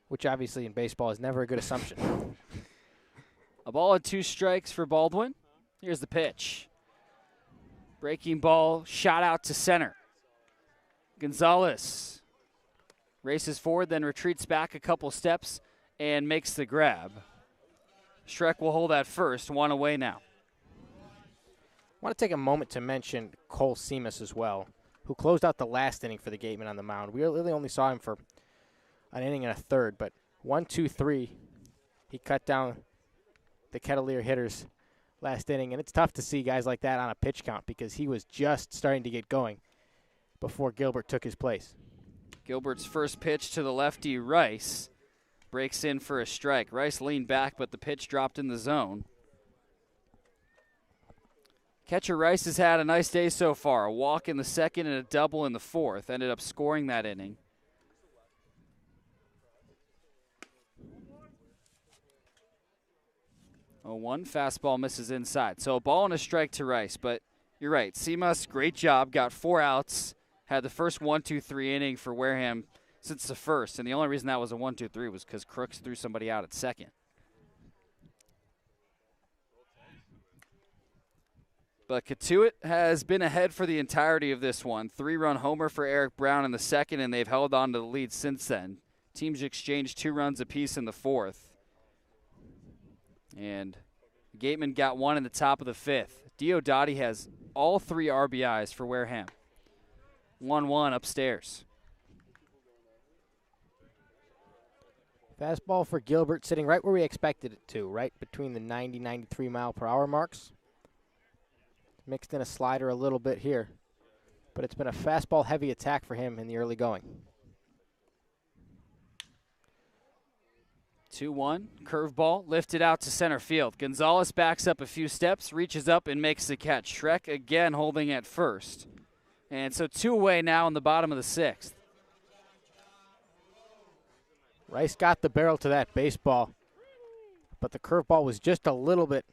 which obviously in baseball is never a good assumption. A ball and 2 strikes for Baldwin. Here's the pitch. Breaking ball, shot out to center. Gonzalez races forward, then retreats back a couple steps and makes the grab. Schreck will hold at first, 1 away now. I want to take a moment to mention Cole Seamus as well, who closed out the last inning for the Gatemen on the mound. We really only saw him for an inning and a third, but 1, 2, 3, he cut down the Kettleer hitters last inning, and it's tough to see guys like that on a pitch count because he was just starting to get going before Gilbert took his place. Gilbert's first pitch to the lefty, Rice, breaks in for a strike. Rice leaned back, but the pitch dropped in the zone. Catcher Rice has had a nice day so far. A walk in the second and a double in the fourth. Ended up scoring that inning. One fastball misses inside. So a ball and a strike to Rice. But you're right. Seamus, great job. Got 4 outs. Had the first 1-2-3 inning for Wareham since the first. And the only reason that was a 1-2-3 was because Crooks threw somebody out at second. But Cotuit has been ahead for the entirety of this one. 3-run homer for Eric Brown in the second, and they've held on to the lead since then. Teams exchanged 2 runs apiece in the fourth. And Gatemen got 1 in the top of the 5th. Diodati has all 3 RBIs for Wareham. 1-1 upstairs. Fastball for Gilbert sitting right where we expected it to, right between the 90-93 mile per hour marks. Mixed in a slider a little bit here, but it's been a fastball-heavy attack for him in the early going. 2-1, curveball, lifted out to center field. Gonzalez backs up a few steps, reaches up, and makes the catch. Schreck again holding at first. And so 2 away now in the bottom of the 6th. Rice got the barrel to that baseball, but the curveball was just a little bit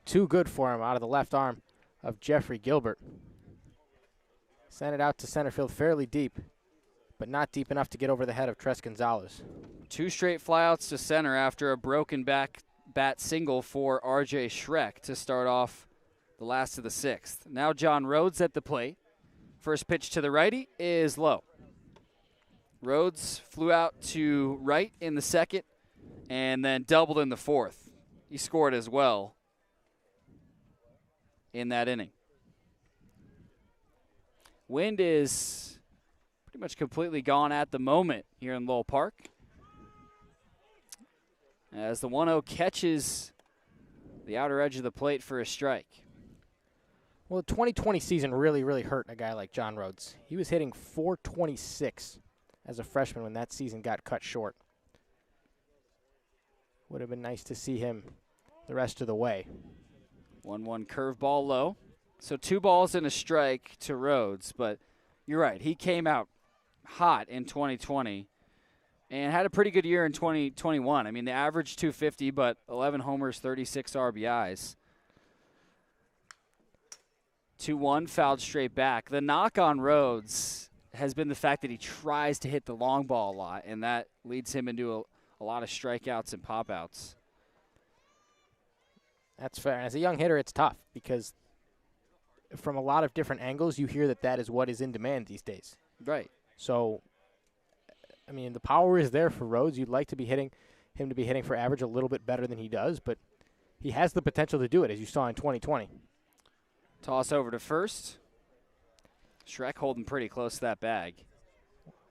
too good for him out of the left arm of Jeffrey Gilbert. Sent it out to center field fairly deep, but not deep enough to get over the head of Tres Gonzalez. 2 straight flyouts to center after a broken bat single for R.J. Schreck to start off the last of the 6th. Now John Rhodes at the plate. First pitch to the righty is low. Rhodes flew out to right in the 2nd and then doubled in the 4th. He scored as well in that inning. Wind is pretty much completely gone at the moment here in Lowell Park, as the 1-0 catches the outer edge of the plate for a strike. Well, the 2020 season really hurt a guy like John Rhodes. He was hitting .426 as a freshman when that season got cut short. Would have been nice to see him the rest of the way. 1-1 curveball low. So 2 balls and a strike to Rhodes, but you're right. He came out hot in 2020 and had a pretty good year in 2021. I mean, the average 250, but 11 homers, 36 RBIs. 2-1, fouled straight back. The knock on Rhodes has been the fact that he tries to hit the long ball a lot, and that leads him into a lot of strikeouts and pop-outs. That's fair. As a young hitter, it's tough because from a lot of different angles, you hear that is what is in demand these days. Right. So, I mean, the power is there for Rhodes. You'd like to be hitting for average a little bit better than he does, but he has the potential to do it, as you saw in 2020. Toss over to first. Schreck holding pretty close to that bag.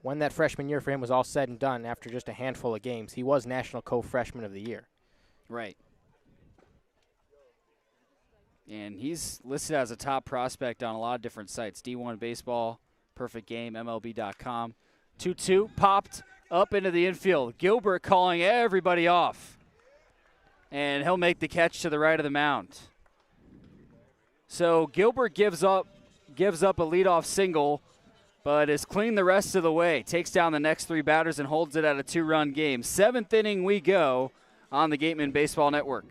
When that freshman year for him was all said and done, after just a handful of games, he was National Co-Freshman of the Year. Right. And he's listed as a top prospect on a lot of different sites. D1 Baseball, Perfect Game, MLB.com. 2-2, popped up into the infield. Gilbert calling everybody off. And he'll make the catch to the right of the mound. So Gilbert gives up a leadoff single, but is clean the rest of the way. Takes down the next 3 batters and holds it at a 2-run game. 7th inning we go on the Gatemen Baseball Network.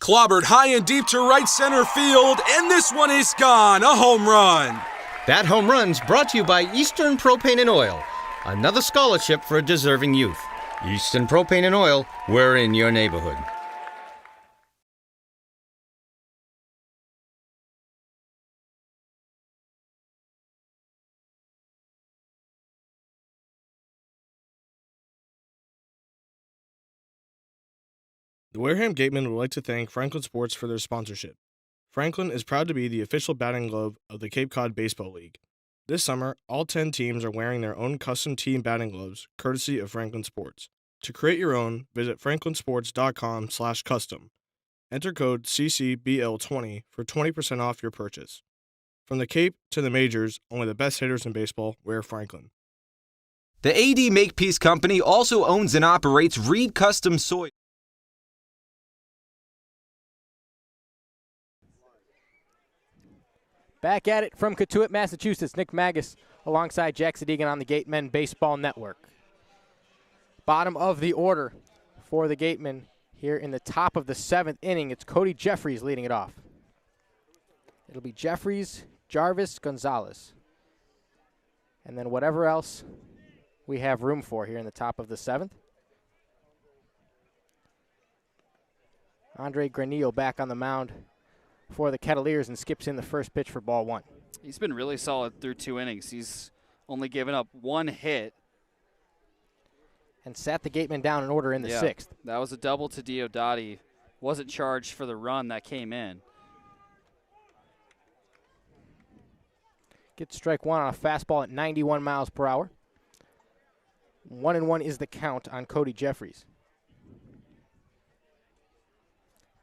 Clobbered high and deep to right center field, and this one is gone. A home run. That home run's brought to you by Eastern Propane and Oil. Another scholarship for a deserving youth. Eastern Propane and Oil, we're in your neighborhood. The Wareham Gatemen would like to thank Franklin Sports for their sponsorship. Franklin is proud to be the official batting glove of the Cape Cod Baseball League. This summer, all 10 teams are wearing their own custom team batting gloves, courtesy of Franklin Sports. To create your own, visit franklinsports.com/custom. Enter code CCBL20 for 20% off your purchase. From the Cape to the majors, only the best hitters in baseball wear Franklin. The AD Makepeace Company also owns and operates Reed Custom Soy. Back at it from Cotuit, Massachusetts, Nick Magus alongside Jack Sadegan on the Gatemen Baseball Network. Bottom of the order for the Gatemen here in the top of the 7th inning. It's Cody Jeffries leading it off. It'll be Jeffries, Jarvis, Gonzalez. And then whatever else we have room for here in the top of the 7th. Andre Granio back on the mound for the Kettleers and skips in the first pitch for ball 1. He's been really solid through 2 innings. He's only given up 1 hit. And sat the Gatemen down in order in the 6th. That was a double to Diodati. Wasn't charged for the run that came in. Gets strike 1 on a fastball at 91 miles per hour. 1-1 is the count on Cody Jeffries.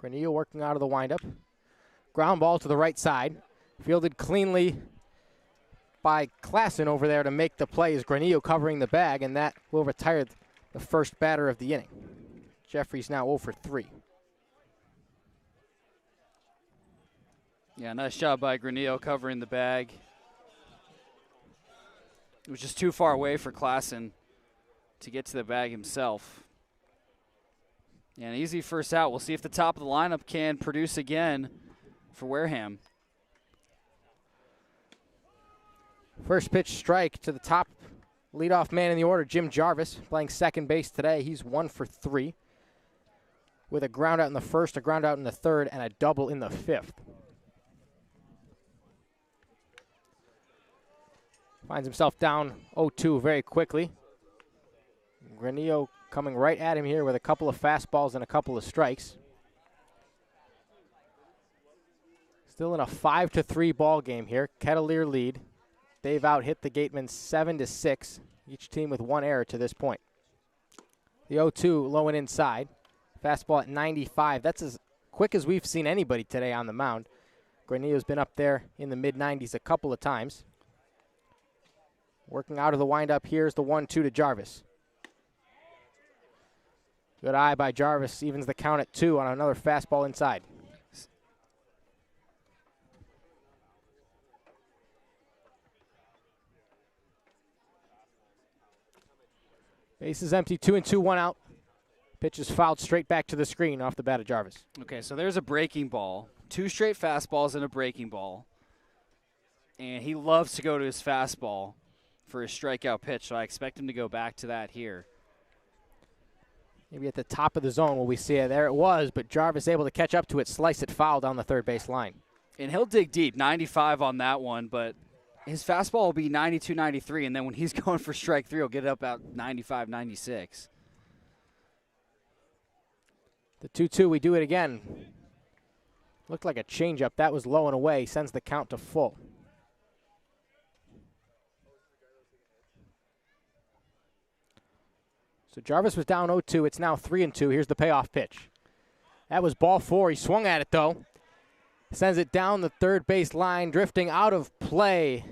Granio working out of the windup. Ground ball to the right side. Fielded cleanly by Klassen over there to make the play as Granio covering the bag, and that will retire the first batter of the inning. Jeffries now 0 for 3. Yeah, nice job by Granio covering the bag. It was just too far away for Klassen to get to the bag himself. And easy first out. We'll see if the top of the lineup can produce again for Wareham. First pitch strike to the top leadoff man in the order, Jim Jarvis, playing second base today. He's 1 for 3 with a ground out in the first, a ground out in the third, and a double in the fifth. Finds himself down 0-2 very quickly. Granio coming right at him here with a couple of fastballs and a couple of strikes. Still in a 5-3 ball game here. Kettleer lead. They've out-hit the Gatemen 7-6, each team with 1 error to this point. The 0-2 low and inside. Fastball at 95. That's as quick as we've seen anybody today on the mound. Granio's been up there in the mid-90s a couple of times. Working out of the windup, here's the 1-2 to Jarvis. Good eye by Jarvis, evens the count at 2 on another fastball inside. Base is empty, 2-2, 1 out. Pitch is fouled straight back to the screen off the bat of Jarvis. Okay, so there's a breaking ball. 2 straight fastballs and a breaking ball. And he loves to go to his fastball for his strikeout pitch, so I expect him to go back to that here. Maybe at the top of the zone will we see it. There it was, but Jarvis able to catch up to it, slice it foul down the third base line. And he'll dig deep, 95 on that one, but his fastball will be 92, 93, and then when he's going for strike 3, he'll get it up about 95, 96. The 2-2, we do it again. Looked like a changeup. That was low and away. Sends the count to full. So Jarvis was down 0-2. It's now 3-2. Here's the payoff pitch. That was ball 4. He swung at it, though. Sends it down the third base line, drifting out of play.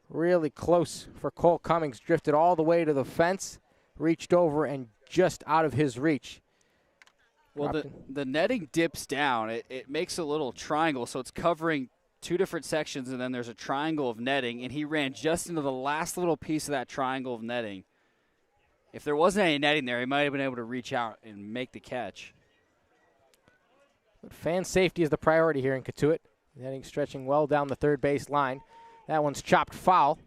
Really close for Cole Cummings. Drifted all the way to the fence, reached over, and just out of his reach. Well, the netting dips down. It makes a little triangle, so it's covering 2 different sections, and then there's a triangle of netting, and he ran just into the last little piece of that triangle of netting. If there wasn't any netting there, he might have been able to reach out and make the catch. But fan safety is the priority here in Cotuit. Netting stretching well down the third base line. That one's chopped foul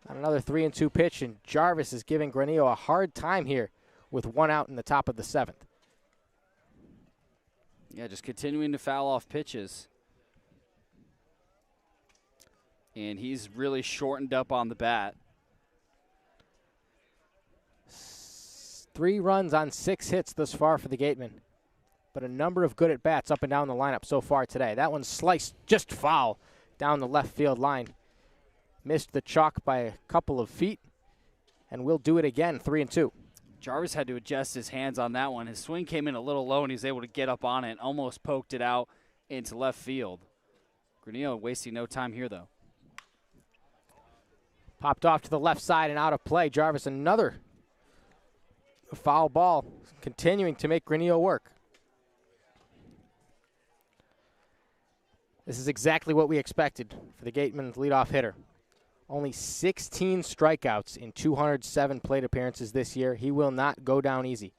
on another 3-2 pitch, and Jarvis is giving Granio a hard time here with 1 out in the top of the 7th. Yeah, just continuing to foul off pitches. And he's really shortened up on the bat. 3 runs on 6 hits thus far for the Gatemen, but a number of good at-bats up and down the lineup so far today. That one's sliced just foul down the left field line. Missed the chalk by a couple of feet, and we'll do it again, 3-2. Jarvis had to adjust his hands on that one. His swing came in a little low, and he was able to get up on it and almost poked it out into left field. Granio wasting no time here, though. Popped off to the left side and out of play. Jarvis, another foul ball, continuing to make Granio work. This is exactly what we expected for the Gatemen leadoff hitter. Only 16 strikeouts in 207 plate appearances this year. He will not go down easy.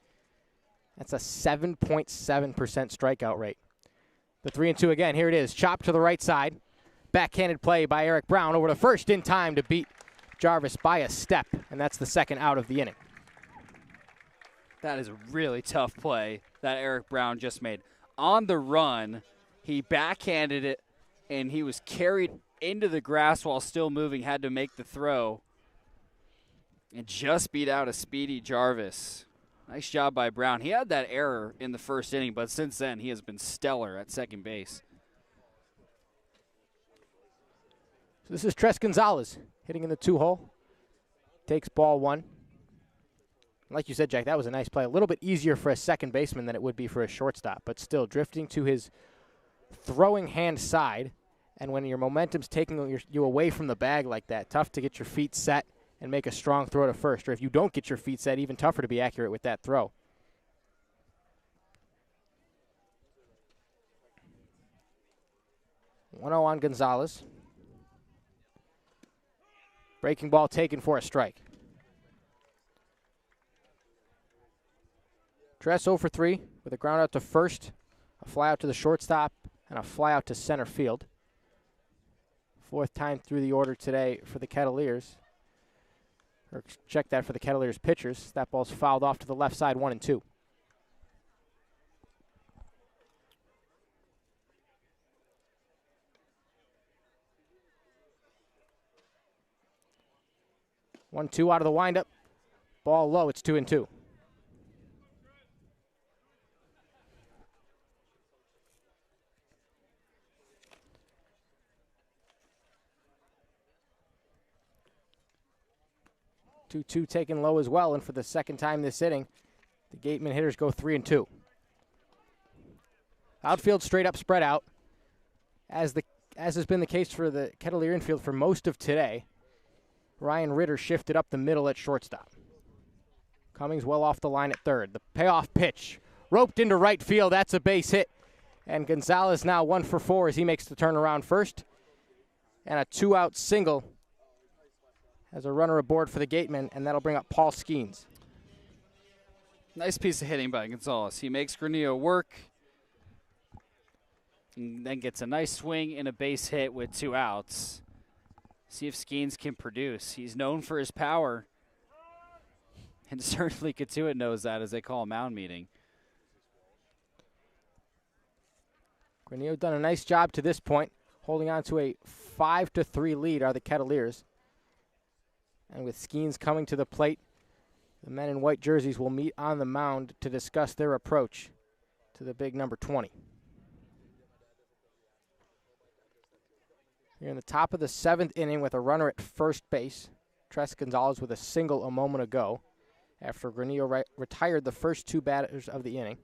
That's a 7.7% strikeout rate. The 3-2 again. Here it is. Chopped to the right side. Backhanded play by Eric Brown over to first in time to beat Jarvis by a step, and that's the 2nd out of the inning. That is a really tough play that Eric Brown just made. On the run, he backhanded it, and he was carried into the grass while still moving, had to make the throw, and just beat out a speedy Jarvis. Nice job by Brown. He had that error in the first inning, but since then he has been stellar at second base. So this is Tres Gonzalez hitting in the 2-hole. Takes ball 1. Like you said, Jack, that was a nice play. A little bit easier for a second baseman than it would be for a shortstop, but still drifting to his throwing hand side. And when your momentum's taking you away from the bag like that, tough to get your feet set and make a strong throw to first. Or if you don't get your feet set, even tougher to be accurate with that throw. One-0 on Gonzalez. Breaking ball taken for a strike. Dress 0 for 3 with a ground out to first, a fly out to the shortstop, and a fly out to center field. Fourth time through the order today for the Kettleers. Or check that for the Kettleers pitchers. That ball's fouled off to the left side, 1-2. One, two out of the windup. Ball low, it's 2-2. Two taken low as well, and for the second time this inning, the Gatemen hitters go 3-2. Outfield straight up spread out, as has been the case for the Kettleer infield for most of today. Ryan Ritter shifted up the middle at shortstop. Cummings well off the line at third. The payoff pitch, roped into right field. That's a base hit, and Gonzalez now 1 for 4 as he makes the turnaround first, and a 2-out single as a runner aboard for the Gatemen, and that'll bring up Paul Skeens. Nice piece of hitting by Gonzalez. He makes Granio work, and then gets a nice swing and a base hit with 2 outs. See if Skeens can produce. He's known for his power, and certainly Cotuit knows that as they call a mound meeting. Granio done a nice job to this point, holding on to a 5-3 lead are the Kettleers. And with Skeens coming to the plate, the men in white jerseys will meet on the mound to discuss their approach to the big number 20. Here in the top of the 7th inning with a runner at first base. Tres Gonzalez with a single a moment ago after Granio retired the first 2 batters of the inning.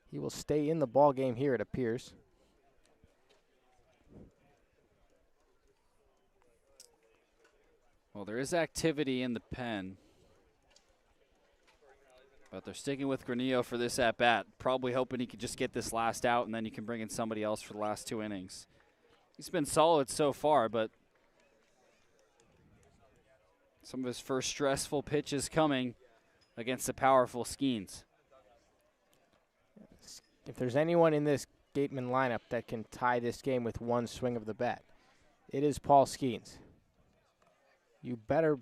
He will stay in the ball game here, it appears. Well, there is activity in the pen, but they're sticking with Granio for this at-bat, probably hoping he could just get this last out, and then you can bring in somebody else for the last 2 innings. He's been solid so far, but some of his first stressful pitches coming against the powerful Skeens. If there's anyone in this Gatemen lineup that can tie this game with 1 swing of the bat, it is Paul Skeens. You better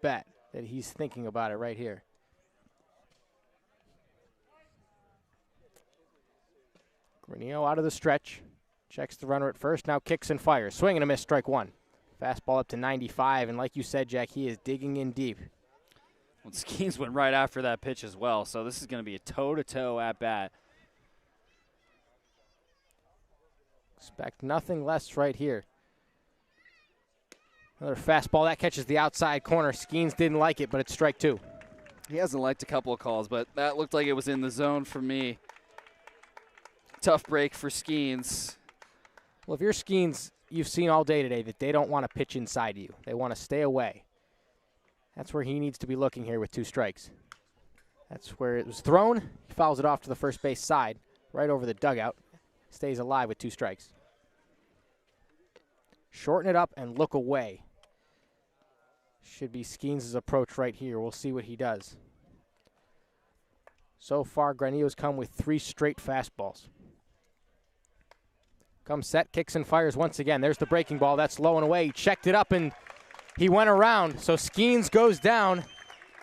bet that he's thinking about it right here. Granio out of the stretch. Checks the runner at first, now kicks and fires. Swing and a miss, strike 1. Fastball up to 95, and like you said, Jack, he is digging in deep. Well, Skeens went right after that pitch as well, so this is going to be a toe-to-toe at-bat. Expect nothing less right here. Another fastball, that catches the outside corner. Skeens didn't like it, but it's strike 2. He hasn't liked a couple of calls, but that looked like it was in the zone for me. Tough break for Skeens. Well, if you're Skeens, you've seen all day today that they don't want to pitch inside you. They want to stay away. That's where he needs to be looking here with 2 strikes. That's where it was thrown. He fouls it off to the first base side, right over the dugout. Stays alive with 2 strikes. Shorten it up and look away. Should be Skeens' approach right here. We'll see what he does. So far, Granio's come with 3 straight fastballs. Comes set, kicks and fires once again. There's the breaking ball. That's low and away. He checked it up and he went around. So Skeens goes down,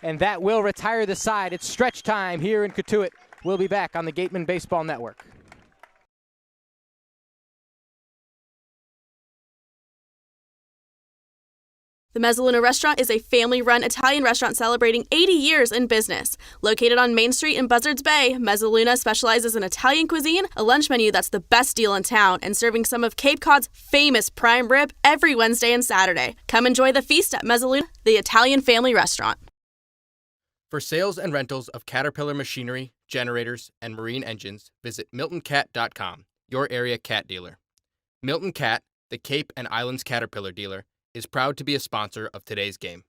and that will retire the side. It's stretch time here in Cotuit. We'll be back on the Gatemen Baseball Network. The Mezzaluna Restaurant is a family-run Italian restaurant celebrating 80 years in business. Located on Main Street in Buzzards Bay, Mezzaluna specializes in Italian cuisine, a lunch menu that's the best deal in town, and serving some of Cape Cod's famous prime rib every Wednesday and Saturday. Come enjoy the feast at Mezzaluna, the Italian family restaurant. For sales and rentals of Caterpillar machinery, generators, and marine engines, visit MiltonCat.com, your area cat dealer. Milton Cat, the Cape and Islands Caterpillar dealer, is proud to be a sponsor of today's game.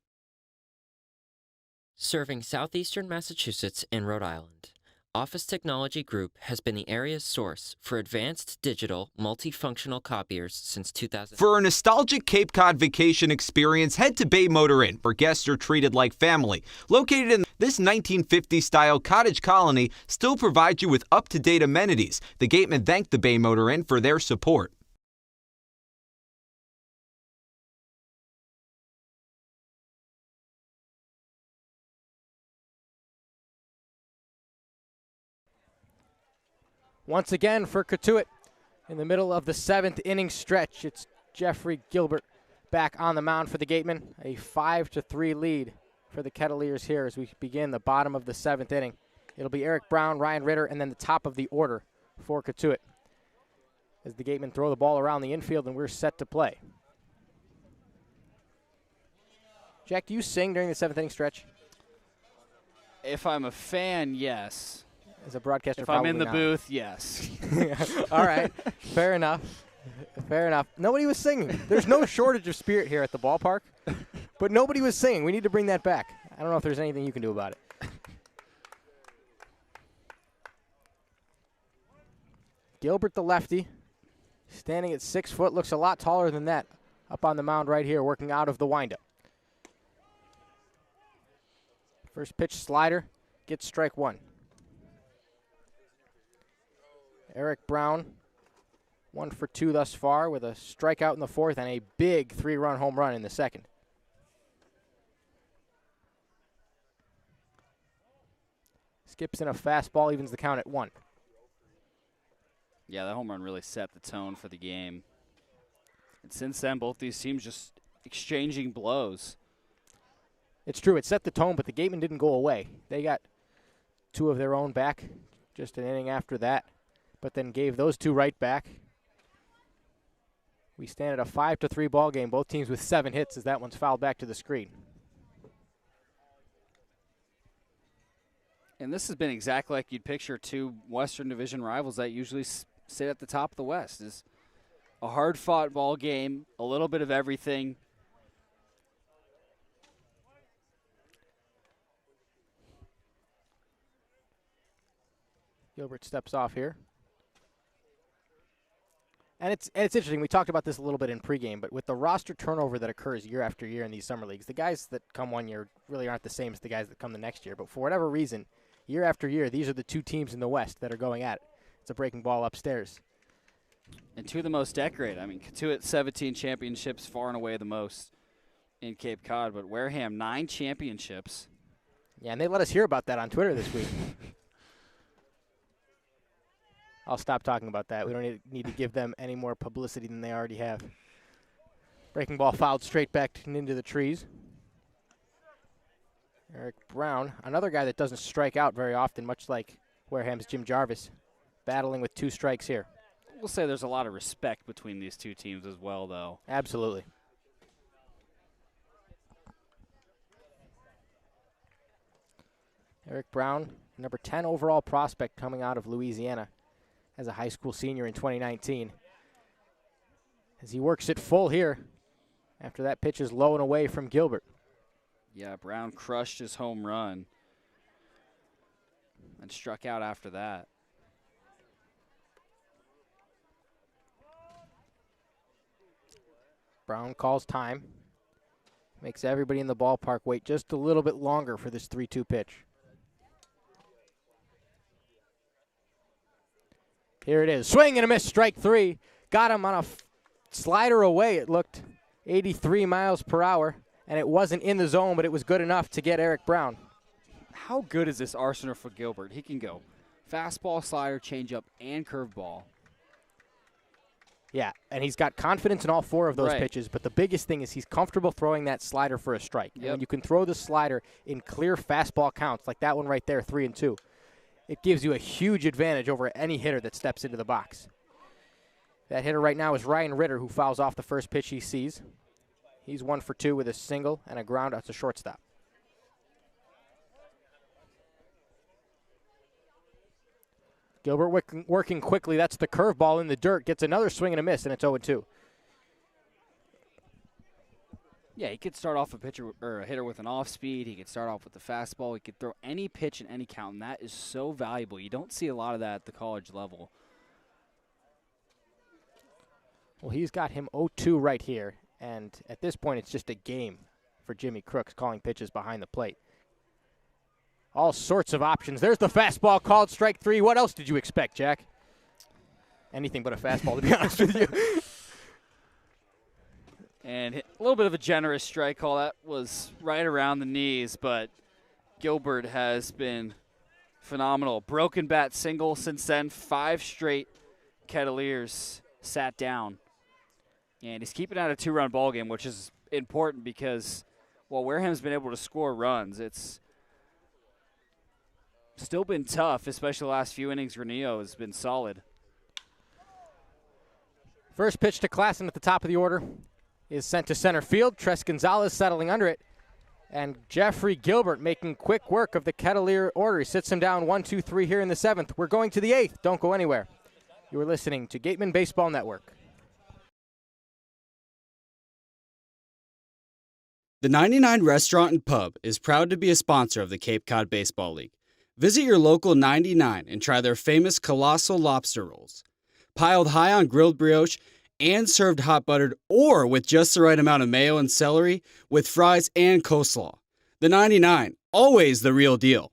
Serving southeastern Massachusetts and Rhode Island. Office Technology Group has been the area's source for advanced digital, multifunctional copiers since 2000. For a nostalgic Cape Cod vacation experience, head to Bay Motor Inn, where guests are treated like family. Located in this 1950s-style cottage colony, still provides you with up-to-date amenities. The Gatemen thank the Bay Motor Inn for their support. Once again for Cotuit, in the middle of the 7th inning stretch, it's Jeffrey Gilbert back on the mound for the Gatemen. A 5-3 lead for the Kettleers here as we begin the bottom of the 7th inning. It'll be Eric Brown, Ryan Ritter, and then the top of the order for Cotuit as the Gatemen throw the ball around the infield and we're set to play. Jack, do you sing during the 7th inning stretch? If I'm a fan, yes. As a broadcaster, if I'm in the not. booth, yes. All right, fair enough. Fair enough. Nobody was singing. There's no shortage of spirit here at the ballpark, but nobody was singing. We need to bring that back. I don't know if there's anything you can do about it. Gilbert, the lefty, standing at 6 foot, looks a lot taller than that up on the mound right here, working out of the windup. First pitch slider, gets strike one. Eric Brown, 1 for 2 thus far with a strikeout in the 4th and a big 3-run home run in the 2nd. Skips in a fastball, evens the count at 1. Yeah, that home run really set the tone for the game. And since then, both these teams just exchanging blows. It's true, it set the tone, but the Gatemen didn't go away. They got 2 of their own back just an inning after that, but then gave those 2 right back. We stand at a 5-3 ball game, both teams with 7 hits as that one's fouled back to the screen. And this has been exactly like you'd picture 2 Western Division rivals that usually sit at the top of the West. Is a hard-fought ball game, a little bit of everything. Gilbert steps off here. And it's interesting. We talked about this a little bit in pregame, but with the roster turnover that occurs year after year in these summer leagues, the guys that come one year really aren't the same as the guys that come the next year. But for whatever reason, year after year, these are the 2 teams in the West that are going at it. It's a breaking ball upstairs. And 2 of the most decorated. I mean, Cotuit 17 championships, far and away the most in Cape Cod, but Wareham 9 championships. Yeah, and they let us hear about that on Twitter this week. I'll stop talking about that. We don't need to give them any more publicity than they already have. Breaking ball fouled straight back and into the trees. Eric Brown, another guy that doesn't strike out very often, much like Wareham's Jim Jarvis, battling with 2 strikes here. We'll say there's a lot of respect between these 2 teams as well, though. Absolutely. Eric Brown, number 10 overall prospect coming out of Louisiana as a high school senior in 2019. As he works it full here after that pitch is low and away from Gilbert. Yeah, Brown crushed his home run and struck out after that. Brown calls time. Makes everybody in the ballpark wait just a little bit longer for this 3-2 pitch. Here it is. Swing and a miss, strike 3. Got him on a slider away. It looked 83 miles per hour, and it wasn't in the zone, but it was good enough to get Eric Brown. How good is this arsenal for Gilbert? He can go fastball, slider, changeup, and curveball. Yeah, and he's got confidence in all 4 of those pitches, but the biggest thing is he's comfortable throwing that slider for a strike. Yep. And when you can throw the slider in clear fastball counts, like that one right there, 3-2, it gives you a huge advantage over any hitter that steps into the box. That hitter right now is Ryan Ritter, who fouls off the first pitch he sees. He's 1 for 2 with a single and a ground out to shortstop. Gilbert working quickly. That's the curveball in the dirt. Gets another swing and a miss, and it's 0-2. Yeah, he could start off a pitcher or a hitter with an off speed. He could start off with the fastball. He could throw any pitch in any count, and that is so valuable. You don't see a lot of that at the college level. Well, he's got him 0-2 right here, and at this point it's just a game for Jimmy Crooks calling pitches behind the plate. All sorts of options. There's the fastball called strike 3. What else did you expect, Jack? Anything but a fastball, to be honest with you. And a little bit of a generous strike call. That was right around the knees, but Gilbert has been phenomenal. Broken bat single since then. 5 straight Kettleers sat down. And he's keeping out a 2-run ball game, which is important because while Wareham's been able to score runs, it's still been tough, especially the last few innings. Granio has been solid. First pitch to Klassen at the top of the order is sent to center field. Tres Gonzalez settling under it. And Jeffrey Gilbert making quick work of the Kettleer order. He sits him down 1-2-3 here in the 7th. We're going to the 8th. Don't go anywhere. You are listening to Gatemen Baseball Network. The 99 Restaurant and Pub is proud to be a sponsor of the Cape Cod Baseball League. Visit your local 99 and try their famous colossal lobster rolls. Piled high on grilled brioche and served hot buttered or with just the right amount of mayo and celery with fries and coleslaw. The 99, always the real deal.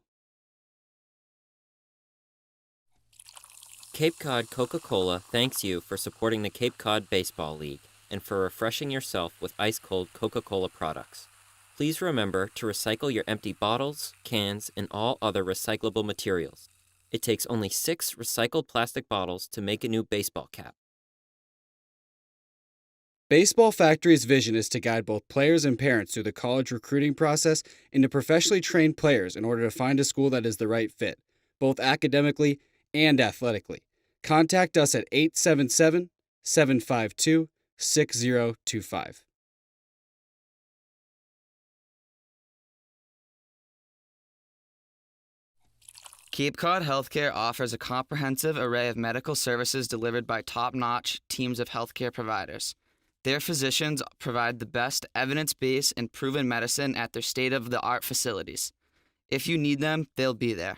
Cape Cod Coca-Cola thanks you for supporting the Cape Cod Baseball League and for refreshing yourself with ice-cold Coca-Cola products. Please remember to recycle your empty bottles, cans, and all other recyclable materials. It takes only 6 recycled plastic bottles to make a new baseball cap. Baseball Factory's vision is to guide both players and parents through the college recruiting process into professionally trained players in order to find a school that is the right fit, both academically and athletically. Contact us at 877-752-6025. Cape Cod Healthcare offers a comprehensive array of medical services delivered by top-notch teams of healthcare providers. Their physicians provide the best evidence-based and proven medicine at their state-of-the-art facilities. If you need them, they'll be there.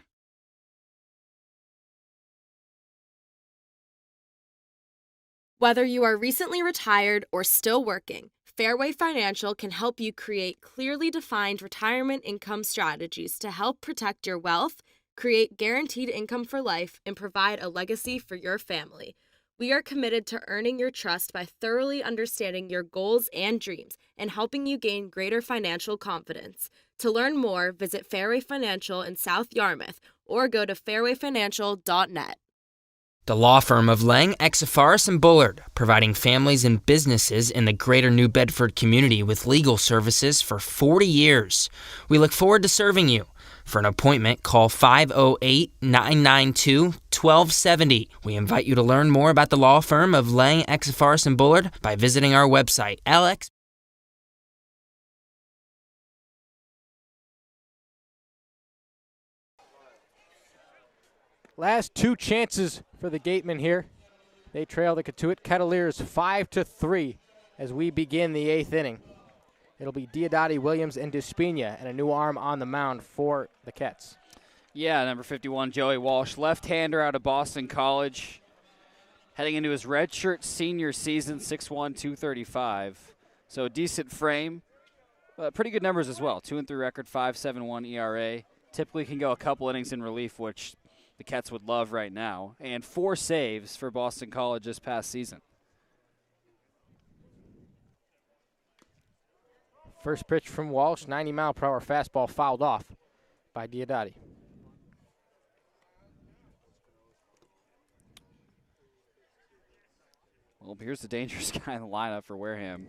Whether you are recently retired or still working, Fairway Financial can help you create clearly defined retirement income strategies to help protect your wealth, create guaranteed income for life, and provide a legacy for your family. We are committed to earning your trust by thoroughly understanding your goals and dreams and helping you gain greater financial confidence. To learn more, visit Fairway Financial in South Yarmouth or go to fairwayfinancial.net. The law firm of Lang, Exafaris & Bullard, providing families and businesses in the greater New Bedford community with legal services for 40 years. We look forward to serving you. For an appointment, call 508-992-1270. We invite you to learn more about the law firm of Lang, Exafaris & Bullard by visiting our website, LX. Last 2 chances for the Gatemen here. They trail the Cotuit Kettleers 5-3 as we begin the 8th inning. It'll be Diodati, Williams, and Despina, and a new arm on the mound for the Kets. Yeah, number 51, Joey Walsh, left-hander out of Boston College, heading into his redshirt senior season, 6'1", 235. So a decent frame. Pretty good numbers as well. 2-3 record, 5.71 ERA. Typically can go a couple innings in relief, which the Cats would love right now. And 4 saves for Boston College this past season. First pitch from Walsh, 90-mile-per-hour fastball fouled off by Diodati. Well, here's the dangerous guy in the lineup for Wareham.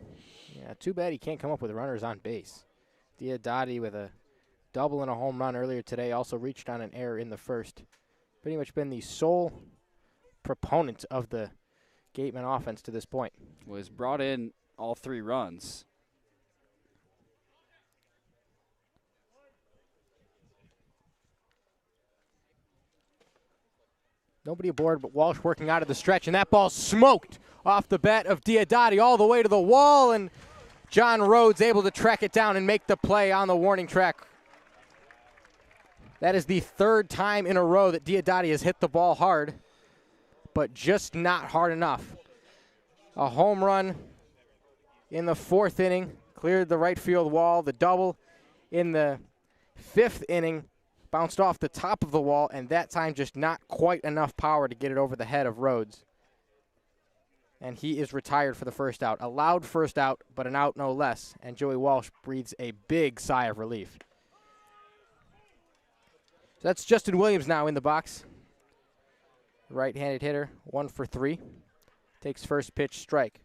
Yeah, too bad he can't come up with runners on base. Diodati with a double and a home run earlier today, also reached on an error in the first. Pretty much been the sole proponent of the Gatemen offense to this point. Was brought in all 3 runs. Nobody aboard but Walsh working out of the stretch, and that ball smoked off the bat of Diodati all the way to the wall, and John Rhodes able to track it down and make the play on the warning track. That is the third time in a row that Diodati has hit the ball hard, but just not hard enough. A home run in the 4th inning, cleared the right field wall. The double in the 5th inning bounced off the top of the wall, and that time just not quite enough power to get it over the head of Rhodes. And he is retired for the first out. A loud first out, but an out no less. And Joey Walsh breathes a big sigh of relief. So that's Justin Williams now in the box. Right-handed hitter, 1 for 3. Takes first pitch, strike.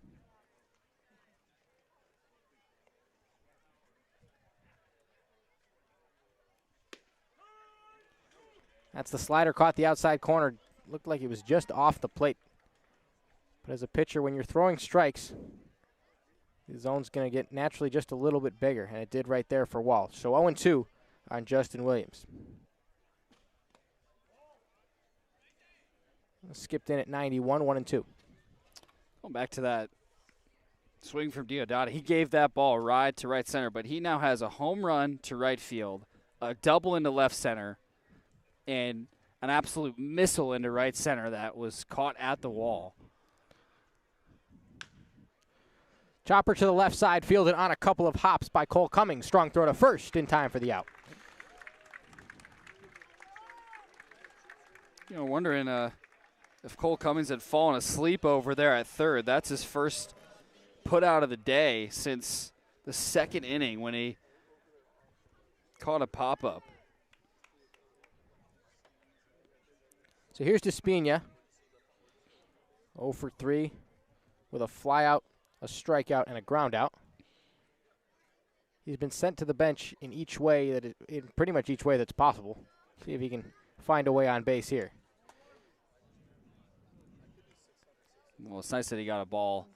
That's the slider, caught the outside corner. Looked like it was just off the plate. But as a pitcher, when you're throwing strikes, the zone's going to get naturally just a little bit bigger, and it did right there for Walsh. So 0-2 on Justin Williams. Skipped in at 91, 1-2. Going back to that swing from Diodati, he gave that ball a ride to right center, but he now has a home run to right field, a double into left center, and an absolute missile into right center that was caught at the wall. Chopper to the left side, fielded on a couple of hops by Cole Cummings. Strong throw to first in time for the out. You know, wondering if Cole Cummings had fallen asleep over there at third. That's his first put out of the day since the 2nd inning when he caught a pop-up. So here's Despina. 0 for 3 with a flyout, a strikeout, and a ground out. He's been sent to the bench in each way in pretty much each way that's possible. See if he can find a way on base here. Well, it's nice that he got a ball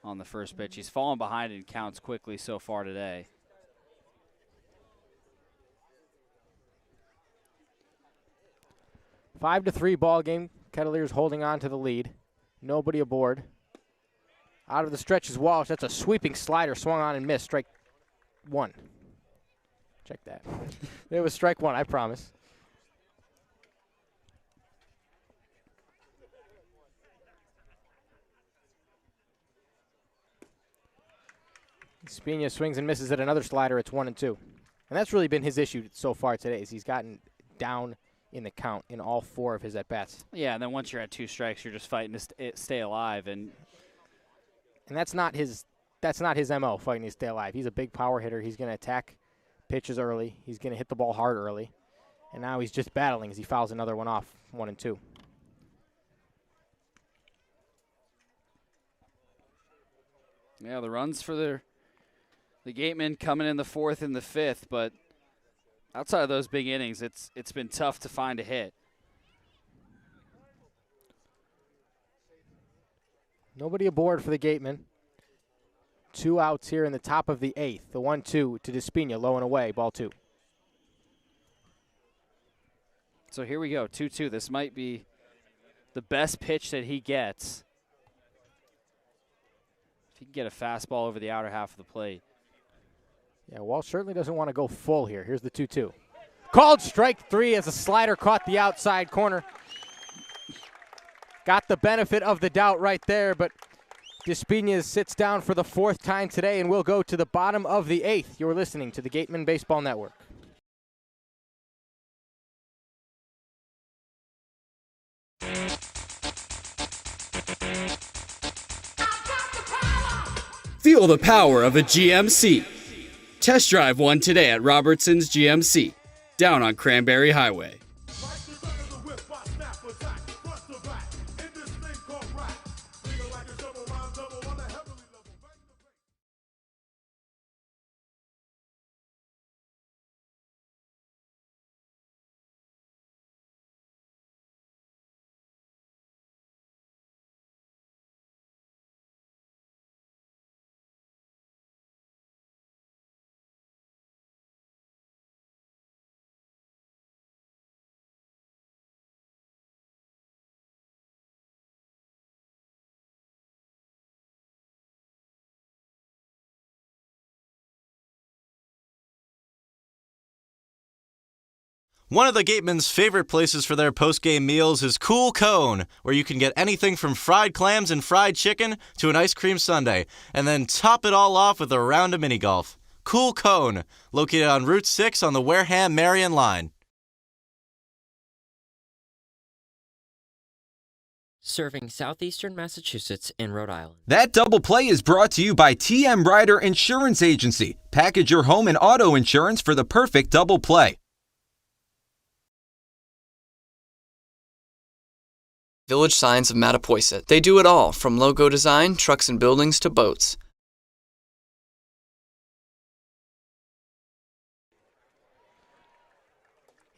on the first pitch. He's fallen behind in counts quickly so far today. A 5-3 ball game. Kettleers holding on to the lead. Nobody aboard. Out of the stretch is Walsh. That's a sweeping slider, swung on and missed. Strike 1. Check that. It was strike 1, I promise. Spina swings and misses at another slider. It's 1-2. And that's really been his issue so far today, is he's gotten down in the count in all 4 of his at-bats. Yeah, and then once you're at 2 strikes, you're just fighting to stay alive. And that's not his MO, fighting to stay alive. He's a big power hitter. He's going to attack pitches early. He's going to hit the ball hard early. And now he's just battling as he fouls another one off, 1-2. Yeah, the runs for the Gatemen coming in the 4th and the 5th, but outside of those big innings, it's been tough to find a hit. Nobody aboard for the Gatemen. 2 outs here in the top of the 8th. The 1-2 to Despina, low and away, ball 2. So here we go, 2-2. This might be the best pitch that he gets. If he can get a fastball over the outer half of the plate. Yeah, Walsh certainly doesn't want to go full here. Here's the 2-2. Called strike 3 as a slider caught the outside corner. Got the benefit of the doubt right there, but Despina sits down for the 4th time today and will go to the bottom of the 8th. You're listening to the Gatemen Baseball Network. Feel the power of a GMC. Test drive one today at Robertson's GMC, down on Cranberry Highway. One of the Gatemen's favorite places for their post-game meals is Cool Cone, where you can get anything from fried clams and fried chicken to an ice cream sundae, and then top it all off with a round of mini golf. Cool Cone, located on Route 6 on the Wareham-Marion line. Serving southeastern Massachusetts and Rhode Island. That double play is brought to you by TM Ryder Insurance Agency. Package your home and auto insurance for the perfect double play. Village Signs of Mattapoisett. They do it all, from logo design, trucks and buildings, to boats.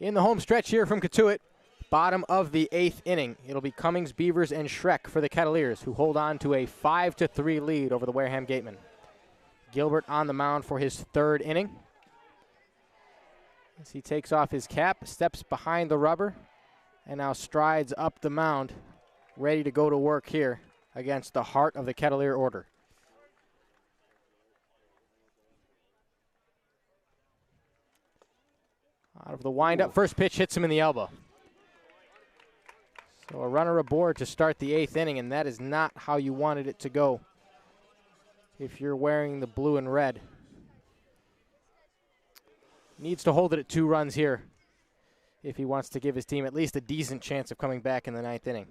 In the home stretch here from Cotuit, bottom of the 8th inning, it'll be Cummings, Beavers, and Schreck for the Kettleers, who hold on to a 5-3 lead over the Wareham Gatemen. Gilbert on the mound for his 3rd inning. As he takes off his cap, steps behind the rubber, and now strides up the mound, ready to go to work here against the heart of the Kettleer order. Out of the windup, first pitch hits him in the elbow. So a runner aboard to start the 8th inning, and that is not how you wanted it to go if you're wearing the blue and red. Needs to hold it at 2 runs here if he wants to give his team at least a decent chance of coming back in the 9th inning.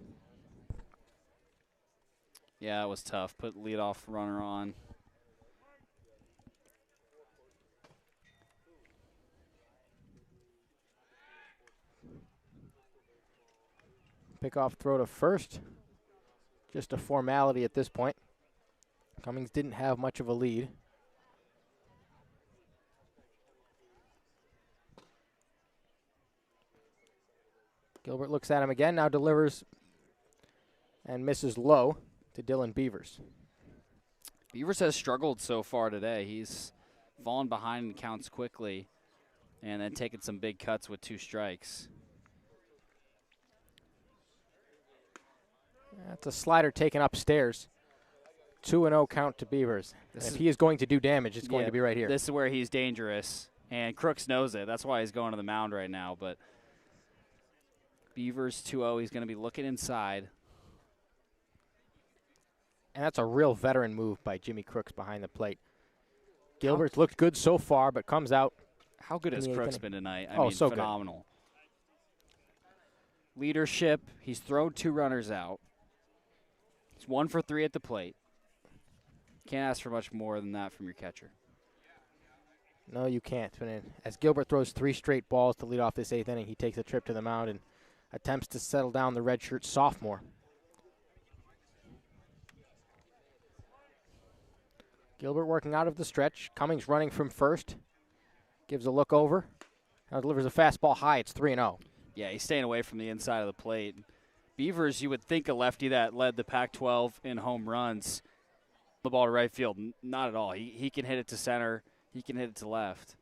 Yeah, it was tough. Put leadoff runner on. Pickoff throw to first. Just a formality at this point. Cummings didn't have much of a lead. Gilbert looks at him again, now delivers and misses low to Dylan Beavers. Beavers has struggled so far today. He's fallen behind in counts quickly and then taken some big cuts with 2 strikes. That's a slider taken upstairs. 2-0 count to Beavers. If he is going to do damage, it's going to be right here. This is where he's dangerous, and Crooks knows it. That's why he's going to the mound right now. But Beavers 2-0, he's going to be looking inside. And that's a real veteran move by Jimmy Crooks behind the plate. Gilbert's looked good so far, but comes out. How good has Crooks been tonight? I mean, so phenomenal. Good. Leadership, he's thrown 2 runners out. He's 1 for 3 at the plate. Can't ask for much more than that from your catcher. No, you can't. As Gilbert throws 3 straight balls to lead off this 8th inning, he takes a trip to the mound and attempts to settle down the redshirt sophomore. Gilbert working out of the stretch. Cummings running from first. Gives a look over. Now delivers a fastball high. It's 3-0. Yeah, he's staying away from the inside of the plate. Beavers, you would think a lefty that led the Pac-12 in home runs. The ball to right field, not at all. He can hit it to center. He can hit it to left.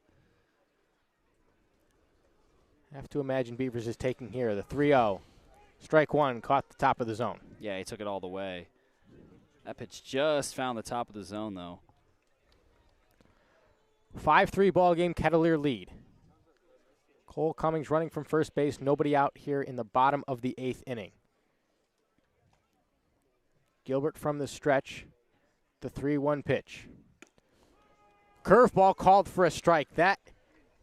I have to imagine Beavers is taking here the 3-0. Strike 1, caught the top of the zone. Yeah, he took it all the way. That pitch just found the top of the zone, though. 5-3 ball game, Kettleer lead. Cole Cummings running from first base. Nobody out here in the bottom of the 8th inning. Gilbert from the stretch. The 3-1 pitch. Curveball called for a strike. That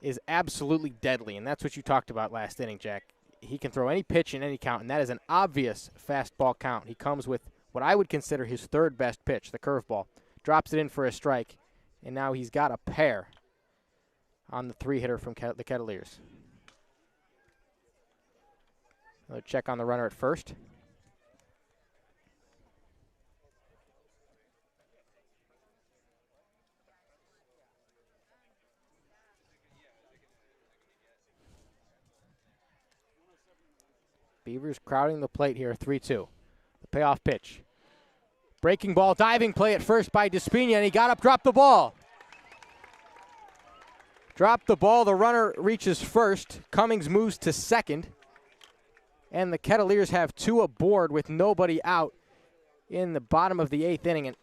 is absolutely deadly, and that's what you talked about last inning, Jack. He can throw any pitch in any count, and that is an obvious fastball count. He comes with what I would consider his 3rd best pitch, the curveball. Drops it in for a strike, and now he's got a pair on the 3-hitter from the Kettleers. Another check on the runner at first. Beavers crowding the plate here, 3-2. The payoff pitch. Breaking ball, diving play at first by Despina, and he got up, dropped the ball. Dropped the ball, the runner reaches first. Cummings moves to second. And the Kettleers have 2 aboard with nobody out in the bottom of the 8th inning. An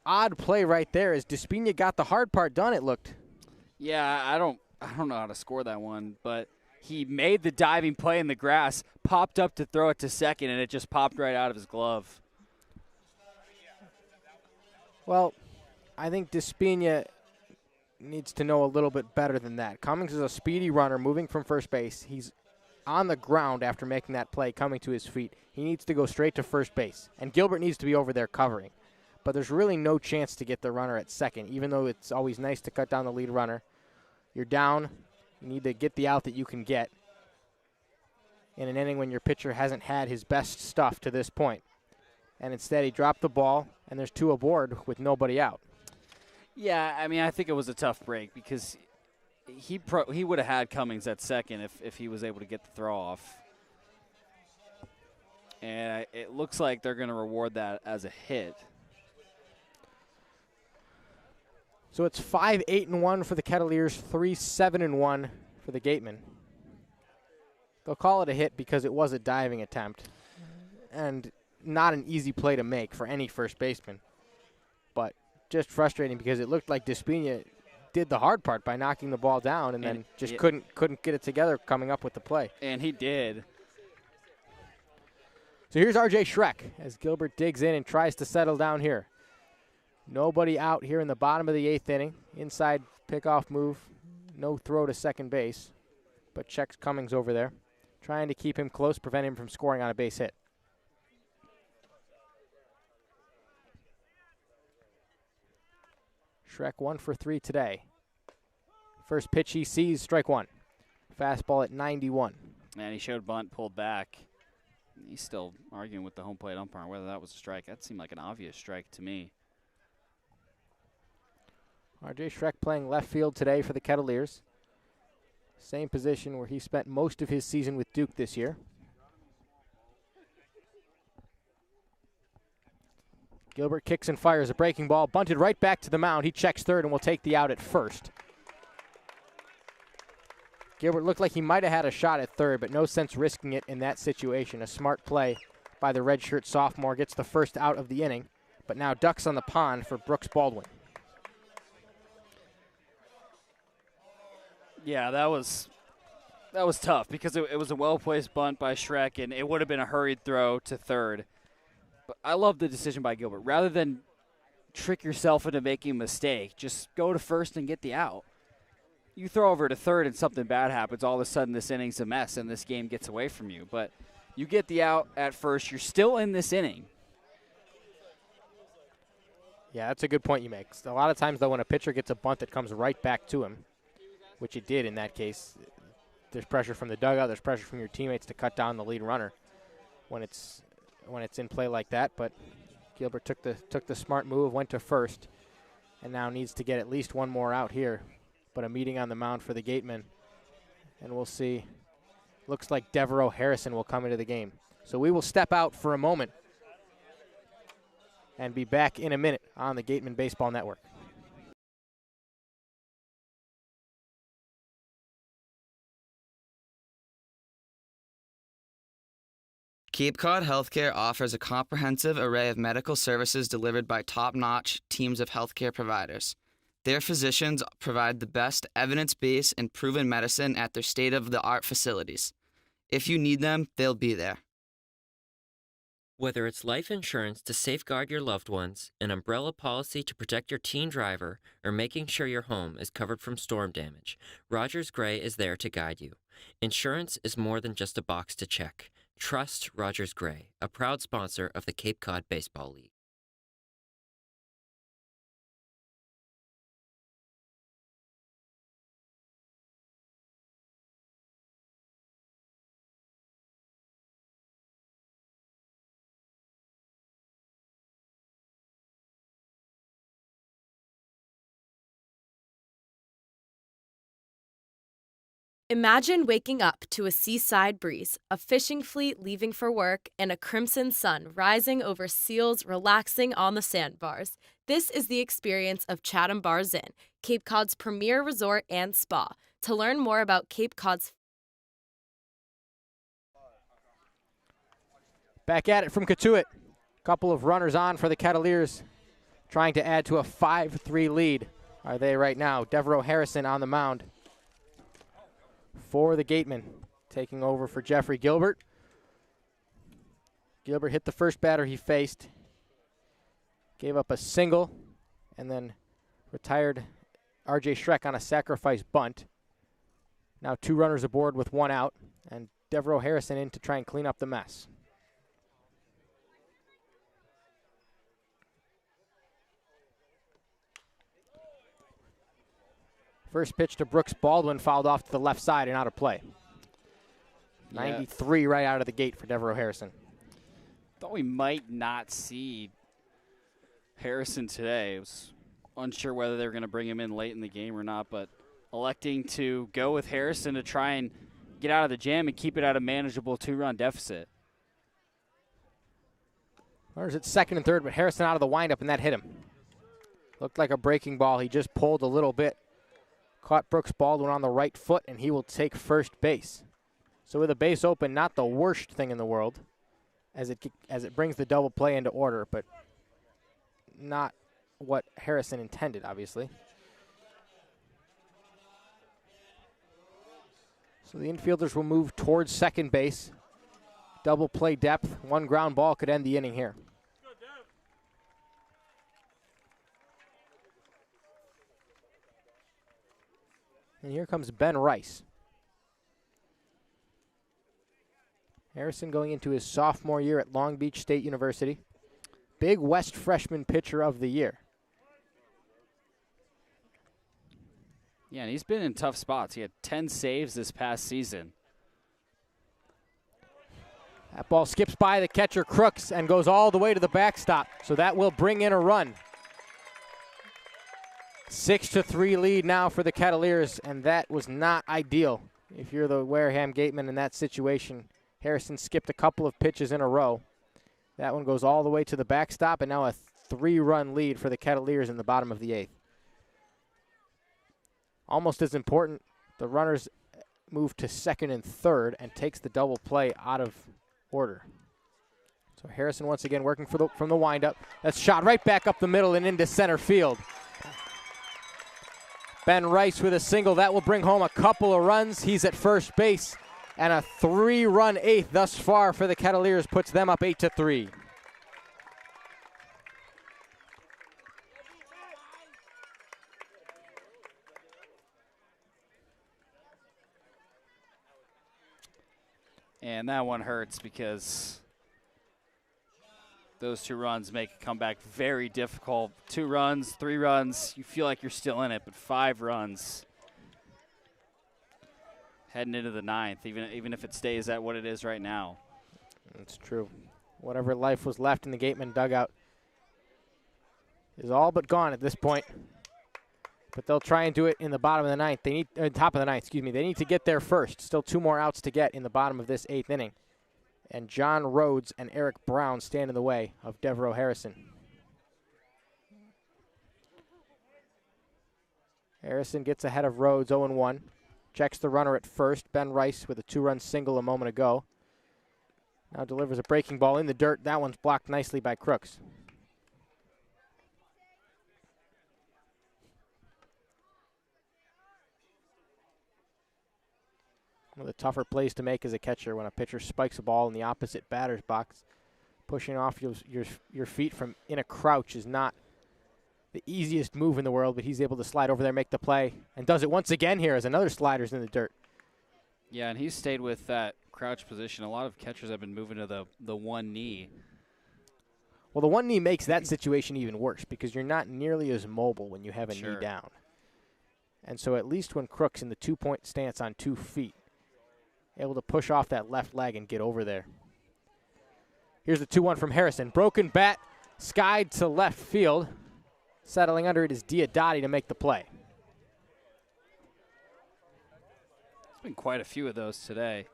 odd play right there as Despina got the hard part done, it looked. Yeah, I don't know how to score that one, but he made the diving play in the grass, popped up to throw it to second, and it just popped right out of his glove. Well, I think Despina needs to know a little bit better than that. Cummings is a speedy runner moving from first base. He's on the ground after making that play, coming to his feet. He needs to go straight to first base, and Gilbert needs to be over there covering. But there's really no chance to get the runner at second, even though it's always nice to cut down the lead runner. You're down. You need to get the out that you can get in an inning when your pitcher hasn't had his best stuff to this point. And instead, he dropped the ball, and there's 2 aboard with nobody out. Yeah, I mean, I think it was a tough break because he would have had Cummings at second if he was able to get the throw off. And it looks like they're going to reward that as a hit. So it's 5-8-1 for the Kettleers, 3-7-1 for the Gatemen. They'll call it a hit because it was a diving attempt and not an easy play to make for any first baseman. But just frustrating because it looked like Despina did the hard part by knocking the ball down and then just couldn't get it together coming up with the play. And he did. So here's R.J. Schreck as Gilbert digs in and tries to settle down here. Nobody out here in the bottom of the 8th inning. Inside pickoff move. No throw to second base. But checks Cummings over there. Trying to keep him close, prevent him from scoring on a base hit. Schreck 1 for 3 today. First pitch he sees, strike 1. Fastball at 91. And he showed bunt, pulled back. He's still arguing with the home plate umpire whether that was a strike. That seemed like an obvious strike to me. R.J. Schreck playing left field today for the Kettleers. Same position where he spent most of his season with Duke this year. Gilbert kicks and fires a breaking ball, bunted right back to the mound. He checks third and will take the out at first. Gilbert looked like he might have had a shot at third, but no sense risking it in that situation. A smart play by the redshirt sophomore gets the first out of the inning, but now ducks on the pond for Brooks Baldwin. Yeah, that was tough because it was a well-placed bunt by Schreck, and it would have been a hurried throw to third. But I love the decision by Gilbert. Rather than trick yourself into making a mistake, just go to first and get the out. You throw over to third and something bad happens, all of a sudden this inning's a mess and this game gets away from you. But you get the out at first, you're still in this inning. Yeah, that's a good point you make. A lot of times, though, when a pitcher gets a bunt that comes right back to him, which it did in that case, there's pressure from the dugout, there's pressure from your teammates to cut down the lead runner when it's in play like that. But Gilbert took the smart move, went to first, and now needs to get at least one more out here. But a meeting on the mound for the Gatemen, and we'll see. Looks like Devereaux Harrison will come into the game. So we will step out for a moment and be back in a minute on the Gatemen Baseball Network. Cape Cod Healthcare offers a comprehensive array of medical services delivered by top-notch teams of healthcare providers. Their physicians provide the best evidence-based and proven medicine at their state-of-the-art facilities. If you need them, they'll be there. Whether it's life insurance to safeguard your loved ones, an umbrella policy to protect your teen driver, or making sure your home is covered from storm damage, Rogers Gray is there to guide you. Insurance is more than just a box to check. Trust Rogers Gray, a proud sponsor of the Cape Cod Baseball League. Imagine waking up to a seaside breeze, a fishing fleet leaving for work, and a crimson sun rising over seals relaxing on the sandbars. This is the experience of Chatham Bars Inn, Cape Cod's premier resort and spa. To learn more about Cape Cod's Back at it from Cotuit. Couple of runners on for the Kettleers, trying to add to a 5-3 lead. Are they right now? Devereaux Harrison on the mound. for the Gatemen, taking over for Jeffrey Gilbert. Gilbert hit the first batter he faced, gave up a single, and then retired R.J. Schreck on a sacrifice bunt. Now 2 runners aboard with 1 out, and Devereaux Harrison in to try and clean up the mess. First pitch to Brooks Baldwin, fouled off to the left side and out of play. 93 right out of the gate for Devereaux Harrison. Thought we might not see Harrison today. I was unsure whether they were going to bring him in late in the game or not, but electing to go with Harrison to try and get out of the jam and keep it at a manageable 2-run deficit. Runners at second and third, but Harrison out of the windup, and that hit him. Looked like a breaking ball. He just pulled a little bit. Caught Brooks Baldwin on the right foot, and he will take first base. So with a base open, not the worst thing in the world, as it brings the double play into order, but not what Harrison intended, obviously. So the infielders will move towards second base. Double play depth. 1 ground ball could end the inning here. And here comes Ben Rice. Harrison going into his sophomore year at Long Beach State University. Big West freshman pitcher of the year. Yeah, and he's been in tough spots. He had 10 saves this past season. That ball skips by the catcher Crooks and goes all the way to the backstop. So that will bring in a run. 6-3 lead now for the Kettleers, and that was not ideal. If you're the Wareham Gatemen in that situation, Harrison skipped a couple of pitches in a row. That one goes all the way to the backstop, and now a 3-run lead for the Kettleers in the bottom of the 8th. Almost as important, the runners move to second and third and takes the double play out of order. So Harrison once again working from the windup. That's shot right back up the middle and into center field. Ben Rice with a single. That will bring home a couple of runs. He's at first base. And a 3-run 8th thus far for the Kettleers puts them up 8-3. And that one hurts because those 2 runs make a comeback very difficult. 2 runs, 3 runs, you feel like you're still in it, but 5 runs heading into the 9th, even if it stays at what it is right now. That's true. Whatever life was left in the Gatemen dugout is all but gone at this point. But they'll try and do it in the bottom of the 9th. They need top of the 9th, excuse me. They need to get there first. Still 2 more outs to get in the bottom of this 8th inning. And John Rhodes and Eric Brown stand in the way of Devereaux Harrison. Harrison gets ahead of Rhodes 0-1. Checks the runner at first. Ben Rice with a 2-run single a moment ago. Now delivers a breaking ball in the dirt. That one's blocked nicely by Crooks. One of the tougher plays to make as a catcher when a pitcher spikes a ball in the opposite batter's box. Pushing off your feet from in a crouch is not the easiest move in the world, but he's able to slide over there, make the play, and does it once again here as another slider's in the dirt. Yeah, and he's stayed with that crouch position. A lot of catchers have been moving to the one knee. Well, the one knee makes that situation even worse because you're not nearly as mobile when you have a knee down. And so at least when Crooks in the 2-point stance on 2 feet, able to push off that left leg and get over there. Here's the 2-1 from Harrison. Broken bat, skied to left field. Settling under it is Diodati to make the play. There's been quite a few of those today.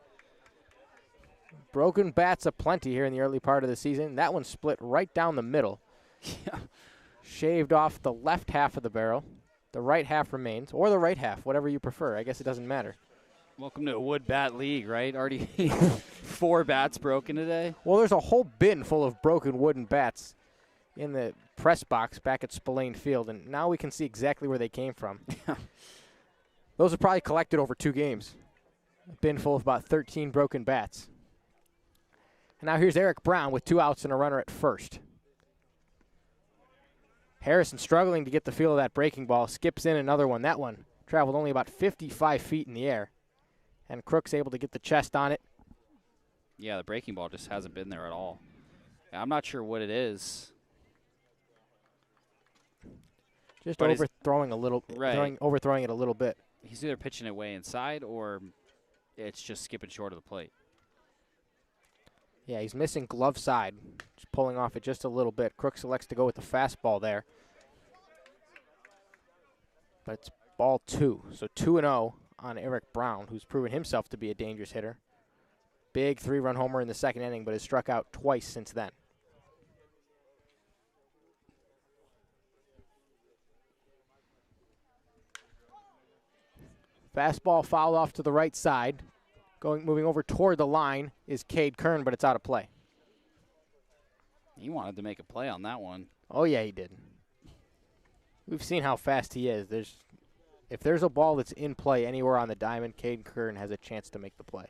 Broken bats aplenty here in the early part of the season. That one split right down the middle. Shaved off the left half of the barrel. The right half remains, or the right half, whatever you prefer. I guess it doesn't matter. Welcome to a wood bat league, right? Already 4 bats broken today. Well, there's a whole bin full of broken wooden bats in the press box back at Spillane Field, and now we can see exactly where they came from. Those are probably collected over 2 games. A bin full of about 13 broken bats. And now here's Eric Brown with 2 outs and a runner at first. Harrison struggling to get the feel of that breaking ball. Skips in another one. That one traveled only about 55 feet in the air. And Crook's able to get the chest on it. Yeah, the breaking ball just hasn't been there at all. I'm not sure what it is. Just But overthrowing overthrowing it a little bit. He's either pitching it way inside or it's just skipping short of the plate. Yeah, he's missing glove side. Just pulling off it just a little bit. Crook selects to go with the fastball there. But it's ball 2. So 2-0 on Eric Brown, who's proven himself to be a dangerous hitter. Big 3-run homer in the second inning, but has struck out twice since then. Fastball fouled off to the right side. Moving over toward the line is Cade Kern, but it's out of play. He wanted to make a play on that one. Oh, yeah, he did. We've seen how fast he is. If there's a ball that's in play anywhere on the diamond, Cade Kern has a chance to make the play.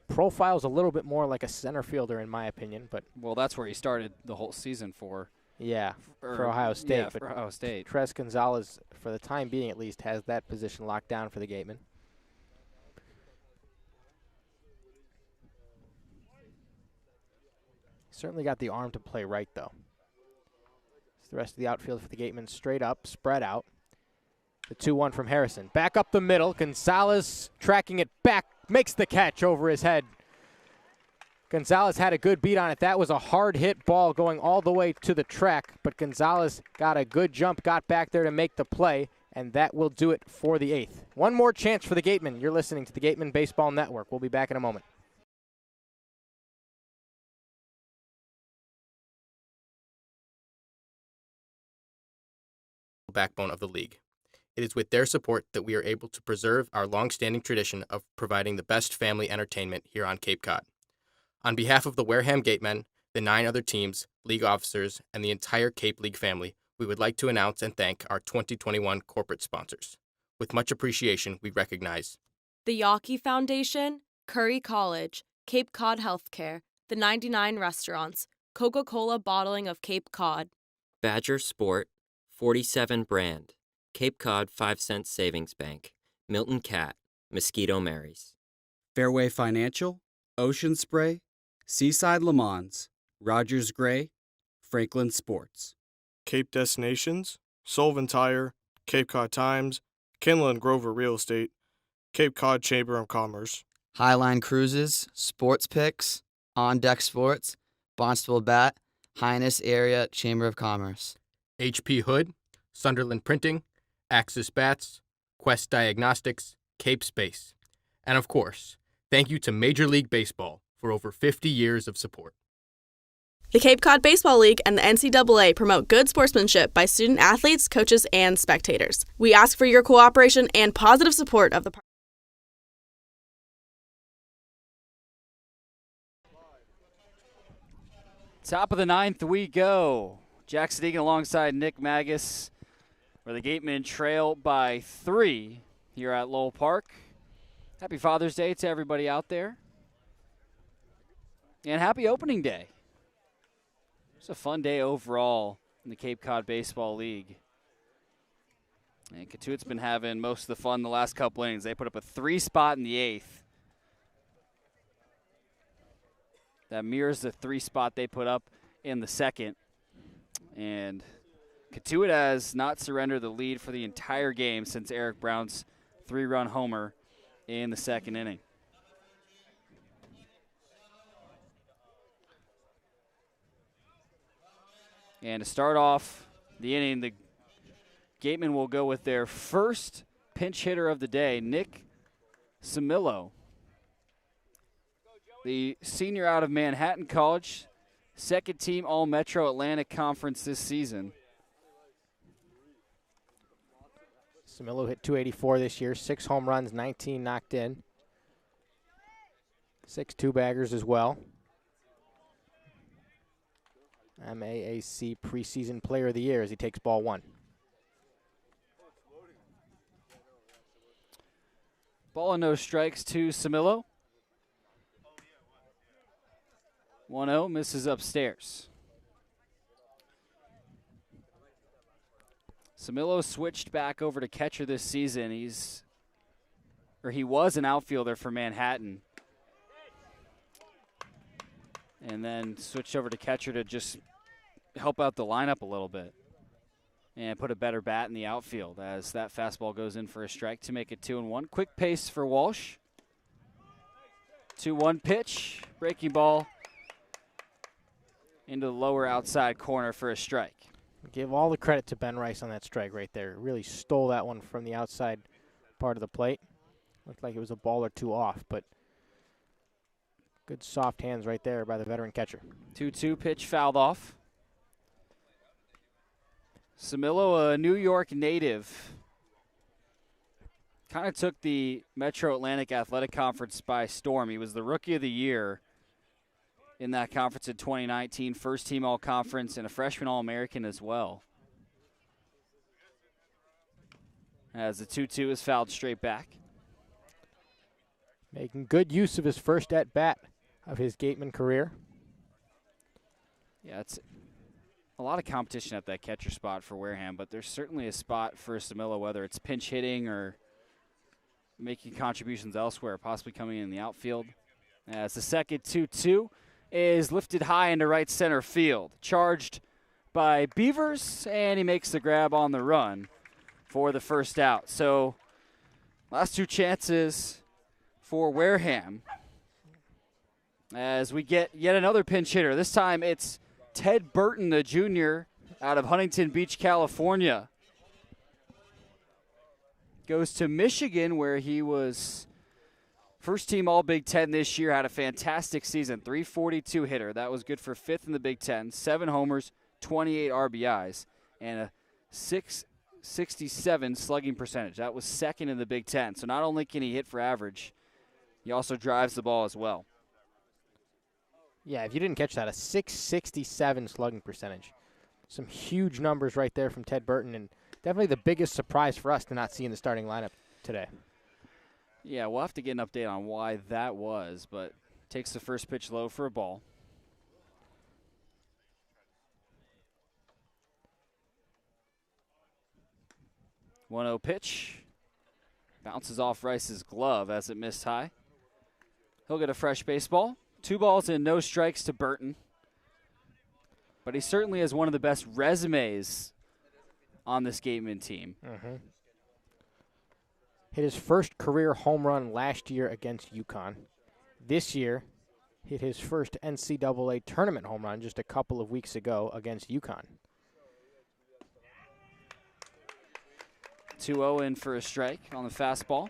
Profile's a little bit more like a center fielder, in my opinion, but well, that's where he started the whole season for. Yeah, for Ohio State. Yeah, for Ohio State. Tres Gonzalez, for the time being at least, has that position locked down for the Gatemen. Certainly got the arm to play right, though. It's the rest of the outfield for the Gatemen straight up, spread out. The 2-1 from Harrison. Back up the middle. Gonzalez tracking it back, makes the catch over his head. Gonzalez had a good beat on it. That was a hard hit ball going all the way to the track, but Gonzalez got a good jump, got back there to make the play, and that will do it for the 8th. One more chance for the Gatemen. You're listening to the Gatemen Baseball Network. We'll be back in a moment. Backbone of the league. It is with their support that we are able to preserve our long-standing tradition of providing the best family entertainment here on Cape Cod. On behalf of the Wareham Gatemen, the 9 other teams, league officers, and the entire Cape League family, we would like to announce and thank our 2021 corporate sponsors. With much appreciation, we recognize the Yawkey Foundation, Curry College, Cape Cod Healthcare, the 99 Restaurants, Coca-Cola Bottling of Cape Cod, Badger Sport, 47 Brand, Cape Cod 5 Cent Savings Bank, Milton Cat, Mosquito Marys, Fairway Financial, Ocean Spray, Seaside Le Mans, Rogers Gray, Franklin Sports, Cape Destinations, Sullivan Tire, Cape Cod Times, Kinlan and Grover Real Estate, Cape Cod Chamber of Commerce, Highline Cruises, Sports Picks, On Deck Sports, Barnstable Bat, Highness Area Chamber of Commerce, HP Hood, Sunderland Printing, Axis Bats, Quest Diagnostics, Cape Space. And of course, thank you to Major League Baseball for over 50 years of support. The Cape Cod Baseball League and the NCAA promote good sportsmanship by student athletes, coaches, and spectators. We ask for your cooperation and positive support of the party. Top of the 9th we go. Jackson Egan alongside Nick Magus, where the Gatemen trail by 3 here at Lowell Park. Happy Father's Day to everybody out there. And happy opening day. It's a fun day overall in the Cape Cod Baseball League. And Cotuit's been having most of the fun the last couple innings. They put up a 3 spot in the 8th. That mirrors the 3 spot they put up in the 2nd. And Cotuit has not surrendered the lead for the entire game since Eric Brown's 3-run homer in the 2nd inning. And to start off the inning, the Gatemen will go with their first pinch hitter of the day, Nick Samillo, the senior out of Manhattan College, second team All-Metro Atlantic Conference this season. Samillo hit .284 this year, 6 home runs, 19 knocked in. 6 two-baggers as well. MAAC preseason player of the year as he takes ball 1. Ball and no strikes to Samillo. 1-0, misses upstairs. Samillo switched back over to catcher this season. He was an outfielder for Manhattan. And then switched over to catcher to just help out the lineup a little bit. And put a better bat in the outfield as that fastball goes in for a strike to make it 2-1. Quick pace for Walsh. 2-1 pitch. Breaking ball into the lower outside corner for a strike. Give all the credit to Ben Rice on that strike right there. Really stole that one from the outside part of the plate. Looked like it was a ball or two off, but good soft hands right there by the veteran catcher. 2-2 pitch fouled off. Samillo, a New York native, kind of took the Metro Atlantic Athletic Conference by storm. He was the Rookie of the Year in that conference in 2019, first team All-Conference, and a freshman All-American as well. As the 2-2 is fouled straight back. Making good use of his first at-bat of his Gatemen career. Yeah, it's a lot of competition at that catcher spot for Wareham, but there's certainly a spot for Samillo, whether it's pinch hitting or making contributions elsewhere, possibly coming in the outfield. As the second 2-2 is lifted high into right center field. Charged by Beavers, and he makes the grab on the run for the first out. So last two chances for Wareham as we get yet another pinch hitter. This time it's Ted Burton, the junior, out of Huntington Beach, California. Goes to Michigan, where he was first team All-Big Ten this year, had a fantastic season, 342 hitter. That was good for fifth in the Big Ten, 7 homers, 28 RBIs, and a 667 slugging percentage. That was second in the Big Ten. So not only can he hit for average, he also drives the ball as well. Yeah, if you didn't catch that, a 667 slugging percentage. Some huge numbers right there from Ted Burton, and definitely the biggest surprise for us to not see in the starting lineup today. Yeah, we'll have to get an update on why that was, but takes the first pitch low for a ball. One 0 pitch. Bounces off Rice's glove as it missed high. He'll get a fresh baseball. 2 balls and no strikes to Burton. But he certainly has one of the best resumes on this Gatemen team. Mm-hmm. Hit his first career home run last year against UConn. This year, hit his first NCAA tournament home run just a couple of weeks ago against UConn. 2-0 in for a strike on the fastball.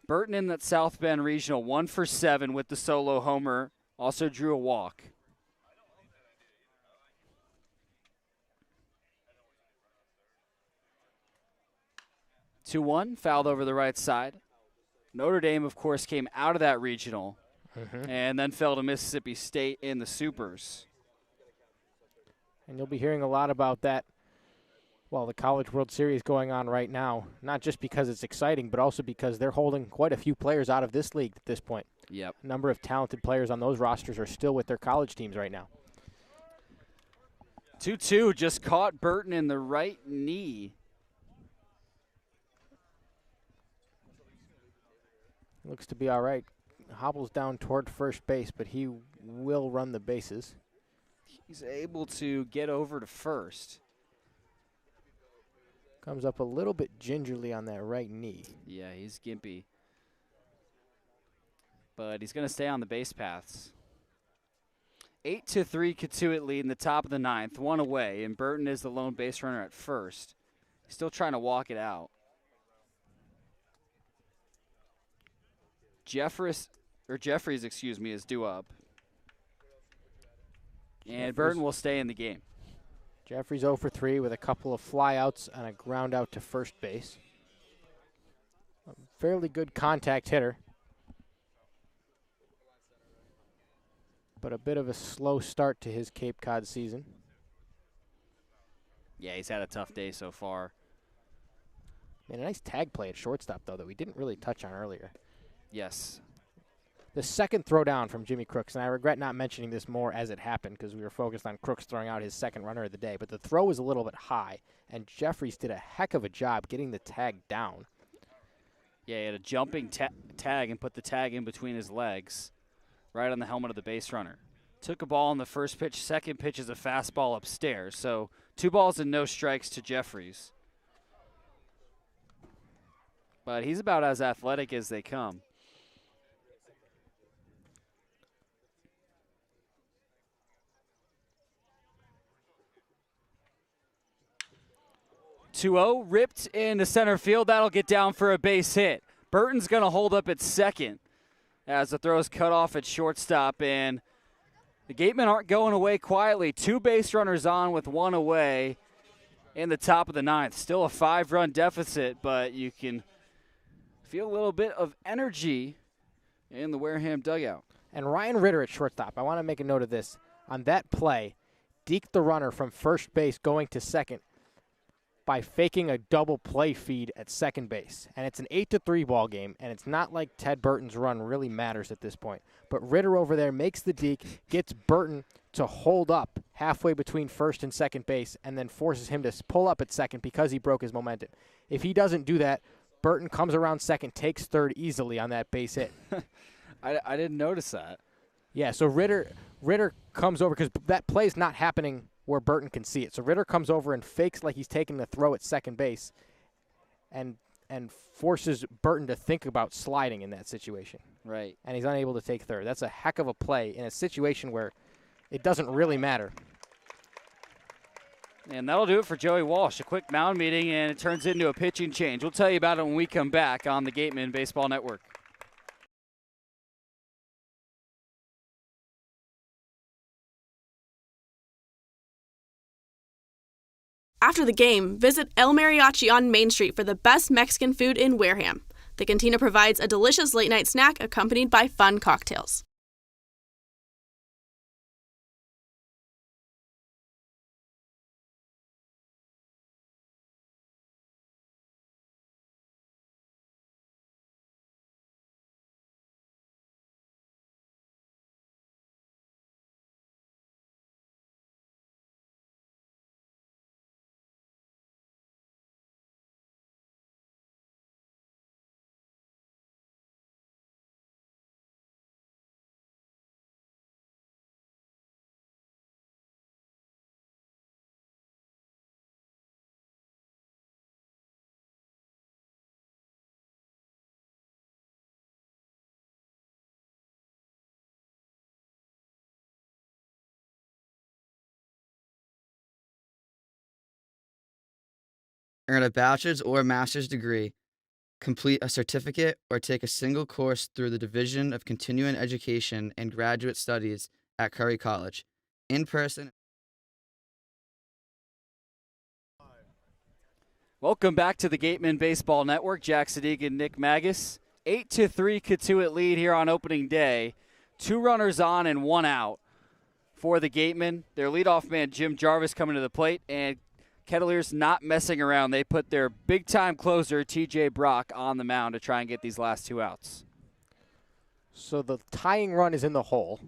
Burton in that South Bend Regional, 1 for 7 with the solo homer. Also drew a walk. Two 2-1, fouled over the right side. Notre Dame, of course, came out of that regional and then fell to Mississippi State in the Supers. And you'll be hearing a lot about that. Well, the College World Series going on right now, not just because it's exciting, but also because they're holding quite a few players out of this league at this point. Yep. A number of talented players on those rosters are still with their college teams right now. 2-2 just caught Burton in the right knee. Looks to be all right. Hobbles down toward first base, but he will run the bases. He's able to get over to first. Comes up a little bit gingerly on that right knee. Yeah, he's gimpy. But he's going to stay on the base paths. 8-3 Cotuit lead in the top of the 9th, 1 away, and Burton is the lone base runner at first. He's still trying to walk it out. Jeffries, is due up. And Burton will stay in the game. Jeffries 0 for 3 with a couple of flyouts and a ground out to first base. A fairly good contact hitter, but a bit of a slow start to his Cape Cod season. Yeah, he's had a tough day so far. And a nice tag play at shortstop, though, that we didn't really touch on earlier. Yes. The second throw down from Jimmy Crooks, and I regret not mentioning this more as it happened because we were focused on Crooks throwing out his second runner of the day, but the throw was a little bit high, and Jeffries did a heck of a job getting the tag down. Yeah, he had a jumping tag and put the tag in between his legs, right on the helmet of the base runner. Took a ball on the first pitch. Second pitch is a fastball upstairs. So 2 balls and no strikes to Jeffries. But he's about as athletic as they come. (2-0) ripped into center field. That'll get down for a base hit. Burton's going to hold up at second as the throw is cut off at shortstop, and the Gatemen aren't going away quietly. 2 base runners on with 1 away in the top of the 9th. Still a 5-run deficit, but you can feel a little bit of energy in the Wareham dugout. And Ryan Ritter at shortstop. I want to make a note of this. On that play, deked the runner from first base going to second by faking a double play feed at second base. And it's an 8-3 ball game, and it's not like Ted Burton's run really matters at this point. But Ritter over there makes the deke, gets Burton to hold up halfway between first and second base, and then forces him to pull up at second because he broke his momentum. If he doesn't do that, Burton comes around second, takes third easily on that base hit. I didn't notice that. Yeah, so Ritter comes over because that play's not happening where Burton can see it. So Ritter comes over and fakes like he's taking the throw at second base and forces Burton to think about sliding in that situation. Right. And he's unable to take third. That's a heck of a play in a situation where it doesn't really matter. And that'll do it for Joey Walsh. A quick mound meeting, and it turns into a pitching change. We'll tell you about it when we come back on the Gatemen Baseball Network. After the game, visit El Mariachi on Main Street for the best Mexican food in Wareham. The cantina provides a delicious late-night snack accompanied by fun cocktails. Earn a bachelor's or master's degree, complete a certificate, or take a single course through the Division of Continuing Education and Graduate Studies at Curry College. In person. Welcome back to the Gatemen Baseball Network. Jack Sadiq and Nick Magus. 8-3 Cotuit lead here on opening day. 2 runners on and 1 out for the Gatemen. Their leadoff man, Jim Jarvis, coming to the plate, and Kettleers not messing around. They put their big-time closer, TJ Brock, on the mound to try and get these last 2 outs. So the tying run is in the hole,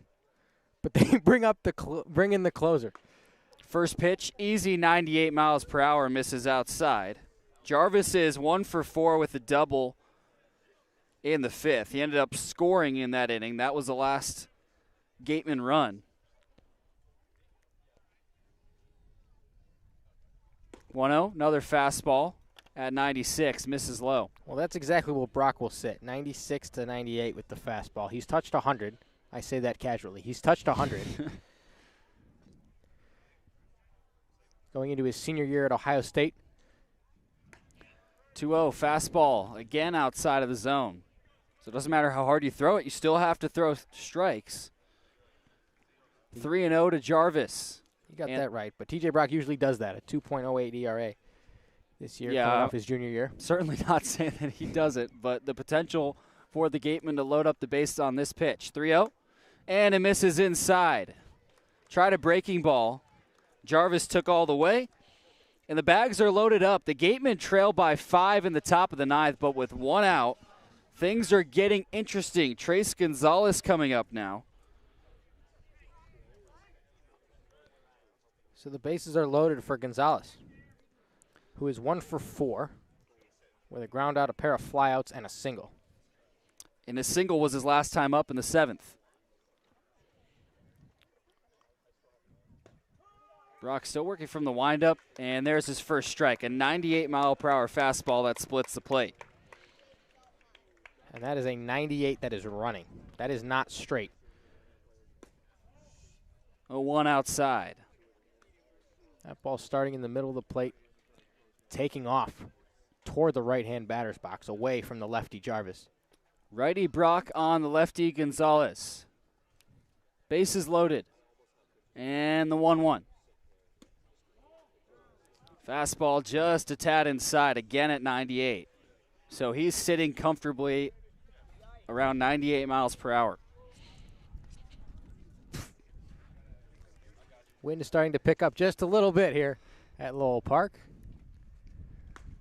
but they bring in the closer. First pitch, easy 98 miles per hour, misses outside. Jarvis is 1 for 4 with a double in the 5th. He ended up scoring in that inning. That was the last Gateman run. 1-0, another fastball at 96, misses low. Well, that's exactly where Brock will sit, 96 to 98 with the fastball. He's touched 100. I say that casually. He's touched 100. Going into his senior year at Ohio State. 2-0, fastball, again outside of the zone. So it doesn't matter how hard you throw it, you still have to throw strikes. 3-0 to Jarvis. You got that right, but TJ Brock usually does that, a 2.08 ERA this year, coming off his junior year. Certainly not saying that he doesn't, but the potential for the Gatemen to load up the bases on this pitch. 3-0, and it misses inside. Tried a breaking ball. Jarvis took all the way, And the bags are loaded up. The Gatemen trail by 5 in the top of the 9th, but with 1 out, things are getting interesting. Trace Gonzalez coming up now. So the bases are loaded for Gonzalez, who is 1 for 4 with a ground out, a pair of flyouts, and a single. And a single was his last time up in the 7th. Brock still working from the windup, and there's his first strike, a 98-mile-per-hour fastball that splits the plate. And that is a 98 that is running. That is not straight. 0-1 outside. That ball starting in the middle of the plate, taking off toward the right-hand batter's box, away from the lefty Jarvis. Righty Brock on the lefty Gonzalez. Bases loaded. And the 1-1. Fastball just a tad inside, again at 98. So he's sitting comfortably around 98 miles per hour. Wind is starting to pick up just a little bit here at Lowell Park.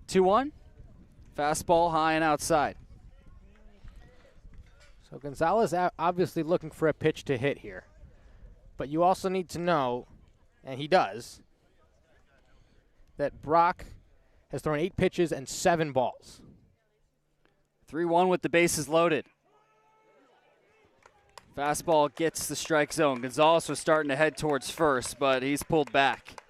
2-1. Fastball high and outside. So Gonzalez obviously looking for a pitch to hit here. But you also need to know, and he does, that Brock has thrown 8 pitches and 7 balls. 3-1 with the bases loaded. Fastball gets the strike zone. Gonzalez was starting to head towards first, but he's pulled back.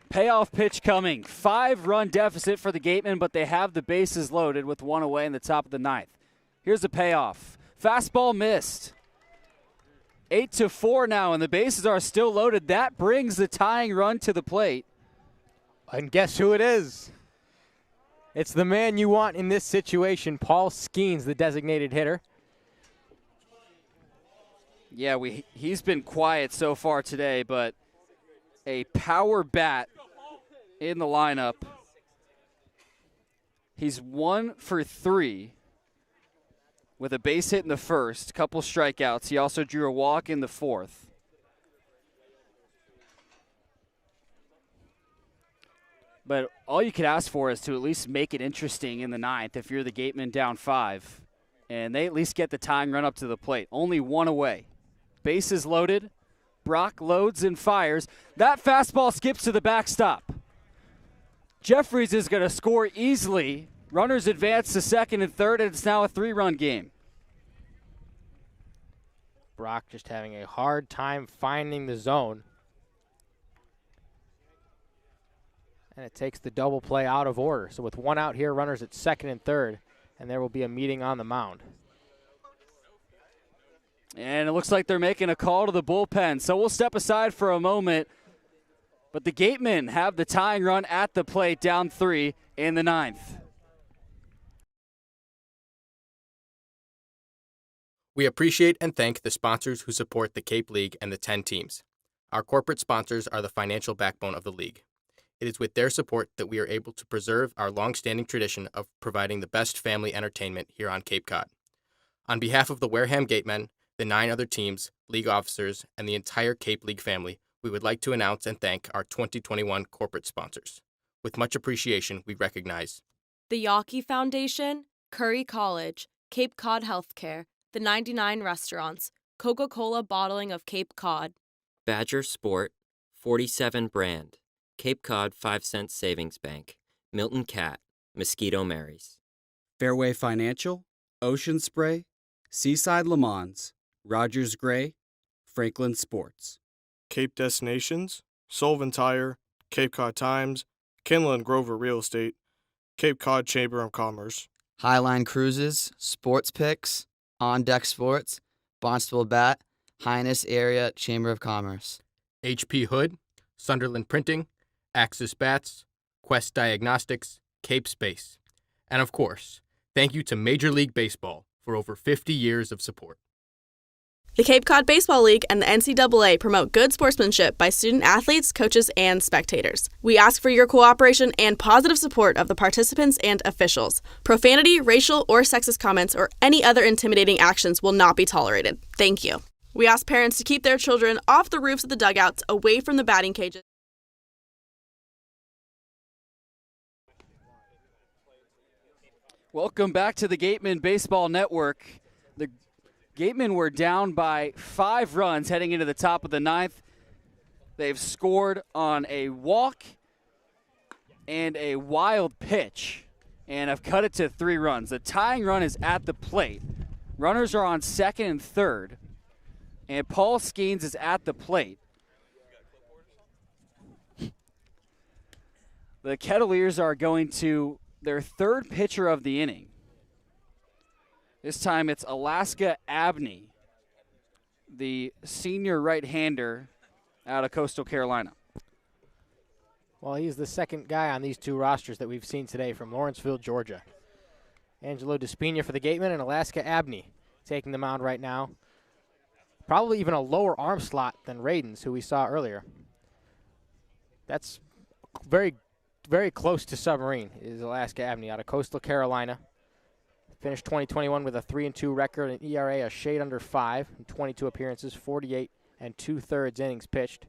Payoff pitch coming. 5-run deficit for the Gatemen, but they have the bases loaded with 1 away in the top of the 9th. Here's the payoff. Fastball missed. 8-4 now, and the bases are still loaded. That brings the tying run to the plate. And guess who it is? It's the man you want in this situation, Paul Skeens, the designated hitter. Yeah, he's been quiet so far today, but a power bat in the lineup. He's 1 for 3 with a base hit in the first, couple strikeouts. He also drew a walk in the 4th. But all you could ask for is to at least make it interesting in the 9th if you're the Gatemen down 5. And they at least get the tying run up to the plate. Only 1 away. Bases loaded. Brock loads and fires. That fastball skips to the backstop. Jeffries is going to score easily. Runners advance to second and third, and it's now a 3-run game. Brock just having a hard time finding the zone. And it takes the double play out of order. So with 1 out here, runners at second and third, and there will be a meeting on the mound. And it looks like they're making a call to the bullpen. So we'll step aside for a moment. But the Gatemen have the tying run at the plate, down 3 in the 9th. We appreciate and thank the sponsors who support the Cape League and the 10 teams. Our corporate sponsors are the financial backbone of the league. It is with their support that we are able to preserve our long-standing tradition of providing the best family entertainment here on Cape Cod. On behalf of the Wareham Gatemen, the 9 other teams, league officers, and the entire Cape League family, we would like to announce and thank our 2021 corporate sponsors. With much appreciation, we recognize the Yawkey Foundation, Curry College, Cape Cod Healthcare, the 99 Restaurants, Coca-Cola Bottling of Cape Cod, Badger Sport, 47 Brand, Cape Cod 5 Cent Savings Bank, Milton Cat, Mosquito Marys, Fairway Financial, Ocean Spray, Seaside Le Mans, Rogers Gray, Franklin Sports, Cape Destinations, Sullivan Tire, Cape Cod Times, Kinlan Grover Real Estate, Cape Cod Chamber of Commerce, Highline Cruises, Sports Picks, On Deck Sports, Barnstable Bat, Highness Area Chamber of Commerce, HP Hood, Sunderland Printing, Axis Bats, Quest Diagnostics, Cape Space. And of course, thank you to Major League Baseball for over 50 years of support. The Cape Cod Baseball League and the NCAA promote good sportsmanship by student athletes, coaches, and spectators. We ask for your cooperation and positive support of the participants and officials. Profanity, racial, or sexist comments or any other intimidating actions will not be tolerated. Thank you. We ask parents to keep their children off the roofs of the dugouts, away from the batting cages. Welcome back to the Gatemen Baseball Network. The Gatemen were down by 5 runs heading into the top of the 9th. They've scored on a walk and a wild pitch and have cut it to 3 runs. The tying run is at the plate. Runners are on second and third, and Paul Skeens is at the plate. The Kettleers are going to their third pitcher of the inning. This time it's Alaska Abney, the senior right-hander out of Coastal Carolina. Well, he's the second guy on these 2 rosters that we've seen today from Lawrenceville, Georgia. Angelo Despina for the Gatemen and Alaska Abney taking the mound right now. Probably even a lower arm slot than Radens, who we saw earlier. That's very, very close to submarine is Alaska Abney out of Coastal Carolina. Finished 2021 with a 3-2 record and ERA a shade under 5 in 22 appearances, 48 2/3 innings pitched.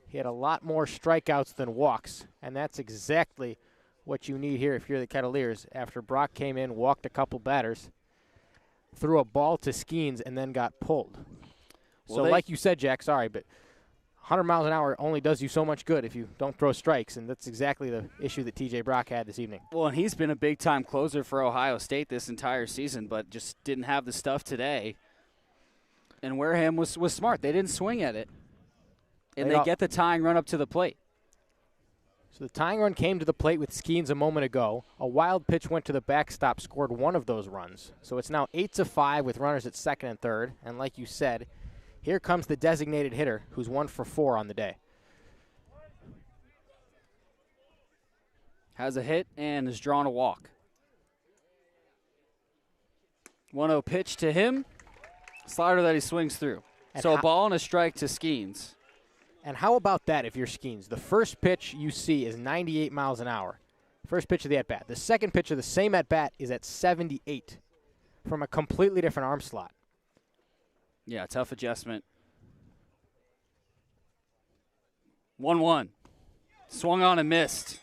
He had a lot more strikeouts than walks, and that's exactly what you need here if you're the Kettleers. After Brock came in, walked a couple batters, threw a ball to Skeens, and then got pulled. Well, so like you said, Jack, sorry, but 100 miles an hour only does you so much good if you don't throw strikes, and that's exactly the issue that T.J. Brock had this evening. Well, and he's been a big-time closer for Ohio State this entire season, but just didn't have the stuff today. And Wareham was smart. They didn't swing at it, and they get the tying run up to the plate. So the tying run came to the plate with Skeens a moment ago. A wild pitch went to the backstop, scored one of those runs. So it's now 8-5 with runners at second and third. And like you said, here comes the designated hitter, who's 1 for 4 on the day. Has a hit and has drawn a walk. 1-0 pitch to him. Slider that he swings through. And so a ball and a strike to Skeens. And how about that if you're Skeens? The first pitch you see is 98 miles an hour. First pitch of the at-bat. The second pitch of the same at-bat is at 78 from a completely different arm slot. Yeah, tough adjustment. 1-1. Swung on and missed.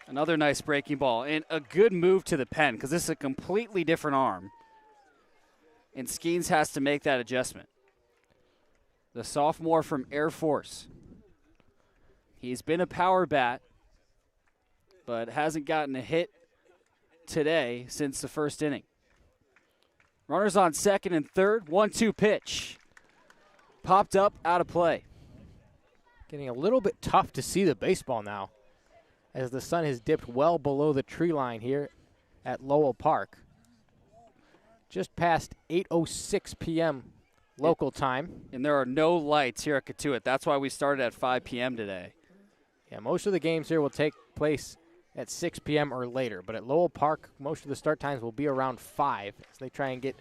Another nice breaking ball. And a good move to the pen because this is a completely different arm. And Skeens has to make that adjustment. The sophomore from Air Force. He's been a power bat, but hasn't gotten a hit today since the first inning. Runners on second and third. 1-2 pitch. Popped up, out of play. Getting a little bit tough to see the baseball now as the sun has dipped well below the tree line here at Lowell Park. Just past 8:06 p.m. local time. And there are no lights here at Cotuit. That's why we started at 5 p.m. today. Yeah, most of the games here will take place at 6 p.m. or later. But at Lowell Park, most of the start times will be around 5 as they try and get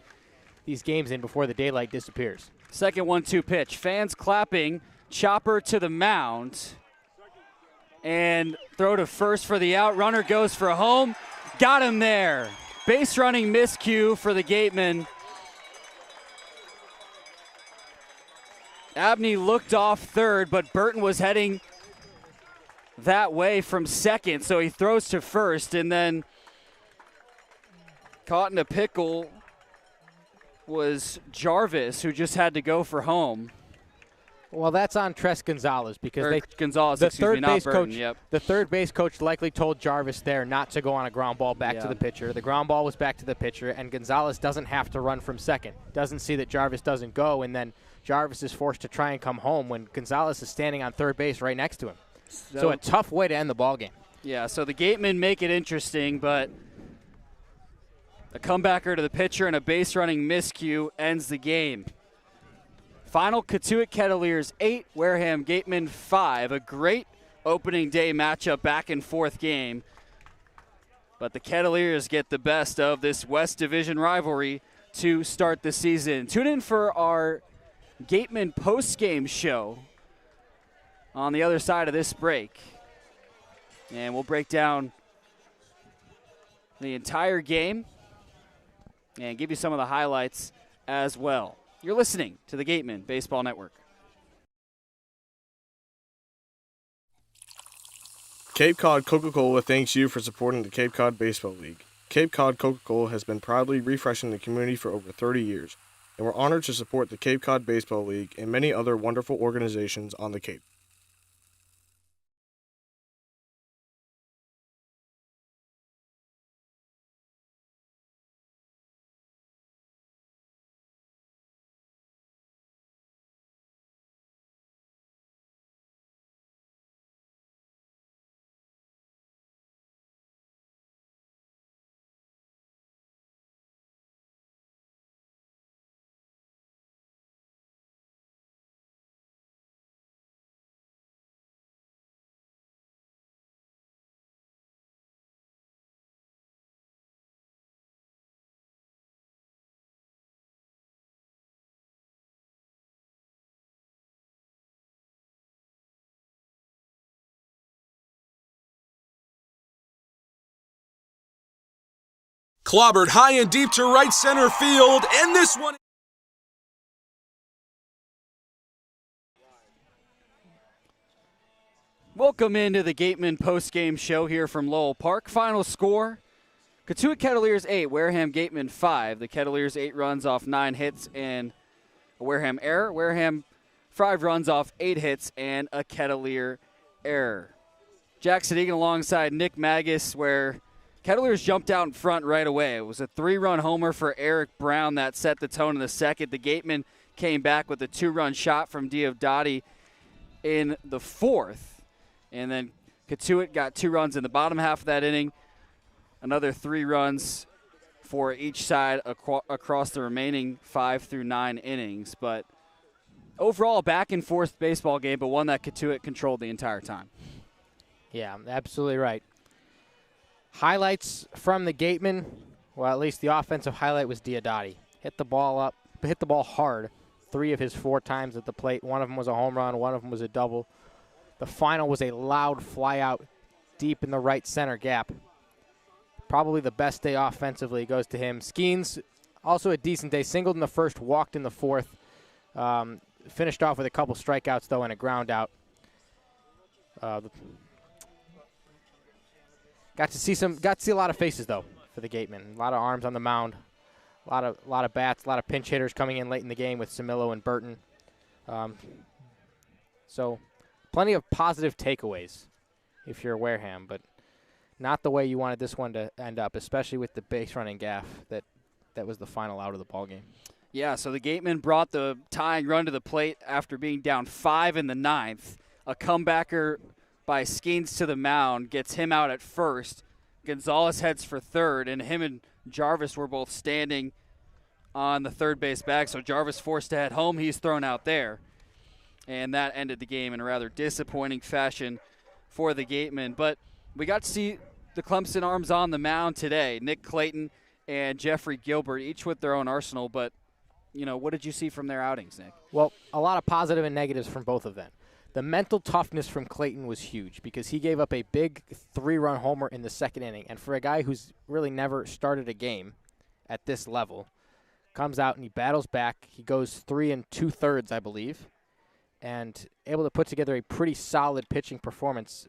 these games in before the daylight disappears. Second 1-2 pitch. Fans clapping. Chopper to the mound. And throw to first for the out. Runner goes for home. Got him there. Base running miscue for the Gatemen. Abney looked off third, but Burton was heading that way from second, so he throws to first, and then caught in a pickle was Jarvis, who just had to go for home. Well, that's on Tres Gonzalez because Burton. The third base coach likely told Jarvis there not to go on a ground ball back to the pitcher. The ground ball was back to the pitcher, and Gonzalez doesn't have to run from second. Doesn't see that Jarvis doesn't go, and then Jarvis is forced to try and come home when Gonzalez is standing on third base right next to him. So a tough way to end the ball game. Yeah, so the Gatemen make it interesting, but a comebacker to the pitcher and a base running miscue ends the game. Final Cotuit Kettleers 8, Wareham Gatemen 5. A great opening day matchup, back and forth game. But the Kettleers get the best of this West Division rivalry to start the season. Tune in for our Gatemen post-game show on the other side of this break. And we'll break down the entire game and give you some of the highlights as well. You're listening to the Gatemen Baseball Network. Cape Cod Coca-Cola thanks you for supporting the Cape Cod Baseball League. Cape Cod Coca-Cola has been proudly refreshing the community for over 30 years, and we're honored to support the Cape Cod Baseball League and many other wonderful organizations on the Cape. Clobbered high and deep to right center field, and this one... Welcome into the Gatemen post-game show here from Lowell Park. Final score, Cotuit Kettleers 8, Wareham Gatemen 5. The Kettleers 8 runs off 9 hits and a Wareham error. Wareham 5 runs off 8 hits and a Kettleer error. Jackson Egan alongside Nick Magus, where Kettleers jumped out in front right away. It was a 3-run homer for Eric Brown that set the tone in the second. The Gatemen came back with a 2-run shot from Diodati in the fourth. And then Cotuit got 2 runs in the bottom half of that inning. Another 3 runs for each side across the remaining 5 through 9 innings. But overall, back and forth baseball game, but one that Cotuit controlled the entire time. Yeah, absolutely right. Highlights from the Gatemen, well, at least the offensive highlight was Diodati. Hit the ball hard 3 of his 4 times at the plate. One of them was a home run, one of them was a double. The final was a loud fly out deep in the right center gap. Probably the best day offensively goes to him. Skeens, also a decent day. Singled in the first, walked in the fourth. Finished off with a couple strikeouts, though, and a ground out. Got to see a lot of faces, though, for the Gatemen. A lot of arms on the mound. A lot of bats, a lot of pinch hitters coming in late in the game with Samillo and Burton. So plenty of positive takeaways if you're Wareham, but not the way you wanted this one to end up, especially with the base running gaff that was the final out of the ballgame. Yeah, so the Gatemen brought the tying run to the plate after being down 5 in the 9th. A comebacker by Skeens to the mound gets him out at first. Gonzalez heads for third, and him and Jarvis were both standing on the third base bag, so Jarvis forced to head home. He's thrown out there. And that ended the game in a rather disappointing fashion for the Gatemen. But we got to see the Clemson arms on the mound today. Nick Clayton and Jeffrey Gilbert, each with their own arsenal. But, what did you see from their outings, Nick? Well, a lot of positive and negatives from both of them. The mental toughness from Clayton was huge because he gave up a big 3-run homer in the second inning. And for a guy who's really never started a game at this level, comes out and he battles back. He goes 3 2/3, I believe, and able to put together a pretty solid pitching performance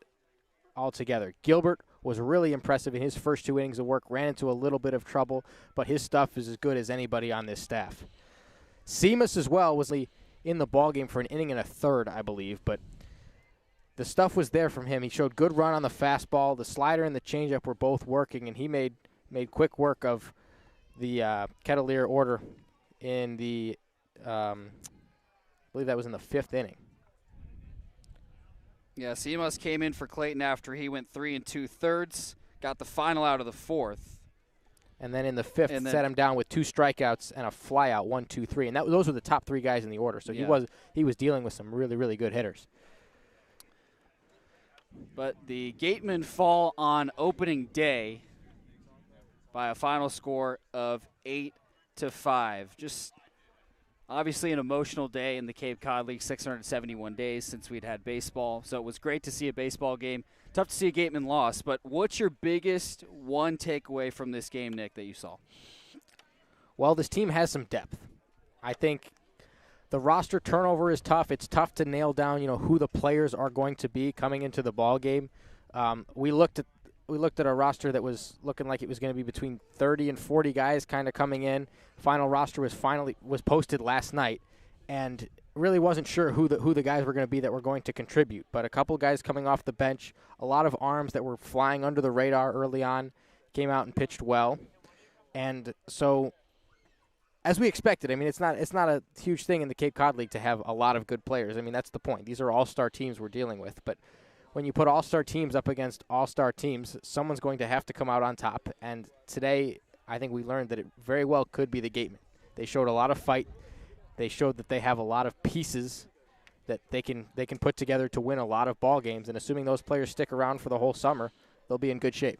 altogether. Gilbert was really impressive in his first 2 innings of work, ran into a little bit of trouble, but his stuff is as good as anybody on this staff. Seamus as well was in the ballgame for an inning and a third, I believe, but the stuff was there from him. He showed good run on the fastball. The slider and the changeup were both working, and he made quick work of the Kettleer order in the I believe that was in the 5th inning. Yeah, Seamus came in for Clayton after he went 3 2/3, got the final out of the 4th. And then in the 5th, set him down with 2 strikeouts and a flyout, 1, 2, 3. And those were the top 3 guys in the order. So he was dealing with some really, really good hitters. But the Gatemen fall on opening day by a final score of 8-5. Just obviously an emotional day in the Cape Cod League, 671 days since we'd had baseball. So it was great to see a baseball game. Tough to see a Gatemen loss, but what's your biggest one takeaway from this game, Nick, that you saw? Well, this team has some depth. I think the roster turnover is tough. It's tough to nail down, who the players are going to be coming into the ball game. We looked at we looked at a roster that was looking like it was going to be between 30 and 40 guys kind of coming in. Final roster was posted last night, and really wasn't sure who the guys were going to be that were going to contribute. But a couple guys coming off the bench, a lot of arms that were flying under the radar early on, came out and pitched well. And so, as we expected, I mean, it's not a huge thing in the Cape Cod League to have a lot of good players. I mean, that's the point. These are all-star teams we're dealing with. But when you put all-star teams up against all-star teams, someone's going to have to come out on top. And today, I think we learned that it very well could be the Gatemen. They showed a lot of fight. They showed that they have a lot of pieces that they can put together to win a lot of ball games. And assuming those players stick around for the whole summer, they'll be in good shape.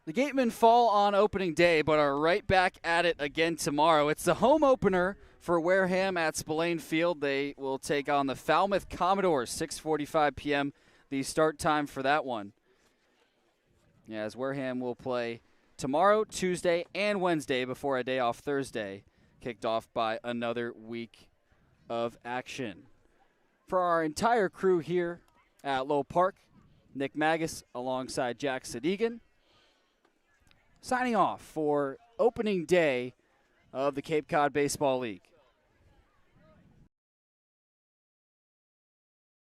The Gatemen fall on opening day, but are right back at it again tomorrow. It's the home opener for Wareham at Spillane Field. They will take on the Falmouth Commodores, 6:45 p.m., the start time for that one. Yeah, as Wareham will play tomorrow, Tuesday, and Wednesday before a day off Thursday, kicked off by another week of action. For our entire crew here at Lowell Park, Nick Magus alongside Jack Sadigan, signing off for opening day of the Cape Cod Baseball League.